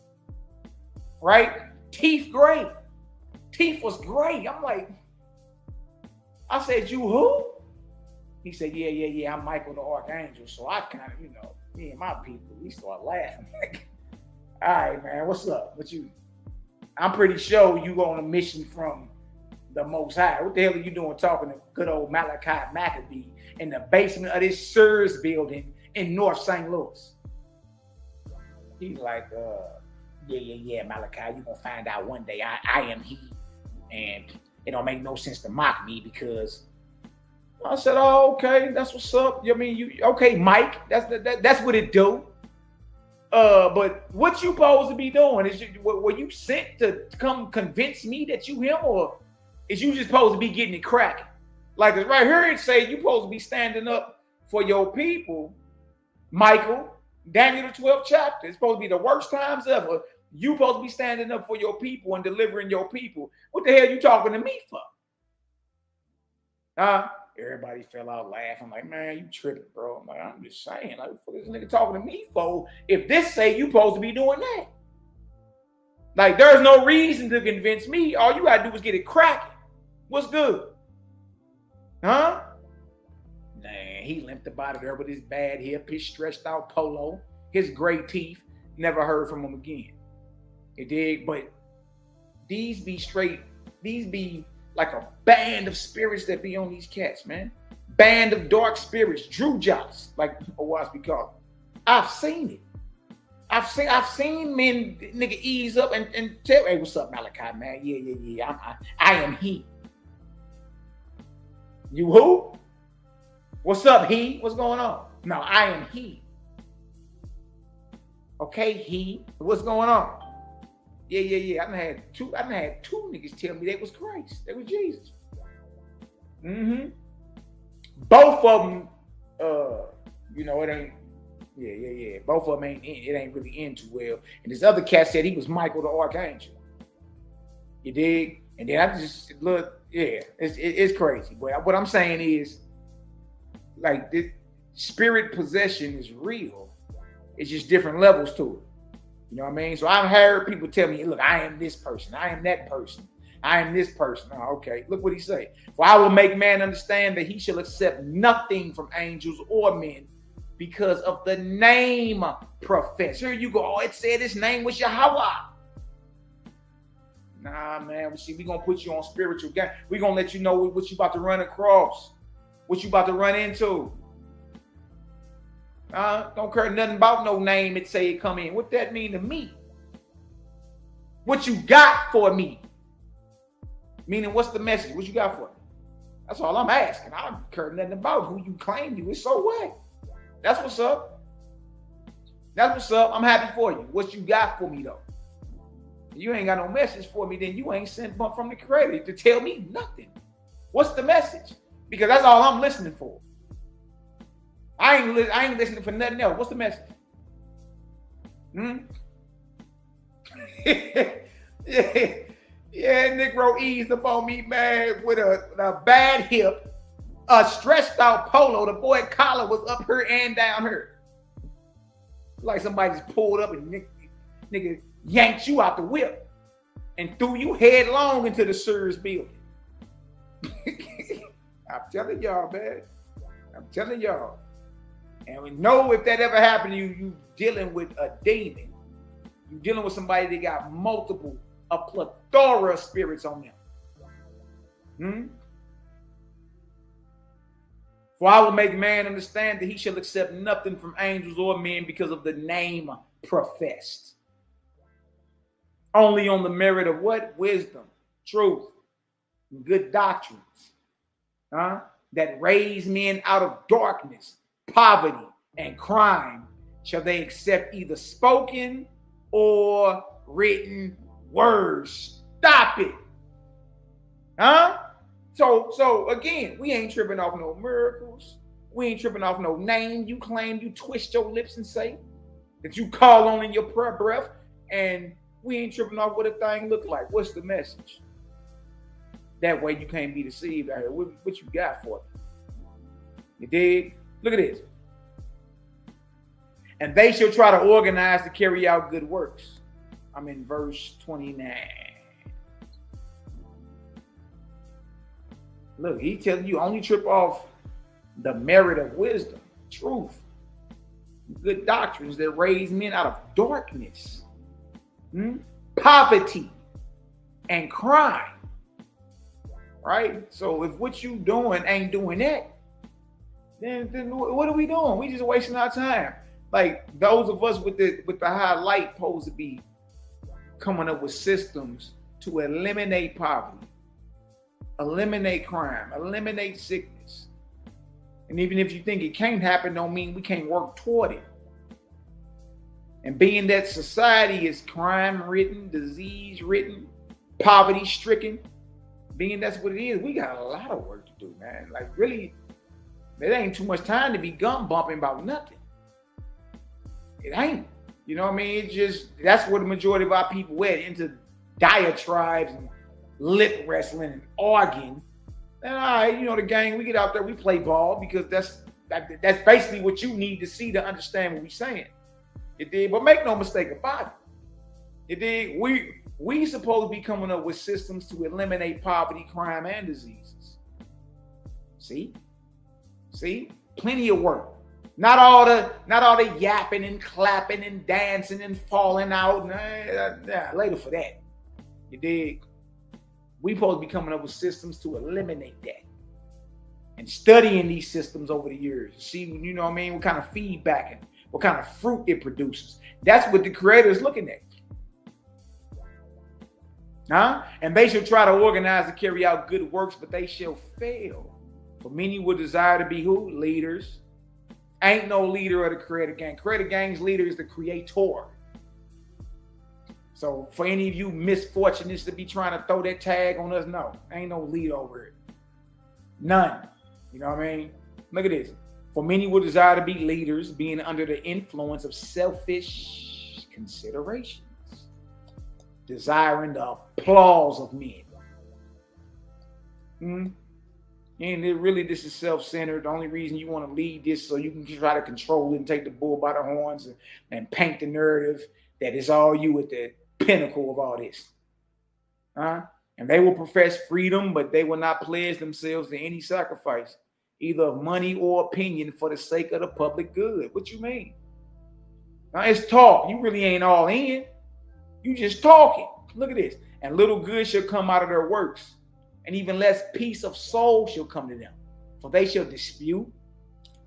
Right? Teeth gray. Teeth was gray. I'm like, I said, you who? He said, yeah, I'm Michael the Archangel. So I kind of, me and my people, we start laughing. All right, man, what's up? I'm pretty sure you on a mission from the Most High. What the hell are you doing talking to good old Malaki Macabee in the basement of this Sears building in North St. Louis? He's like, yeah, Malaki, you're going to find out one day I am he. And it don't make no sense to mock me because I said, oh, okay, that's what's up. I mean, okay, Mike, that's what it do. But what you supposed to be doing? Were you sent to come convince me that you him, or is you just supposed to be getting it cracking? Like right here it say you supposed to be standing up for your people, Michael. Daniel the 12th chapter. It's supposed to be the worst times ever. You supposed to be standing up for your people and delivering your people. What the hell you talking to me for? Everybody fell out laughing. Like, man, you tripping, bro. I'm like, I'm just saying. Like, what this nigga talking to me for? If this say you supposed to be doing that. Like, there's no reason to convince me. All you gotta do is get it cracking. What's good? Huh? Man, he limped about it there with his bad hip, his stretched out polo, his gray teeth. Never heard from him again. It did, but these be like a band of spirits that be on these cats, man. Band of dark spirits, Drew Jots, like Owas be called. I've seen it. I've seen men, nigga, ease up and tell, hey, what's up, Malaki, man? Yeah. I am he. You who? What's up, he? What's going on? No, I am he. Okay, he. What's going on? Yeah. I done had two niggas tell me they was Christ. They was Jesus. Both of them, it ain't. Yeah. Both of them it ain't really end too well. And this other cat said he was Michael the Archangel. You dig? And then I just look, it's crazy. But what I'm saying is, like, this spirit possession is real. It's just different levels to it. You know what I mean? So I've heard people tell me, look, I am this person. I am that person. I am this person. Oh, okay. Look what he say. For I will make man understand that he shall accept nothing from angels or men because of the name professed. Here you go. Oh, it said his name was Yahweh. Nah, man. See, we're going to put you on spiritual game. We're going to let you know what you about to run across. What you about to run into. Don't care nothing about no name it say it come in. What that mean to me? What you got for me? Meaning, what's the message? What you got for me? That's all I'm asking. I don't care nothing about who you claim you is. So what? That's what's up. That's what's up. I'm happy for you. What you got for me, though? If you ain't got no message for me, then you ain't sent from the Creator to tell me nothing. What's the message? Because that's all I'm listening for. I ain't listening for nothing else. What's the message? Yeah, Negro eased up on me, man, with a bad hip, a stretched out polo. The boy collar was up here and down here. Like somebody just pulled up and nigga yanked you out the whip and threw you headlong into the Sears building. I'm telling y'all, man. I'm telling y'all. And we know if that ever happened to you, you dealing with a demon. You dealing with somebody that got a plethora of spirits on them. For I will make man understand that he shall accept nothing from angels or men because of the name professed. Only on the merit of what? Wisdom, truth, and good doctrines. That raise men out of darkness, poverty, and crime shall they accept either spoken or written words. Stop it. So again, we ain't tripping off no miracles. We ain't tripping off no name you claim you twist your lips and say that you call on in your prayer breath. And we ain't tripping off what a thing look like. What's the message? That way you can't be deceived out here. What you got for it? You dig? Look at this. And they shall try to organize to carry out good works. I'm in verse 29. Look, he tells you only trip off the merit of wisdom, truth, good doctrines that raise men out of darkness, poverty, and crime. Right? So if what you doing ain't doing that, then what are we doing? We just wasting our time. Like those of us with the high light supposed to be coming up with systems to eliminate poverty, eliminate crime, eliminate sickness. And even if you think it can't happen, don't mean we can't work toward it. And being that society is crime-ridden, disease-ridden, poverty-stricken, being that's what it is, we got a lot of work to do, man. Like really, there ain't too much time to be gum bumping about nothing. It ain't. You know what I mean? It's just, that's where the majority of our people went into diatribes and lip wrestling and arguing. And all right, you know, the gang, we get out there, we play ball because that's basically what you need to see to understand what we're saying. You dig? But make no mistake about it. You dig? We supposed to be coming up with systems to eliminate poverty, crime, and diseases. See? Plenty of work. Not all the yapping and clapping and dancing and falling out. Later for that. You dig? We supposed to be coming up with systems to eliminate that. And studying these systems over the years. See, you know what I mean? What kind of feedback and what kind of fruit it produces. That's what the creator is looking at. And they shall try to organize to carry out good works, but they shall fail. For many will desire to be who? Leaders. Ain't no leader of the creator gang. Creator gang's leader is the creator. So for any of you misfortunates to be trying to throw that tag on us, no, ain't no leader over it. None. You know what I mean? Look at this. For many will desire to be leaders, being under the influence of selfish considerations, desiring the applause of men. And this is self-centered. The only reason you want to lead this so you can try to control it and take the bull by the horns and paint the narrative that it's all you at the pinnacle of all this. And they will profess freedom, but they will not pledge themselves to any sacrifice, either of money or opinion, for the sake of the public good. What you mean? Now it's talk. You really ain't all in. You just talking. Look at this. And little good shall come out of their works, and even less peace of soul shall come to them. For they shall dispute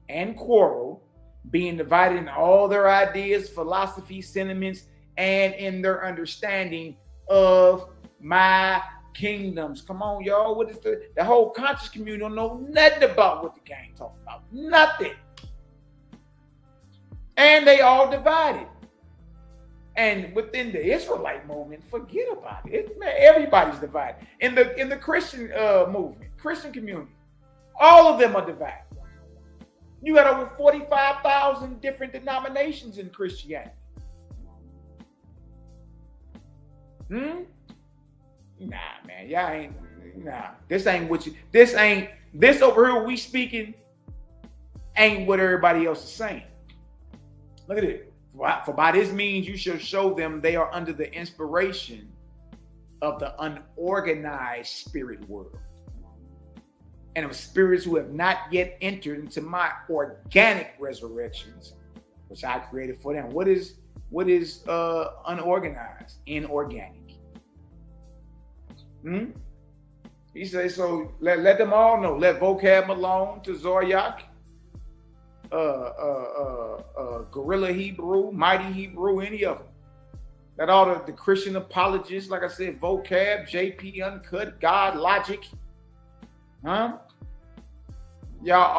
and quarrel, being divided in all their ideas, philosophies, sentiments, and in their understanding of my kingdoms. Come on, y'all. What is the whole conscious community don't know nothing about what the gang talking about. Nothing. And they all divided. And within the Israelite movement, forget about it. Man, everybody's divided. In the Christian movement, Christian community, all of them are divided. You got over 45,000 different denominations in Christianity. Nah, man, y'all ain't. Nah, this ain't what you. This over here we speaking ain't what everybody else is saying. Look at it. For by this means you shall show them they are under the inspiration of the unorganized spirit world, and of spirits who have not yet entered into my organic resurrections, which I created for them. What is unorganized? Inorganic. He says, so let them all know. Let vocab Malone to Zoryak, Gorilla Hebrew, Mighty Hebrew, any of them. Let all the Christian apologists, like I said, vocab, JP Uncut, God Logic, huh? Y'all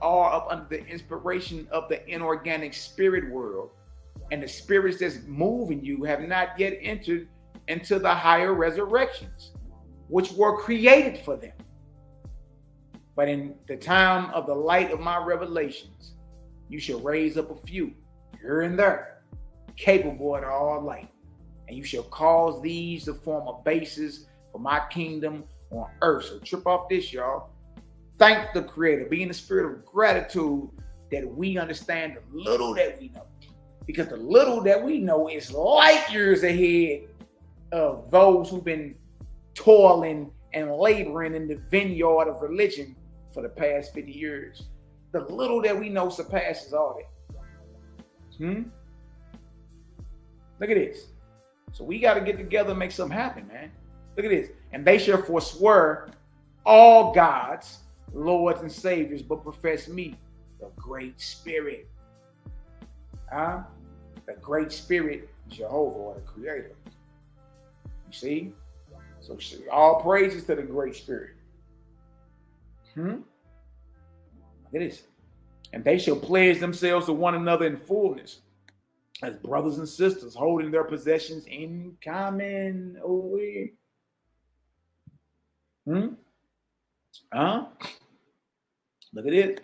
all up under the inspiration of the inorganic spirit world, and the spirits that's moving you have not yet entered into the higher resurrections, which were created for them. But in the time of the light of my revelations, you shall raise up a few here and there, capable of all light, and you shall cause these to form a basis for my kingdom on earth. So trip off this, y'all. Thank the Creator. Be in the spirit of gratitude that we understand the little that we know. Because the little that we know is light years ahead of those who've been toiling and laboring in the vineyard of religion for the past 50 years. The little that we know surpasses all that. Look at this. So we got to get together and make something happen, man. Look at this. And they shall forswear all gods, lords, and saviors, but profess me, the great spirit. The great spirit, Jehovah, or the Creator. You see? So all praises to the great spirit. Look at this. And they shall pledge themselves to one another in fullness, as brothers and sisters, holding their possessions in common. Look at it.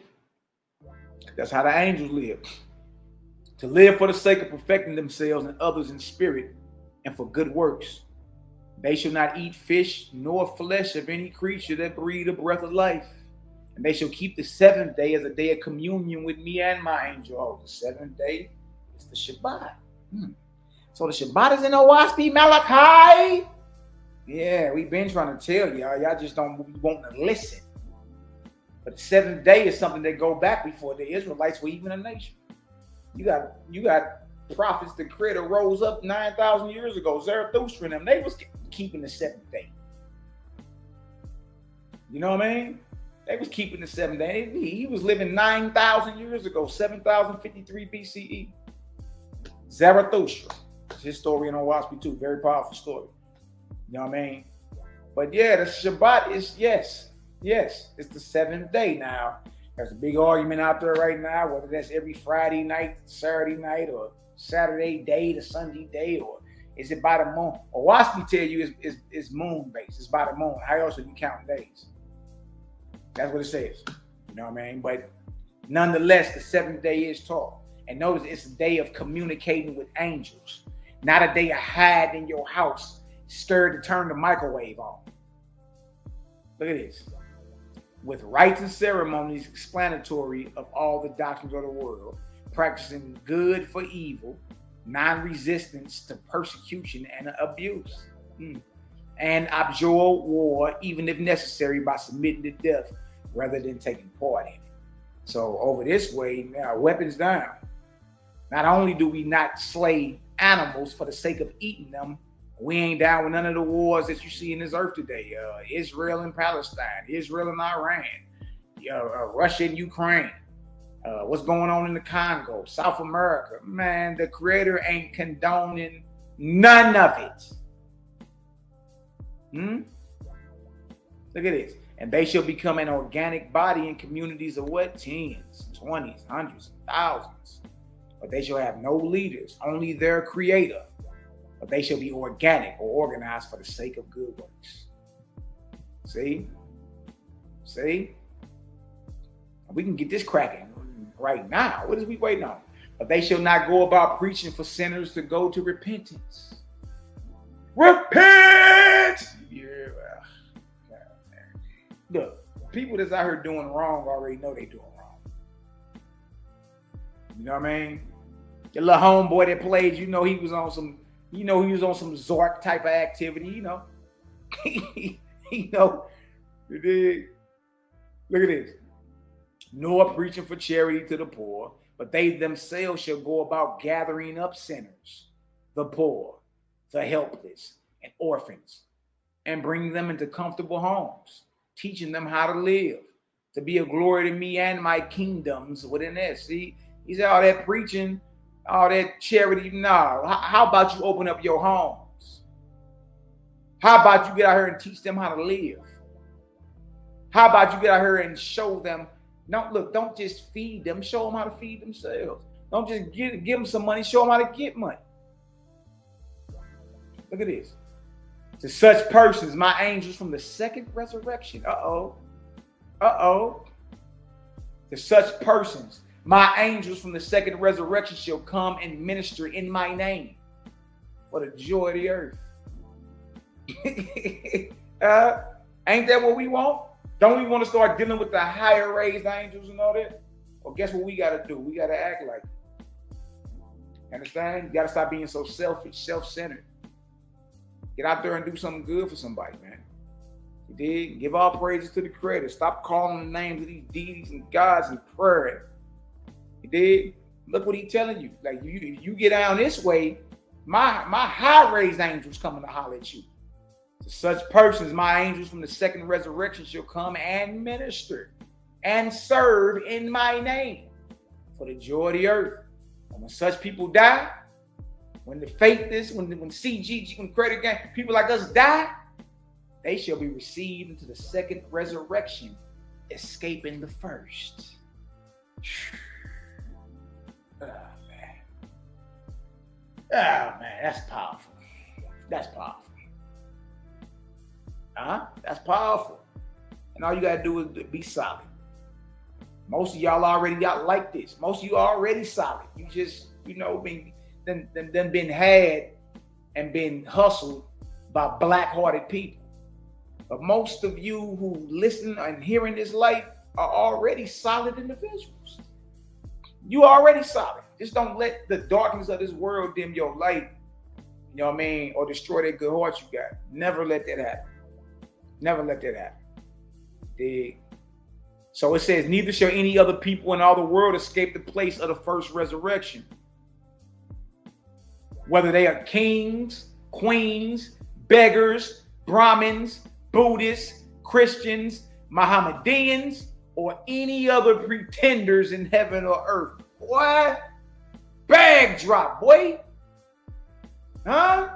That's how the angels live. To live for the sake of perfecting themselves and others in spirit and for good works. They shall not eat fish nor flesh of any creature that breathe the breath of life. And they shall keep the seventh day as a day of communion with me and my angel. Oh, the seventh day is the Shabbat. So the Shabbat is in Owaspy, Malaki. Yeah, we've been trying to tell y'all. Y'all just don't want to listen. But the seventh day is something that go back before the Israelites were even a nation. You got prophets, the Creator rose up 9,000 years ago. Zarathustra and them, they was keeping the seventh day. You know what I mean? They was keeping the seventh day. He was living 9,000 years ago, 7,053 BCE. Zarathustra, his story in Owaspy too, very powerful story. You know what I mean? But yeah, the Shabbat is yes, it's the seventh day now. There's a big argument out there right now, whether that's every Friday night, Saturday night, or Saturday day to Sunday day, or is it by the moon? Owaspy tell you it's moon based. It's by the moon. How else are you counting days? That's what it says. You know what I mean? But nonetheless, the seventh day is taught. And notice it's a day of communicating with angels, not a day of hiding in your house, scared to turn the microwave on. Look at this. With rites and ceremonies explanatory of all the doctrines of the world, practicing good for evil, non-resistance to persecution and abuse, and abjure war, even if necessary, by submitting to death rather than taking part in it. So over this way, now weapons down. Not only do we not slay animals for the sake of eating them, we ain't down with none of the wars that you see in this earth today. Israel and Palestine, Israel and Iran, Russia and Ukraine, what's going on in the Congo, South America. Man, the Creator ain't condoning none of it. Look at this. And they shall become an organic body in communities of what? Tens, 20s, hundreds, thousands. But they shall have no leaders, only their Creator. But they shall be organic or organized for the sake of good works. See? We can get this cracking right now. What is we waiting on? But they shall not go about preaching for sinners to go to repentance. Repent! Yeah. Look, people that's out here doing wrong already know they doing wrong. You know what I mean? Your little homeboy that played, he was on some Zork type of activity, You dig? Look at this. Nor preaching for charity to the poor, but they themselves shall go about gathering up sinners, the poor, the helpless, and orphans, and bringing them into comfortable homes, teaching them how to live, to be a glory to me and my kingdoms within it. See, he said all that preaching, all that charity. No, how about you open up your homes? How about you get out here and teach them how to live? How about you get out here and show them? Don't just feed them. Show them how to feed themselves. Don't just give them some money. Show them how to get money. Look at this. To such persons, my angels from the second resurrection. To such persons, my angels from the second resurrection shall come and minister in my name for the joy of the earth. Ain't that what we want? Don't we want to start dealing with the higher raised angels and all that? Well, guess what we got to do? We got to act like it. Understand? You got to stop being so selfish, self-centered. Get out there and do something good for somebody, man. You did. Give all praises to the Creator. Stop calling the names of these deities and gods and prayer. You did. Look what he's telling you. Like you get down this way, my high-raised angels coming to holler at you. To such persons, my angels from the second resurrection shall come and minister and serve in my name for the joy of the earth. And when such people die, when the faithless, when CGG, when credit gang, people like us die, they shall be received into the second resurrection, escaping the first. Oh man, that's powerful. That's powerful. That's powerful. And all you gotta do is be solid. Most of y'all already got like this. Most of you are already solid. You just, been had and been hustled by black-hearted people. But most of you who listen and hearing this light are already solid individuals. You already solid. Just don't let the darkness of this world dim your light, you know what I mean, or destroy that good heart you got. Never let that happen. Never let that happen. Dig? So it says, neither shall any other people in all the world escape the place of the first resurrection. Whether they are kings, queens, beggars, Brahmins, Buddhists, Christians, Mohammedans, or any other pretenders in heaven or earth. What? Bag drop, boy. Huh?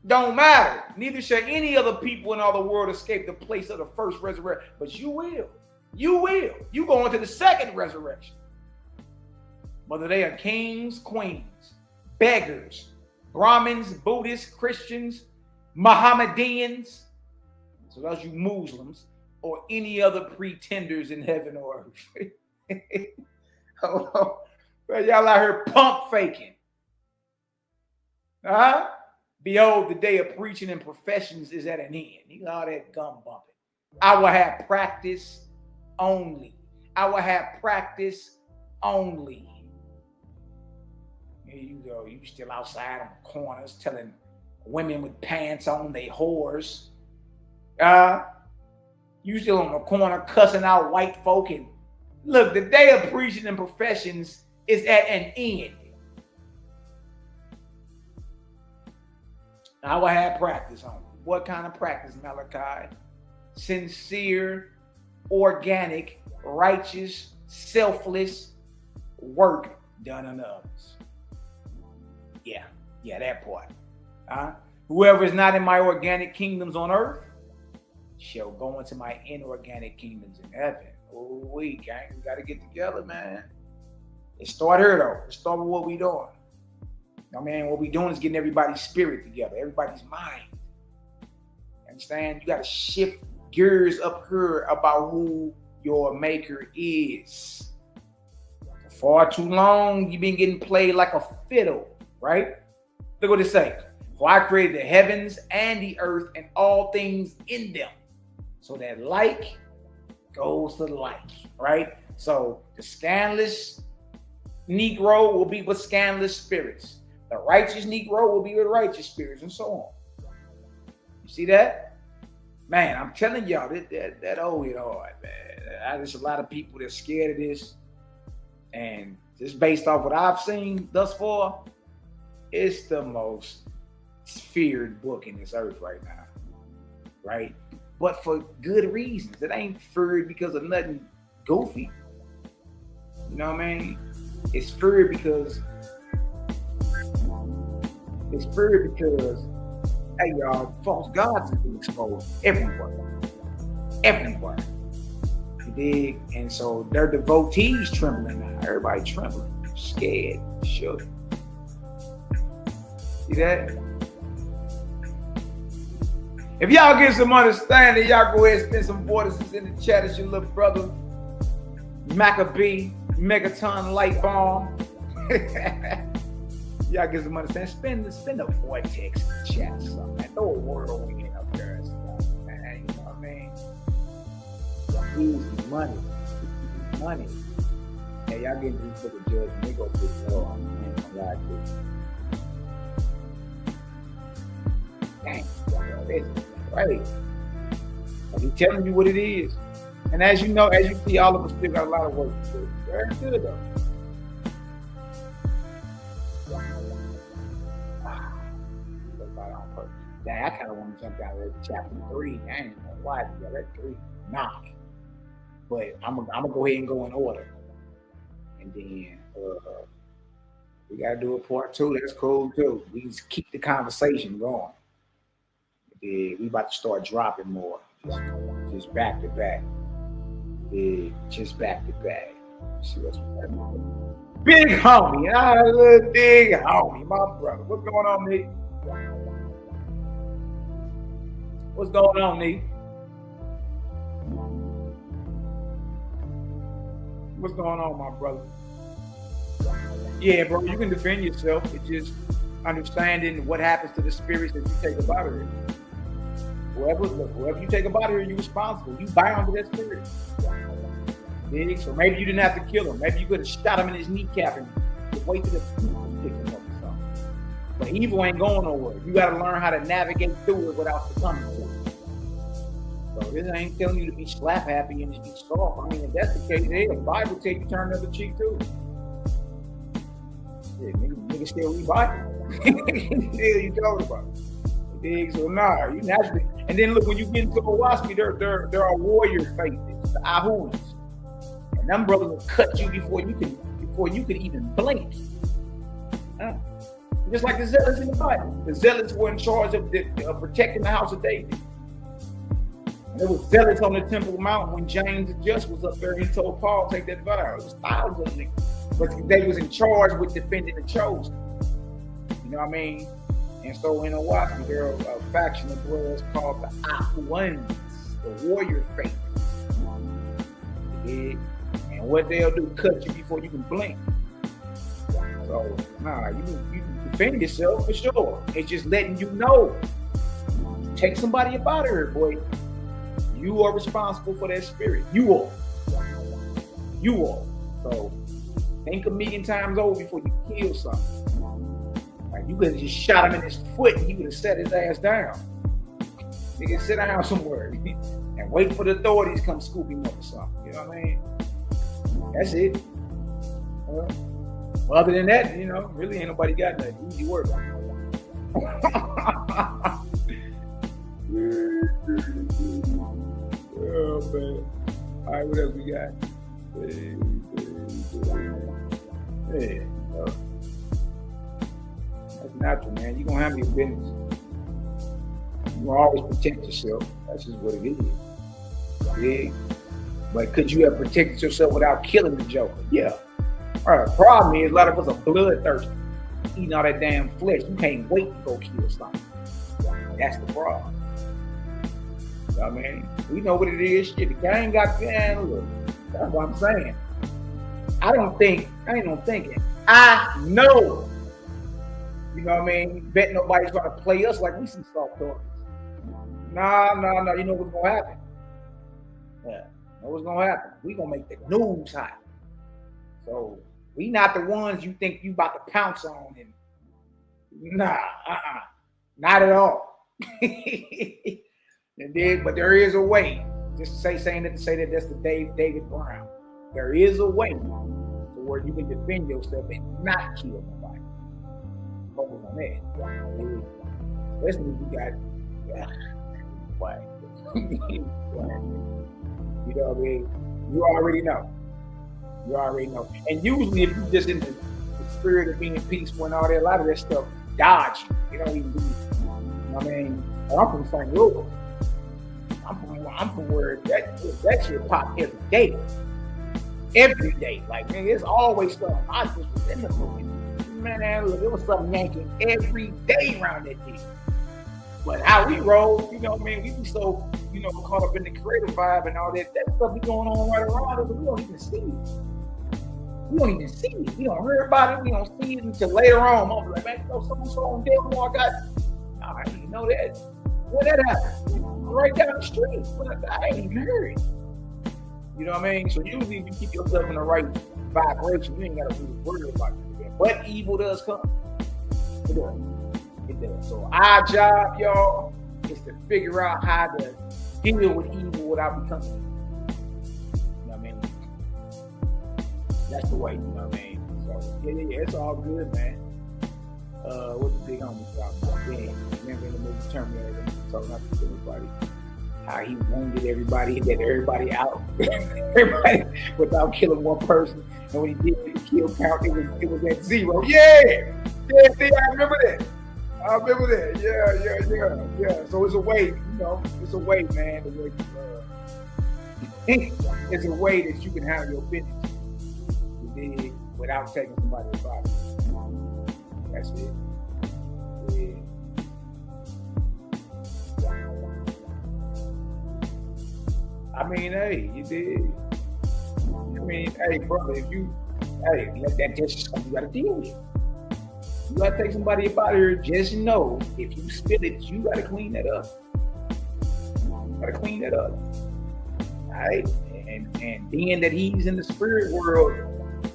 Don't matter. Neither shall any other people in all the world escape the place of the first resurrection. But you will. You will. You go into the second resurrection. Whether they are kings, queens, beggars, Brahmins, Buddhists, Christians, Mohammedans, so those you Muslims, or any other pretenders in heaven or earth. Hold on. Well, y'all out here pump faking. Behold, the day of preaching and professions is at an end. You got all that gum bumping. I will have practice only. I will have practice only. Here you go. You still outside on the corners telling women with pants on they whores. You still on the corner cussing out white folk. And look, the day of preaching and professions is at an end. I will have practice on. What kind of practice, Malachi? Sincere, organic, righteous, selfless work done on others. Yeah, that part. Whoever is not in my organic kingdoms on earth shall go into my inorganic kingdoms in heaven. Oh, gang, we got to get together, man. It start here, though. It start with what we doing. I mean, what we doing is getting everybody's spirit together, everybody's mind. Understand? You got to shift gears up here about who your maker is. For far too long, you've been getting played like a fiddle, right? Look what it says. For I created the heavens and the earth and all things in them. So that like goes to like, right? So the scandalous Negro will be with scandalous spirits. The righteous Negro will be with righteous spirits, and so on. You see that? Man, I'm telling y'all, that old hit hard, man. There's a lot of people that's scared of this. And just based off what I've seen thus far, it's the most feared book in this earth right now, right? But for good reasons. It ain't feared because of nothing goofy. You know what I mean? It's feared because hey y'all, false gods are being exposed everywhere. Everywhere. You dig? And so their devotees trembling now. Everybody trembling, scared, shook. See that? If y'all get some understanding, y'all go ahead and spend some vortices in the chat. It's your little brother, Macabee, Megaton Light Bomb. Y'all get some understanding. Spend a vortex in the chat or something, man. Throw a whirlwind in up there and stuff, man. You know what I mean? Easy money. Easy money. Hey, y'all get these book of judgment. They go put it on, man. Y'all do. Dang, that's right. But he's telling you what it is. And as you know, as you see, all of us still got a lot of work to do. Very good, though. Dang, I kind of want to jump out of chapter 3. I ain't gonna lie to you. That 3 knock. But I'm gonna go ahead and go in order. And then we gotta do a part 2. That's cool too. We just keep the conversation going. We about to start dropping more. Just back to back. Just back to back. Let's see what's happening. Big homie, little big homie, my brother. What's going on, Nick? What's going on, Nick? What's going on, my brother? Yeah, bro, you can defend yourself. It's just understanding what happens to the spirits that you take up out of here. Whoever you take up out of here, you're responsible. You bound to that spirit. So maybe you didn't have to kill him. Maybe you could have shot him in his kneecap and wait till the people pick him up or something. But evil ain't going nowhere. You got to learn how to navigate through it without succumbing to it. So this ain't telling you to be slap happy and just be soft. I mean, if that's the case, the Bible tell you turn the other cheek too. Yeah, nigga still read Bible. Still you talking about. So nah, you naturally. And then look, when you get into Owaski, there are warrior faiths, the Ahunas. And them brothers will cut you before you could even blink. Just like the zealots in the Bible. The zealots were in charge of protecting the house of David. And there was zealots on the Temple Mount when James the Just was up there and he told Paul, take that vow. It was thousands of niggas. But they was in charge with defending the chosen. You know what I mean? And so in Owaski, there are a faction of brothers called the Ahuans, the warrior faith. And what they'll do, cut you before you can blink. So, nah, you can defend yourself for sure. It's just letting you know. Take somebody up out of here, boy. You are responsible for that spirit. You are. So, think a million times over before you kill something. Like, you could have just shot him in his foot and he would have set his ass down. Nigga, sit down somewhere and wait for the authorities to come scoop him up or something. You know what I mean? That's it. Well, other than that, you know, really ain't nobody got nothing. Easy work. Oh, man. All right, what else we got? Hey, that's natural, man. You're going to have your business. You will always protect yourself. That's just what it is. Yeah. But could you have protected yourself without killing the Joker? Yeah. All right. Problem is, a lot of us are bloodthirsty. Eating all that damn flesh. You can't wait to go kill something. That's the problem. You know what I mean? We know what it is. Shit, the gang got down. Look, that's what I'm saying. I ain't thinking. I know. You know what I mean? Bet nobody's gonna play us like we some soft dogs. Nah. You know what's gonna happen? Yeah. You know what's gonna happen? We gonna make the news hot. So we not the ones you think you about to pounce on him. Nah, not at all. But there is a way. Just saying that that's the David Brown. There is a way to where you can defend yourself and not kill nobody. Focus on that. Especially if you got, what? You know what I mean? You already know. You already know. And usually, if you just in the spirit of being peaceful and all that, a lot of that stuff dodge you. You don't even do. You know what I mean? I'm from St. Louis. I'm from where that shit pop every day. Every day. Like, man, it's always stuff. I just was in the movie. Man, look, it was something yanking every day around that thing. But how we roll, you know what I mean? We be so, you know, caught up in the creative vibe and all that. That stuff be going on right around us, but we don't even see it. We don't even see it. We don't hear about it. We don't see it until later on. I'm like, man, you know, someone on Delmore got. I didn't even know that. Where that happened? Right down the street. I ain't even heard it. You know what I mean? So usually, if you keep yourself in the right vibration, you ain't got to really worry about it. But evil does come. It does. It does. So our job, y'all, is to figure out how to deal with evil without becoming evil. You know what I mean? That's the way, you know what I mean? So, yeah, it's all good, man. What's the big homie talking about? Yeah, remember in the movie Terminator, talking about everybody, how he wounded everybody, he let everybody out, everybody without killing one person. And when he did the kill count, it was at 0. Yeah, I remember that. Yeah. So it's a way, you know, it's a way, man. It's a way that you can handle your business without taking somebody's body. That's it. Yeah. I mean, hey, you did. I mean, hey, brother, that's just something you gotta deal with. You gotta take somebody up out of here. Just know, if you spill it, you gotta clean that up. All right, and being that he's in the spirit world,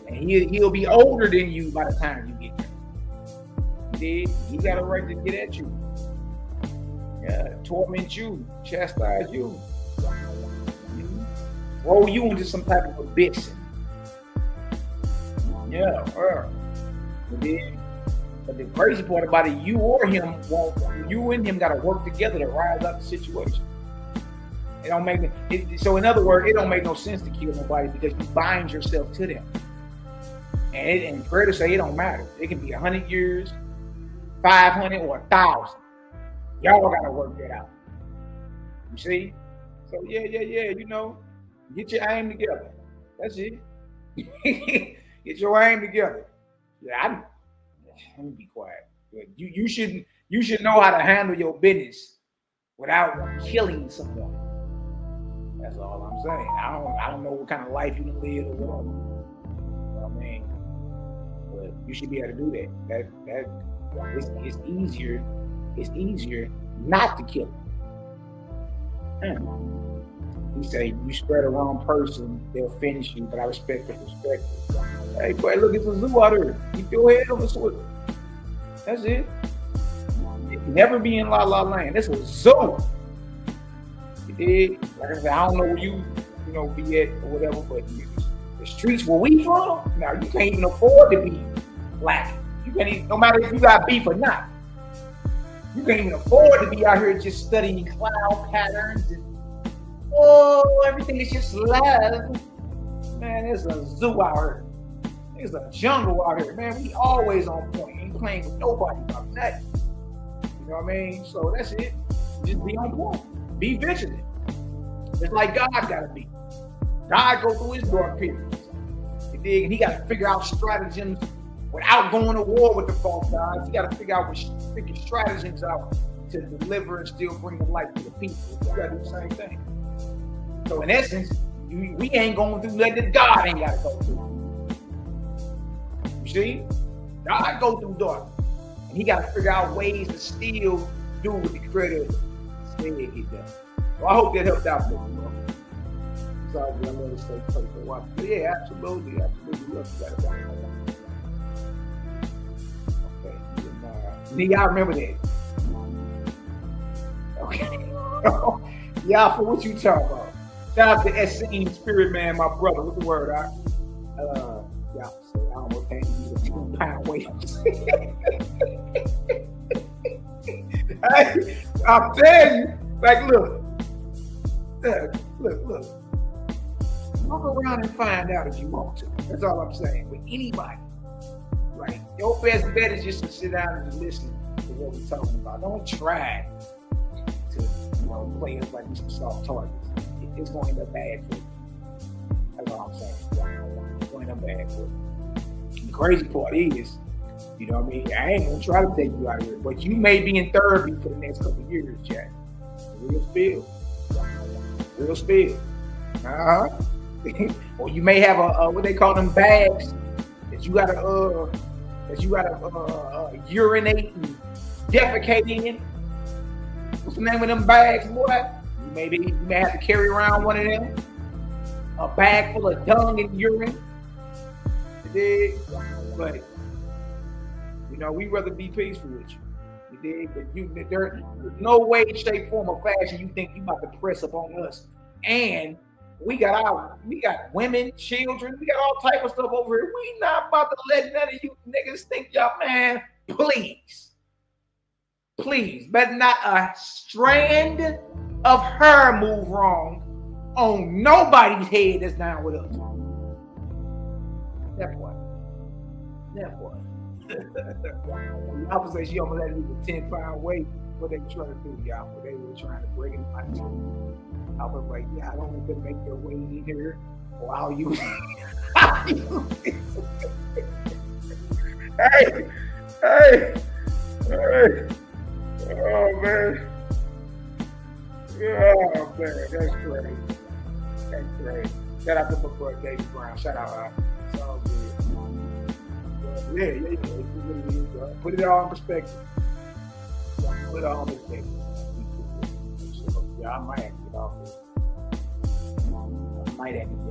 and he'll be older than you by the time you get there. He got a right to get at you. Yeah, torment you, chastise you, roll you into some type of abyss. Yeah, but the crazy part about it, you and him got to work together to rise up the situation. It don't make so. In other words, it don't make no sense to kill nobody because you bind yourself to them. And prayer to say it don't matter. It can be 100 years, 500 or 1,000. Y'all got to work that out. You see? So yeah. You know, get your aim together. That's it. Get your aim together. Yeah, let me be quiet. You should know how to handle your business without killing someone. That's all I'm saying. I don't know what kind of life you can live or whatever. You know what I mean? But you should be able to do that. It's easier. It's easier not to kill him. He say you spread the wrong person, they'll finish you. But I respect the perspective. Hey, boy, look, it's a zoo out there. Keep your head on the swivel. That's it. You can never be in La La Land. It's a zoo. You did. Like I said, I don't know where you be at or whatever, but the streets where we from, now you can't even afford to be black. You can't even, no matter if you got beef or not. You can't even afford to be out here just studying cloud patterns and everything is just love. Man, there's a zoo out here. There's a jungle out here, man. We always on point. Ain't playing with nobody about nothing. You know what I mean? So that's it. Just be on point. Be vigilant. Just like God gotta be. God go through his dark periods. And he gotta figure out stratagems without going to war with the false gods. He gotta figure stratagems out to deliver and still bring the light to the people. We gotta do the same thing. So in essence, we ain't going through nothing that God ain't gotta go through. You see? God go through dark. And he gotta figure out ways to still do what the Creator said he does. So I hope that helped out for you, bro. Sorry, I love to stay close for a while. But yeah, absolutely. Okay. Y'all remember that? Okay. Y'all, for what you talking about? Shout out to Essene Spirit Man, my brother. What's the word? Y'all say I almost can't use a 2-pound weight. I'm telling you, like, look. Walk around and find out if you want to. That's all I'm saying. With anybody, right? Your best bet is just to sit down and listen to what we're talking about. Don't try to, play us like we some soft targets. It's going to end up bad for you. That's all I'm saying. It's going to end up bad for you. The crazy part is, you know what I mean? I ain't going to try to take you out of here, but you may be in therapy for the next couple of years, Jack. Real spill. Or you may have a what they call them bags that you gotta urinate and defecate in. What's the name of them bags, boy? You may have to carry around one of them. A bag full of dung and urine. But we'd rather be peaceful with you. But there's no way, shape, form, or fashion you think you about to press up on us. And we got women, children, we got all type of stuff over here. We not about to let none of you niggas think y'all, man. Please, but not a strand of hair move wrong on nobody's head that's down with us. That part. The opposite, she almost had to lose a 10-pound weight. What they trying to do, y'all? What they were trying to break in my team. I was like, yeah, I don't want to make their way in here. Or I'll use it. Hey. Oh, man. That's great. Shout out to my boy, David Brown. Shout out. It's all good. Yeah. Put it all in perspective. Yeah, I might have to get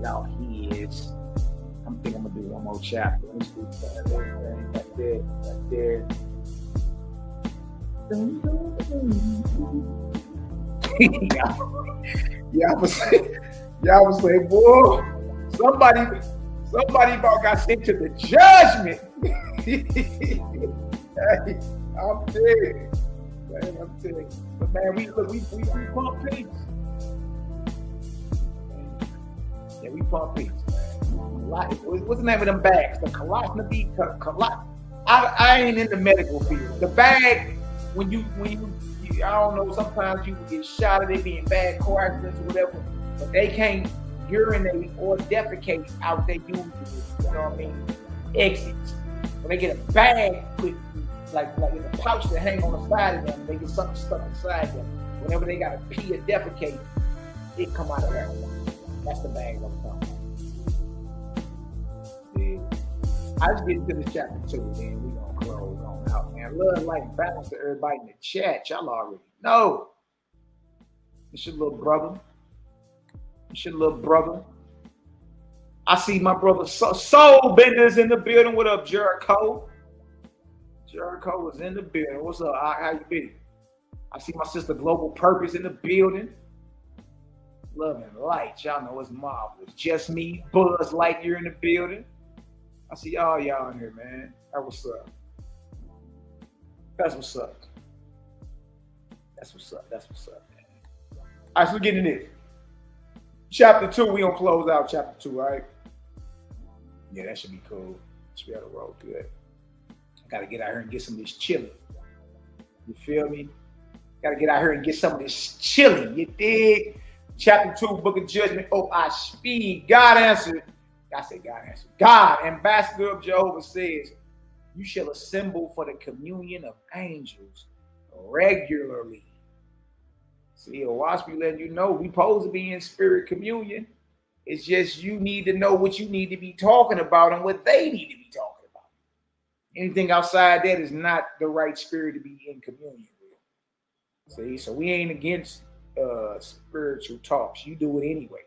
off this. I'm thinking I'm gonna do one more chapter. Let's do everything right there. Y'all was say, boy, somebody about got sent to the judgment. Hey, I'm dead. But man, we pump peace. Yeah, we pump peace, man. What's the name of them bags? The Kalashnikov. I ain't in the medical field. The bag, when you I don't know, sometimes you can get shot or they be in bad car accidents or whatever, but they can't urinate or defecate out their usual, you know what I mean, exits. When they get a bag with like in a pouch that hang on the side of them, they get something stuck inside them. Whenever they gotta pee or defecate, it come out of that one. That's the bag I'm talking about. Yeah. I just get into this chapter 2, then we gonna close on out, man. Love, light, and balance to everybody in the chat. Y'all already know. It's your little brother. I see my brother Soul Benders in the building. What up, Jericho? Jericho was in the building. What's up? How you been? I see my sister Global Purpose in the building. Love and light. Y'all know it's marvelous. Just me, Buzz Lightyear in the building. I see all y'all in here, man. That's what's up. That's what's up, man. All right, so we're getting this. Chapter 2, we gonna close out chapter 2, right? Yeah, that should be cool. Should be able to roll good. I gotta get out here and get some of this chili. You feel me? Gotta get out here and get some of this chili. You dig? Chapter 2, Book of Judgment. Oh, I speed. God answered. I said God answered. God, Ambassador of Jehovah, says, you shall assemble for the communion of angels regularly. See, watch me letting you know we supposed to be in spirit communion. It's just you need to know what you need to be talking about and what they need to be talking about. Anything outside that is not the right spirit to be in communion with. See, so we ain't against spiritual talks. You do it anyway.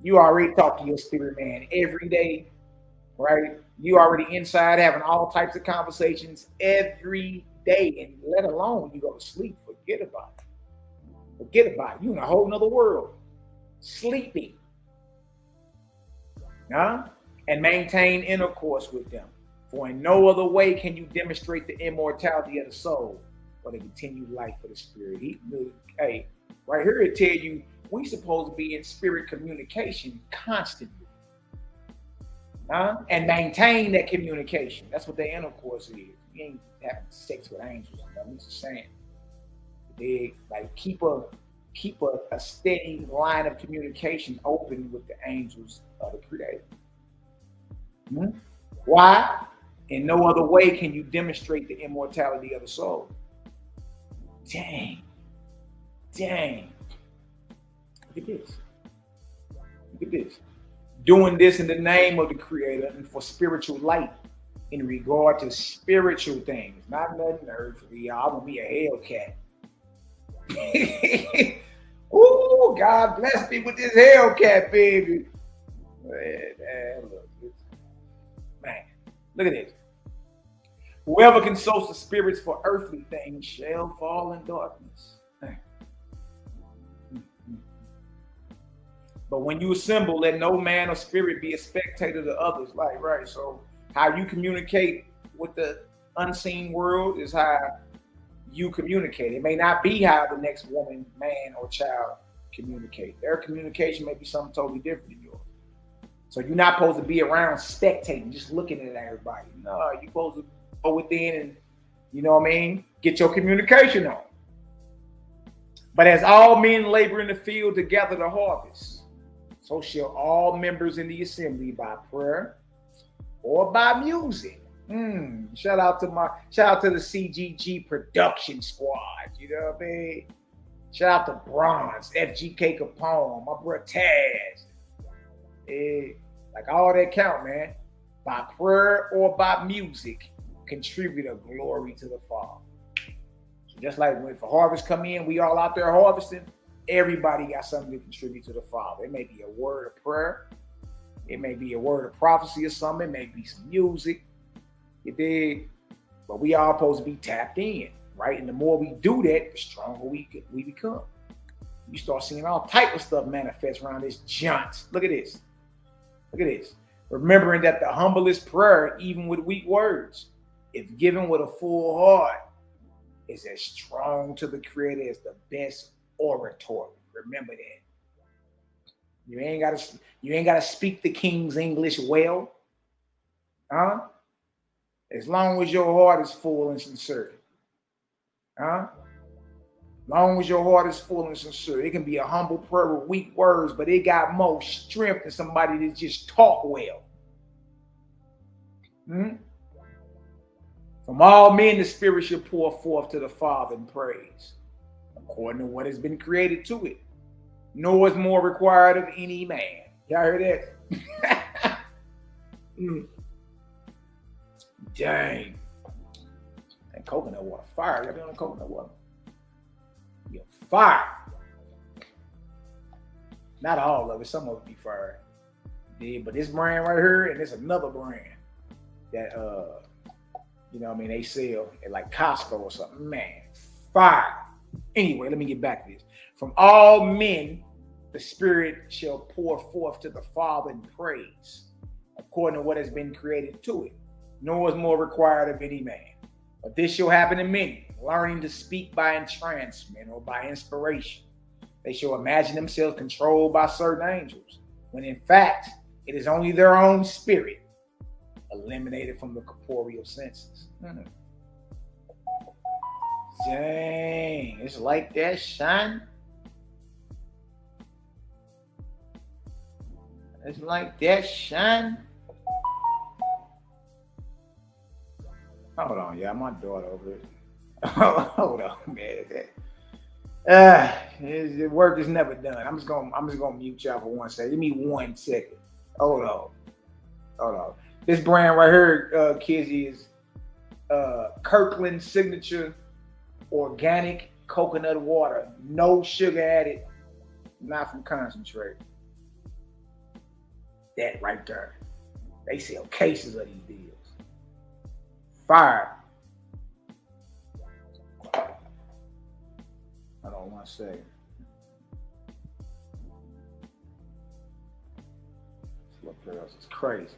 You already talk to your spirit man every day, right? You already inside having all types of conversations every day, and let alone you go to sleep. Forget about it. You in a whole nother world, sleeping, and maintain intercourse with them. For in no other way can you demonstrate the immortality of the soul, for the continued life of the spirit. Hey, right here it tell you we supposed to be in spirit communication constantly. And maintain that communication. That's what the intercourse is. You ain't having sex with angels. I'm just saying. They like keep a steady line of communication open with the angels of the Creator. Why? In no other way can you demonstrate the immortality of the soul. Dang. Look at this. Doing this in the name of the Creator and for spiritual light in regard to spiritual things, not nothing earthly. I want to be a Hellcat. Ooh, God bless me with this Hellcat, baby. Man, look at this. Whoever consults the spirits for earthly things shall fall in darkness. But when you assemble, let no man or spirit be a spectator to others. Like, right. So how you communicate with the unseen world is how you communicate. It may not be how the next woman, man, or child communicate. Their communication may be something totally different than yours. So you're not supposed to be around spectating, just looking at everybody. No, you're supposed to go within and, you know what I mean, get your communication on. But as all men labor in the field to gather the harvest, so shall all members in the assembly by prayer or by music. Shout out to the CGG production squad. You know what I mean? Shout out to Bronze, FGK Capone, my bro Taz. Like all that count, man. By prayer or by music, contribute a glory to the Father. So just like when the harvest come in, we all out there harvesting. Everybody got something to contribute to the Father. It may be a word of prayer. It may be a word of prophecy or something. It may be some music. You dig? But we all supposed to be tapped in, right? And the more we do that, the stronger we become. You start seeing all type of stuff manifest around this jaunt. Look at this. Remembering that the humblest prayer, even with weak words, if given with a full heart, is as strong to the Creator as the best oratory. Remember that. You ain't gotta speak the King's English well. As long as your heart is full and sincere. As long as your heart is full and sincere. It can be a humble prayer with weak words, but it got more strength than somebody that just talk well. From all men, the Spirit shall pour forth to the Father in praise, according to what has been created to it. Nor is more required of any man. Y'all heard that? Dang. And coconut water. Fire. Y'all been on coconut water? You're fire. Not all of it. Some of it be fire. Yeah, but this brand right here, and there's another brand that you know what I mean, they sell at like Costco or something. Man, fire. Anyway, let me get back to this. From all men, the Spirit shall pour forth to the Father in praise, according to what has been created to it. Nor is more required of any man. But this shall happen to many, learning to speak by entrancement or by inspiration. They shall imagine themselves controlled by certain angels, when in fact, it is only their own spirit, eliminated from the corporeal senses. Dang, it's like that, son. It's like that, son. Hold on, y'all. My daughter over there. Hold on, man. The work is never done. I'm just gonna mute y'all for 1 second. Give me 1 second. Hold on. This brand right here, kids, is Kirkland Signature Organic Coconut Water. No sugar added, not from concentrate. That right there. They sell cases of these deals. Fire. Hold on 1 second. This little girl is crazy.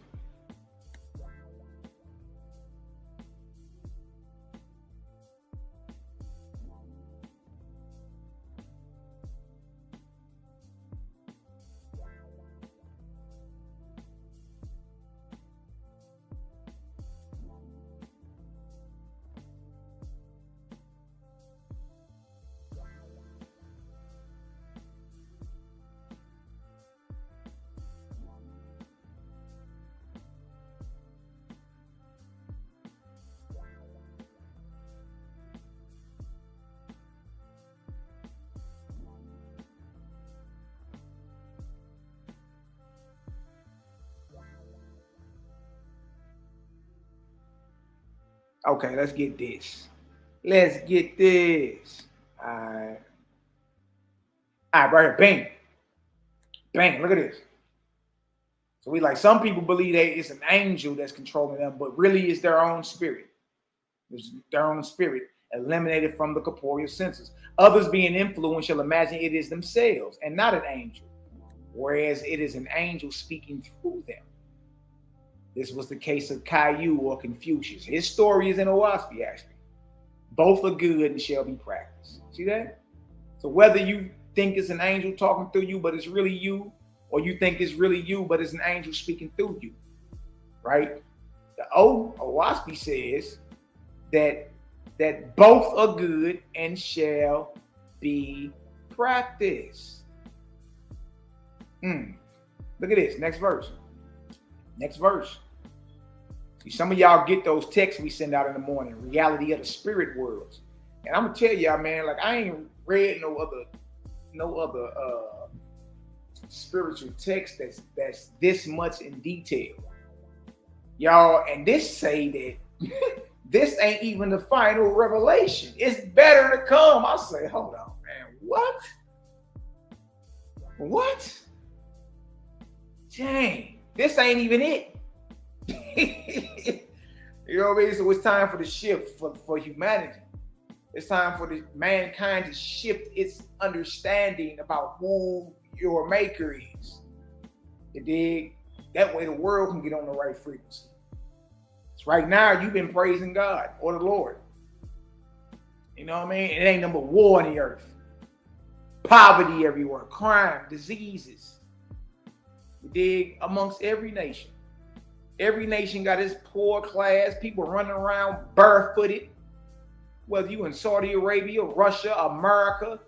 Okay, let's get this. Let's get this. All right. All right, right here. Bang. Bang. Look at this. So we like, some people believe that it's an angel that's controlling them, but really it's their own spirit. It's their own spirit eliminated from the corporeal senses. Others being influential imagine it is themselves and not an angel, whereas it is an angel speaking through them. This was the case of Caillou or Confucius. His story is in Owaspy, actually. Both are good and shall be practiced. See that? So whether you think it's an angel talking through you, but it's really you, or you think it's really you, but it's an angel speaking through you, right? The Owaspy says that both are good and shall be practiced. Look at this. Next verse. Next verse. See, some of y'all get those texts we send out in the morning, reality of the spirit worlds. And I'm gonna tell y'all, man, like I ain't read no other spiritual text that's this much in detail. Y'all, and this say that this ain't even the final revelation. It's better to come. I say, hold on, man. What? What? Dang, this ain't even it. You know what I mean? So it's time for the shift for humanity. It's time for the mankind to shift its understanding about who your maker is. You dig? That way the world can get on the right frequency. So right now you've been praising God or the Lord. You know what I mean? It ain't number war on the earth. Poverty everywhere, crime, diseases. You dig? Amongst every nation. Every nation got its poor class, people running around barefooted. Whether you in Saudi Arabia, Russia, America,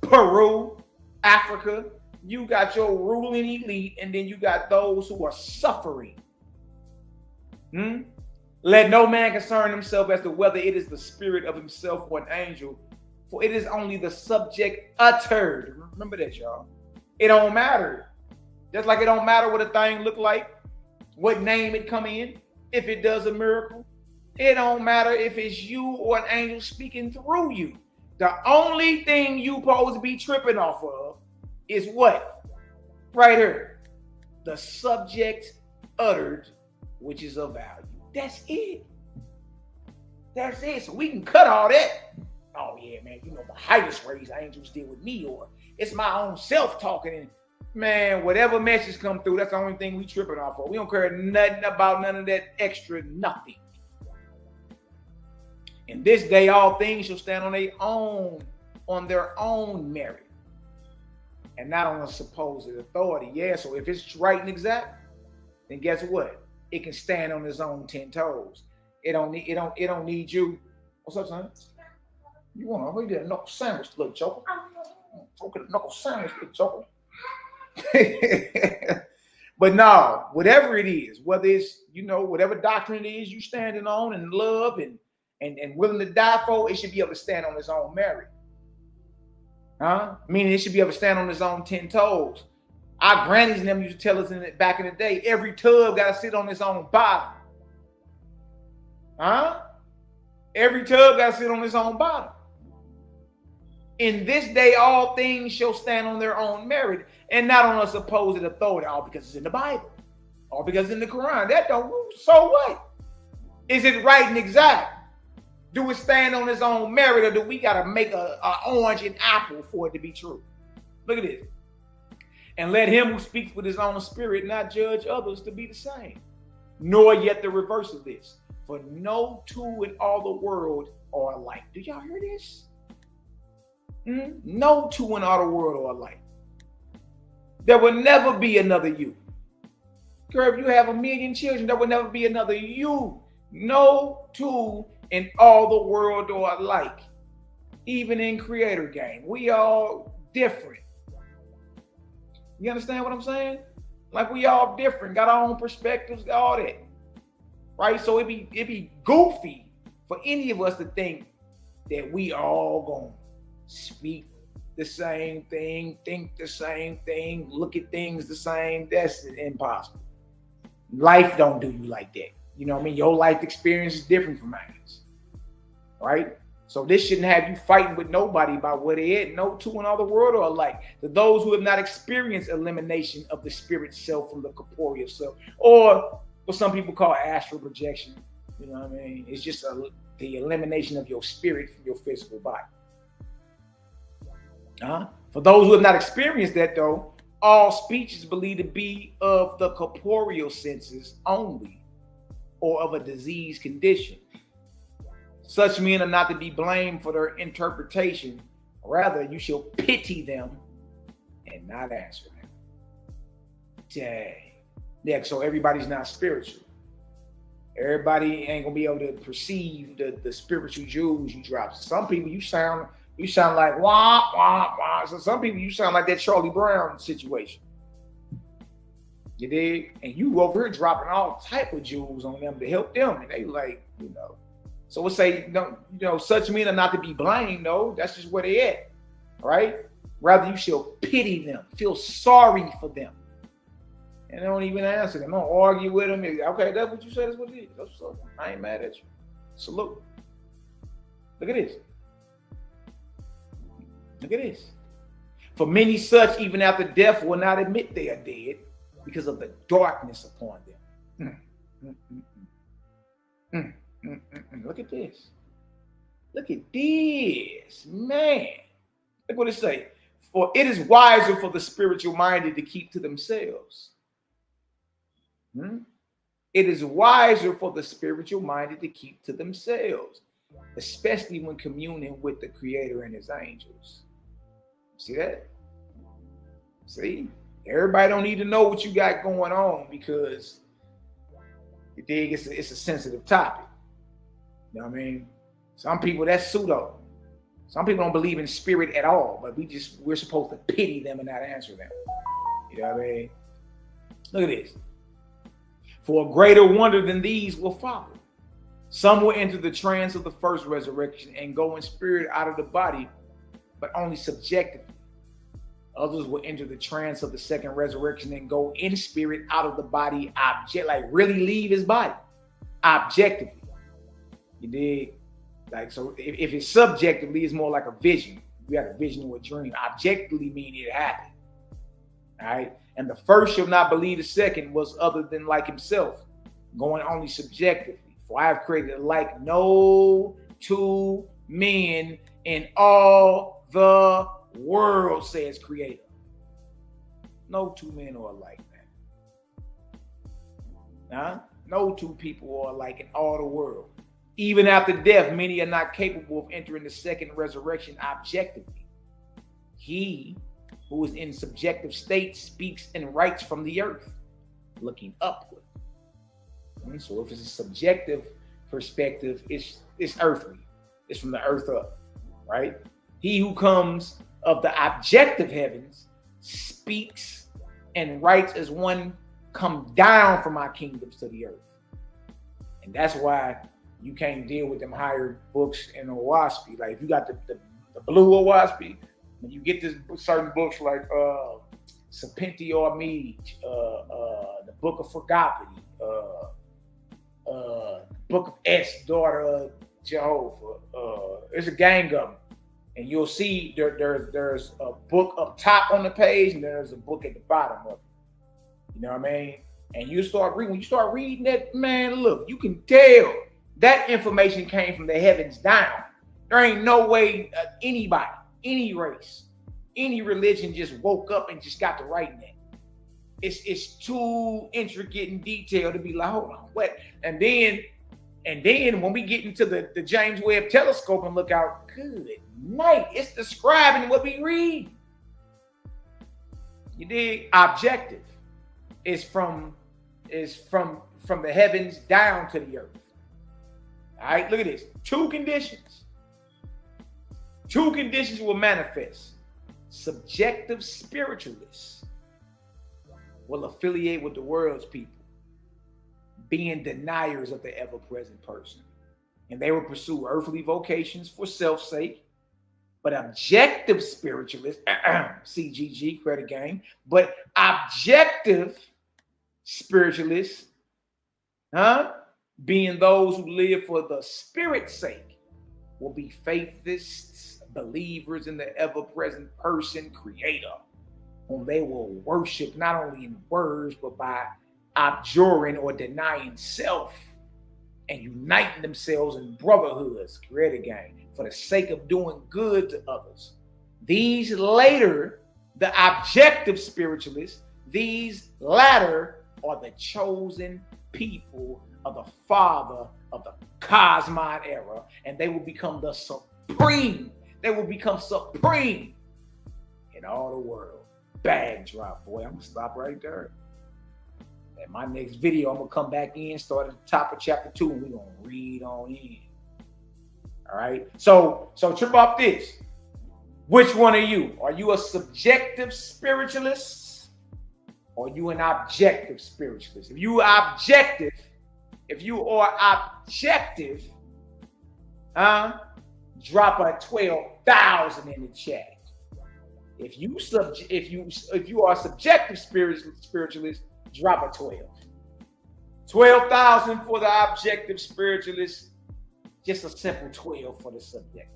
Peru, Africa, you got your ruling elite, and then you got those who are suffering. Let no man concern himself as to whether it is the spirit of himself or an angel, for it is only the subject uttered. Remember that, y'all. It don't matter. Just like it don't matter what a thing look like, what name it come in, if it does a miracle. It don't matter if it's you or an angel speaking through you. The only thing you supposed to be tripping off of is what? Right here. The subject uttered, which is of value. That's it. That's it. So we can cut all that. Oh yeah, man, you know, the highest raised angels deal with me, or it's my own self talking. And man, whatever message come through, that's the only thing we tripping off of. We don't care nothing about none of that extra nothing. In this day, all things shall stand on their own merit, and not on a supposed authority. Yeah, so if it's right and exact, then guess what? It can stand on its own 10 toes. It don't need you. What's up, son? You want to get a knuckle sandwich, little joker? Okay, knuckle sandwich, little joker. But no, whatever it is, whether it's, you know, whatever doctrine it is you standing on and love and willing to die for, it should be able to stand on its own merit. Meaning it should be able to stand on its own 10 toes. Our grannies and them used to tell us back in the day, every tub got to sit on its own bottom. Every tub got to sit on its own bottom. In this day, all things shall stand on their own merit and not on a supposed authority, all because it's in the Bible, all because it's in the Quran. That don't, so what? Is it right and exact? Do it stand on its own merit, or do we got to make a orange and apple for it to be true? Look at this. And let him who speaks with his own spirit not judge others to be the same, nor yet the reverse of this. For no two in all the world are alike. Do y'all hear this? No two in all the world are alike. There will never be another you. Girl, if you have 1 million children, there will never be another you. No two in all the world are alike. Even in creator game, we all different. You understand what I'm saying? Like we all different, got our own perspectives, got all that. Right? So it'd be goofy for any of us to think that we all gonna speak the same thing, think the same thing, look at things the same. That's impossible. Life don't do you like that. You know what I mean? Your life experience is different from mine, right? So this shouldn't have you fighting with nobody about what they had. No two in all the world are alike. To those who have not experienced elimination of the spirit self from the corporeal self, or what some people call astral projection, you know what I mean? It's just the elimination of your spirit from your physical body. For those who have not experienced that, though, all speech is believed to be of the corporeal senses only, or of a diseased condition. Such men are not to be blamed for their interpretation. Rather, you shall pity them and not answer them. Dang. Yeah, so everybody's not spiritual. Everybody ain't gonna be able to perceive the spiritual jewels you drop. Some people you sound like wah wah wah. So some people you sound like that Charlie Brown situation. You dig? And you over here dropping all type of jewels on them to help them, and they like, you know. So we'll say, such men are not to be blamed, though. That's just where they at, right? Rather, you shall pity them, feel sorry for them. And don't even answer them. Don't argue with them. Okay, that's what you said. That's what it is. That's what's up. I ain't mad at you. Salute. Look at this. Look at this. For many such, even after death, will not admit they are dead because of the darkness upon them. Look at this. Look at this, man. Look what it say. For it is wiser for the spiritual minded to keep to themselves. It is wiser for the spiritual minded to keep to themselves, especially when communing with the Creator and His angels. See that? See? Everybody don't need to know what you got going on because you dig, it's a sensitive topic. You know what I mean? Some people, that's pseudo. Some people don't believe in spirit at all, but we're supposed to pity them and not answer them. You know what I mean? Look at this. For a greater wonder than these will follow. Some will enter the trance of the first resurrection and go in spirit out of the body, but only subjectively. Others will enter the trance of the second resurrection and go in spirit out of the body, like really leave his body, objectively. You dig? Like, so if it's subjectively, it's more like a vision. You had a vision or a dream. Objectively mean it happened. All right. And the first shall not believe the second was other than like himself, going only subjectively. For I have created alike no two men in all the world, says Creator. No two men are alike, man. No two people are alike in all the world. Even after death, many are not capable of entering the second resurrection objectively. He who is in subjective state speaks and writes from the earth, looking upward. So if it's a subjective perspective, it's earthly. It's from the earth up, right? He who comes of the objective heavens speaks and writes as one come down from our kingdoms to the earth. And that's why you can't deal with them higher books in Owaspy. Like if you got the blue Owaspy, when you get this certain books like Serpenti or Mead, the Book of Forgopity, Book of S, Daughter of Jehovah, there's a gang of them. And you'll see there's a book up top on the page and there's a book at the bottom of it. You know what I mean? And you start reading, when you start reading that, man, look, you can tell that information came from the heavens down. There ain't no way anybody, any race, any religion just woke up and just got to writing that. It's too intricate and detailed to be like, hold on, what? And then when we get into the James Webb Telescope and look out, good night, it's describing what we read. You dig? Objective is from the heavens down to the earth. All right, look at this. Two conditions will manifest. Subjective spiritualists will affiliate with the world's people, being deniers of the ever-present person. And they will pursue earthly vocations for self's sake. But objective spiritualists, CGG, credit game, but objective spiritualists, being those who live for the Spirit's sake, will be faithists, believers in the ever-present person, Creator, whom they will worship not only in words, but by abjuring or denying self and uniting themselves in brotherhoods, Creator gang, for the sake of doing good to others. These later, the objective spiritualists, these latter are the chosen people of the Father of the Cosmide era, and they will become the supreme. They will become supreme in all the world. Bag drop, boy. I'm gonna stop right there. And my next video, I'm gonna come back in, start at the top of chapter 2, and we're gonna read on in. All right. So trip off this. Which one are you? Are you a subjective spiritualist or are you an objective spiritualist? If you are objective, drop a 12,000 in the chat. If you are a subjective spiritualist, drop a 12. 12,000 for the objective spiritualist, just a simple 12 for the subjective.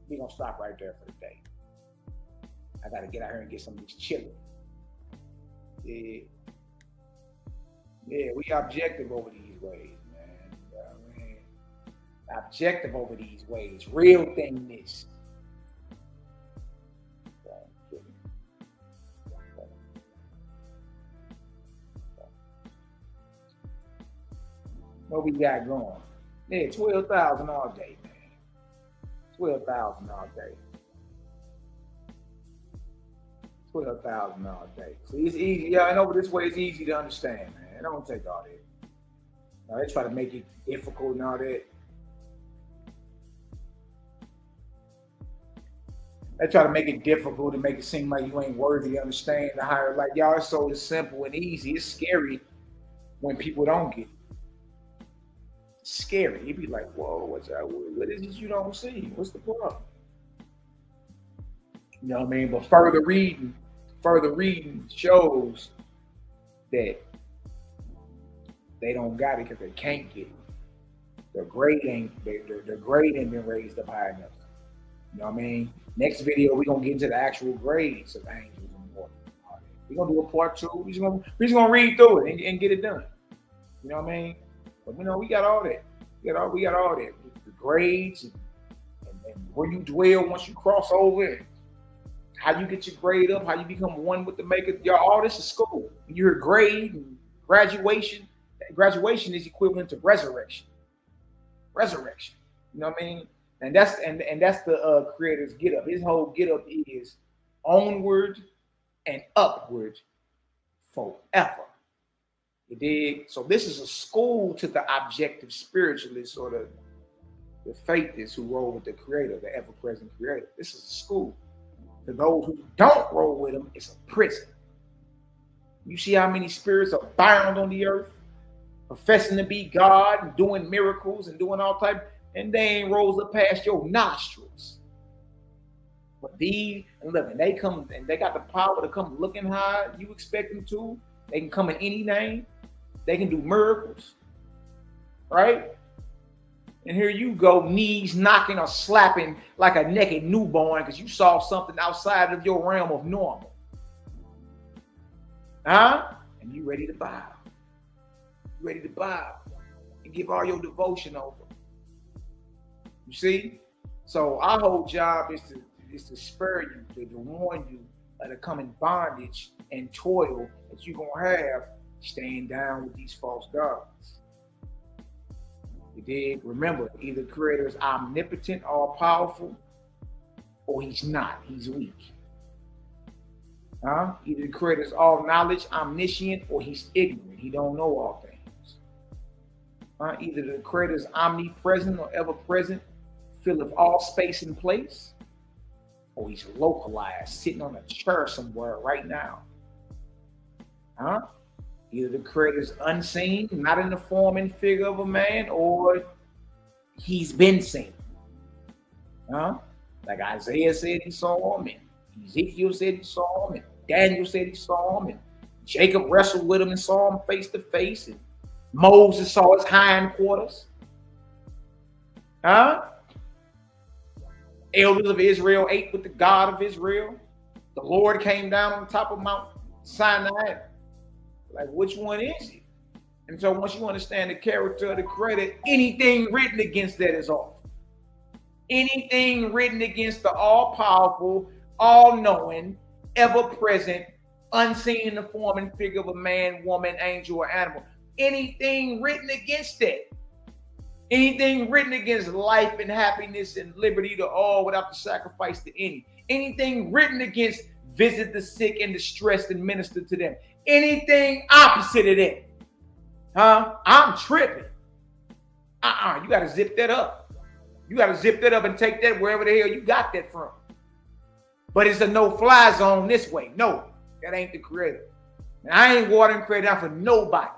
We're gonna stop right there for the day. I gotta get out here and get some of this chili. Yeah, we objective over these ways, man. You know what I mean? Objective over these ways. Real thing this. What we got going? Yeah, 12,000 all day, man. 12,000 all day. 12,000 all day. See, it's easy. Yeah, I know this way it's easy to understand, man. It don't take all that. Now, they try to make it difficult and all that. They try to make it difficult to make it seem like you ain't worthy to understand the higher. Like, y'all, it's so simple and easy. It's scary when people don't get it. Scary. You'd be like, whoa, what is it you don't see? What's the problem? You know what I mean? But further reading shows that they don't got it because they can't get it. Their grade ain't been raised up high enough. You know what I mean? Next video, we're gonna get into the actual grades of angels and mortals. We're gonna do a part 2. We're just gonna read through it and get it done. You know what I mean? But you know, we got all that. We got all that. The grades and where you dwell once you cross over, how you get your grade up, how you become one with the maker. Y'all, all this is school. When you hear grade and graduation is equivalent to resurrection. Resurrection. You know what I mean? And that's the Creator's get up. His whole get up is onward and upward forever. You dig? So this is a school to the objective spiritualists or the faithists who roll with the Creator, the ever-present Creator. This is a school. To those who don't roll with him, it's a prison. You see how many spirits are bound on the earth, professing to be God and doing miracles and doing all type, and they ain't rose up past your nostrils. But and they come and they got the power to come looking high. You expect them to? They can come in any name. They can do miracles, right? And here you go, knees knocking or slapping like a naked newborn because you saw something outside of your realm of normal. Huh? And you ready to bow. You ready to bow and give all your devotion over. You see? So our whole job is to spur you, to warn you of the coming bondage and toil that you're going to have staying down with these false gods. You dig? Remember, either the Creator is omnipotent, all-powerful, or he's not. He's weak. Either the Creator is all-knowledge, omniscient, or he's ignorant. He don't know all things. Either the Creator is omnipresent or ever-present, filleth all space and place, or he's localized, sitting on a chair somewhere right now. Either the Creator is unseen, not in the form and figure of a man, or he's been seen. Like Isaiah said he saw him, and Ezekiel said he saw him, and Daniel said he saw him, and Jacob wrestled with him and saw him face to face, and Moses saw his hindquarters. Elders of Israel ate with the God of Israel. The Lord came down on top of Mount Sinai. Like, which one is it? And so once you understand the character of the Creator, anything written against that is off. Anything written against the all-powerful, all-knowing, ever-present, unseen in the form and figure of a man, woman, angel, or animal. Anything written against that. Anything written against life and happiness and liberty to all without the sacrifice to any. Anything written against visit the sick and distressed and minister to them. Anything opposite of that. I'm tripping. You got to zip that up. You got to zip that up and take that wherever the hell you got that from. But it's a no-fly zone this way. No, that ain't the Creator. And I ain't watering Creator down for nobody.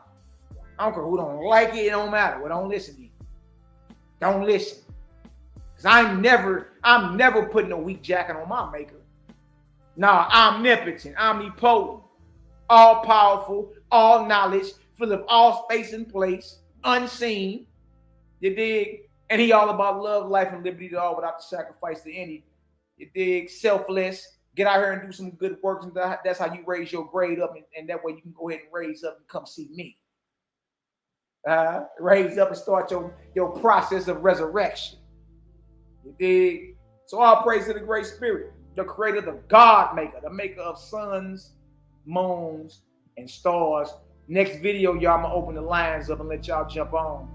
I don't care who don't like it. It don't matter. Well, don't listen to me. Don't listen. Because I'm never putting a weak jacket on my maker. Nah, omnipotent, omnipotent, all-powerful, all-knowledge, full of all space and place, unseen. You dig? And he all about love, life, and liberty to all without the sacrifice to any. You dig? Selfless. Get out here and do some good works. And that's how you raise your grade up. And that way you can go ahead and raise up and come see me. Raise up and start your process of resurrection. You dig? So all praise to the great spirit, the creator, the God maker, the maker of suns, moons, and stars. Next video, y'all, I'm gonna open the lines up and let y'all jump on.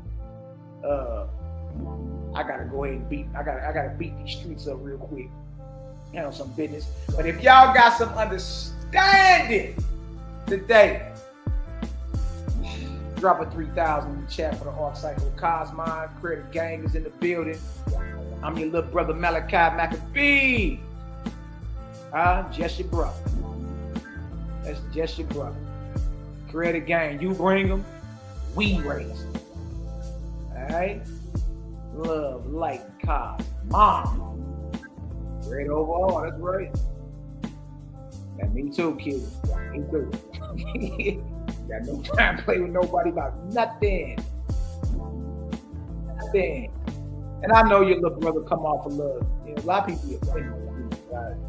I gotta go ahead and beat these streets up real quick. Handle some business. But if y'all got some understanding today, drop a 3,000 in the chat for the Arc Cycle Cosmine. Creative Gang is in the building. I'm your little brother Malaki Macabee. Just your brother. That's just your brother. Creative Gang, you bring them, we raise them. All right? Love, light, cause, mom. Great overall, that's right. And me too, kid. Me too. Got no time to play with nobody about nothing. Nothing. And I know your little brother come off of love. You know, a lot of people are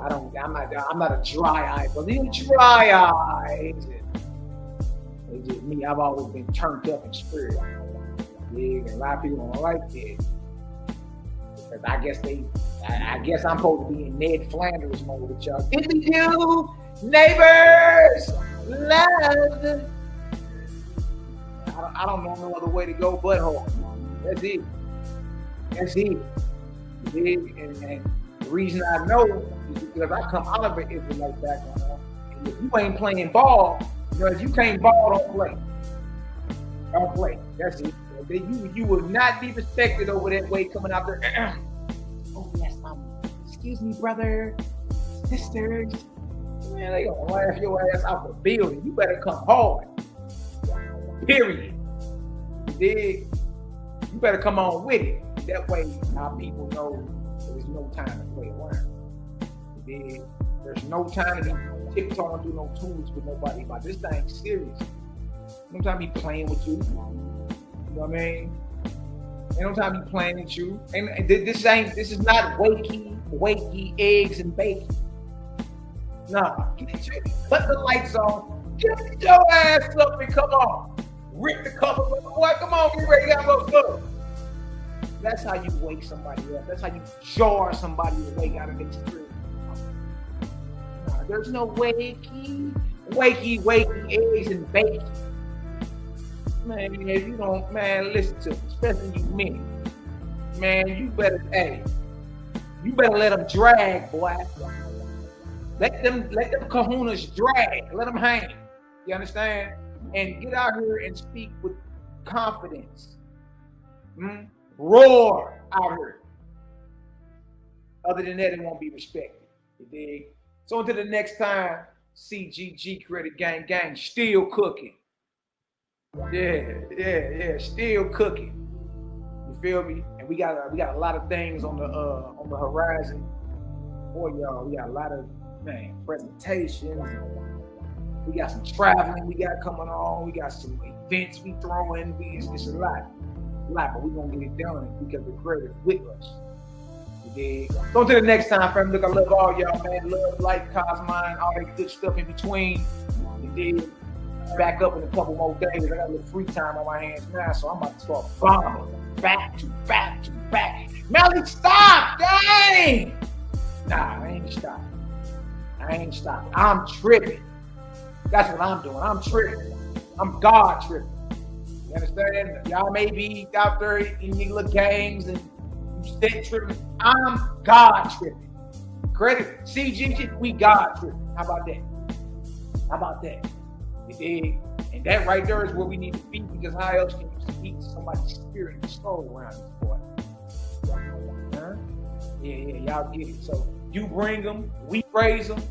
I'm not a dry eye, but these dry eyes. It's just me. I've always been turned up in spirit. Yeah, and a lot of people don't like it. Because I guess I'm supposed to be in Ned Flanders mode with y'all. Did you, neighbors, love? I don't know no other way to go but home. That's it. That's it. And the reason I know is because I come out of an Israelite background. And if you ain't playing ball, if you can't ball, don't play. Don't play. That's it. You will not be respected over that way coming out there. Oh, yes, excuse me, brother, sisters. Man, they gonna laugh your ass out the building. You better come hard. Period. You dig? You better come on with it. That way, our people know there's no time to play around. You dig? There's no time to be tiptoeing through no tools with nobody about this thing serious. No time to be playing with you. You know what I mean? Ain't no time to be playing with you. And this is not wakey, eggs and bacon. Nah, put the lights on, get your ass up and come on. Rip the covers up. Boy, come on, get ready to have those stuff. That's how you wake somebody up. That's how you jar somebody awake out of their spirit. Nah, there's no wakey, eggs and bacon. Man, if you don't, man, listen to me, especially you men. Man, you better let them drag, boy. Let them kahunas drag. Let them hang. You understand? And get out here and speak with confidence. Roar out here. Other than that, it won't be respected. You dig? So until the next time, CGG Creative Gang, still cooking. Yeah, still cooking. You feel me? And we got a lot of things on the horizon for y'all. We got a lot of presentations, We got some traveling we got coming on. We got some events we throwing. It's a lot, but we're gonna get it done because the creator's with us. So until the next time, fam. Look, I love all y'all, man. Love, life, Cosmine, all that good stuff in between. You back up in a couple more days. I got a little free time on my hands now, so I'm about to start bombing back to back to back. Melly, stop, dang! Nah, I ain't stopping. I'm tripping. That's what I'm doing. I'm tripping. I'm God tripping. You understand? Y'all may be out there in your little games and you stay tripping. I'm God tripping. Credit CG, we God tripping. How about that? You dig? And that right there is where we need to be, because how else can you speak to somebody's spirit and soul around this boy? Huh? Yeah, y'all get it. So you bring them, we raise them.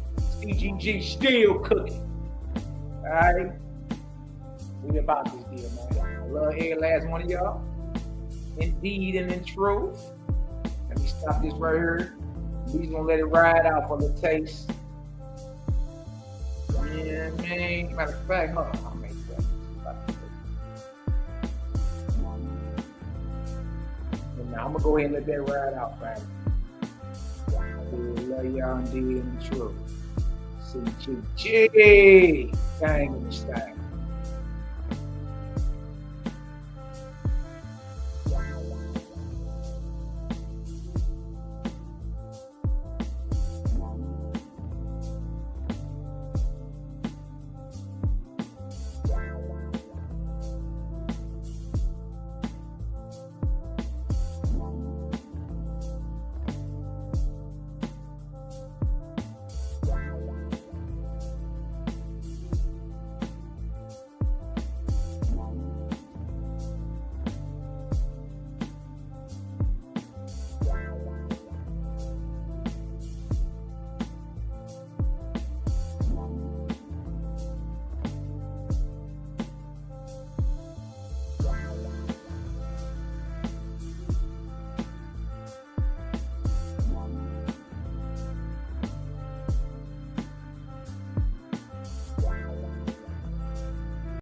CGG still cooking. All right? We about this deal, man. I love every last one of y'all. Indeed and in truth. Let me stop this right here. We're gonna let it ride out for the taste. Yeah, man. Matter of fact, hold on. I'll make that. Now I'm gonna go ahead and let that ride out, fam. Love y'all indeed and in truth. CGG. Gang in the style.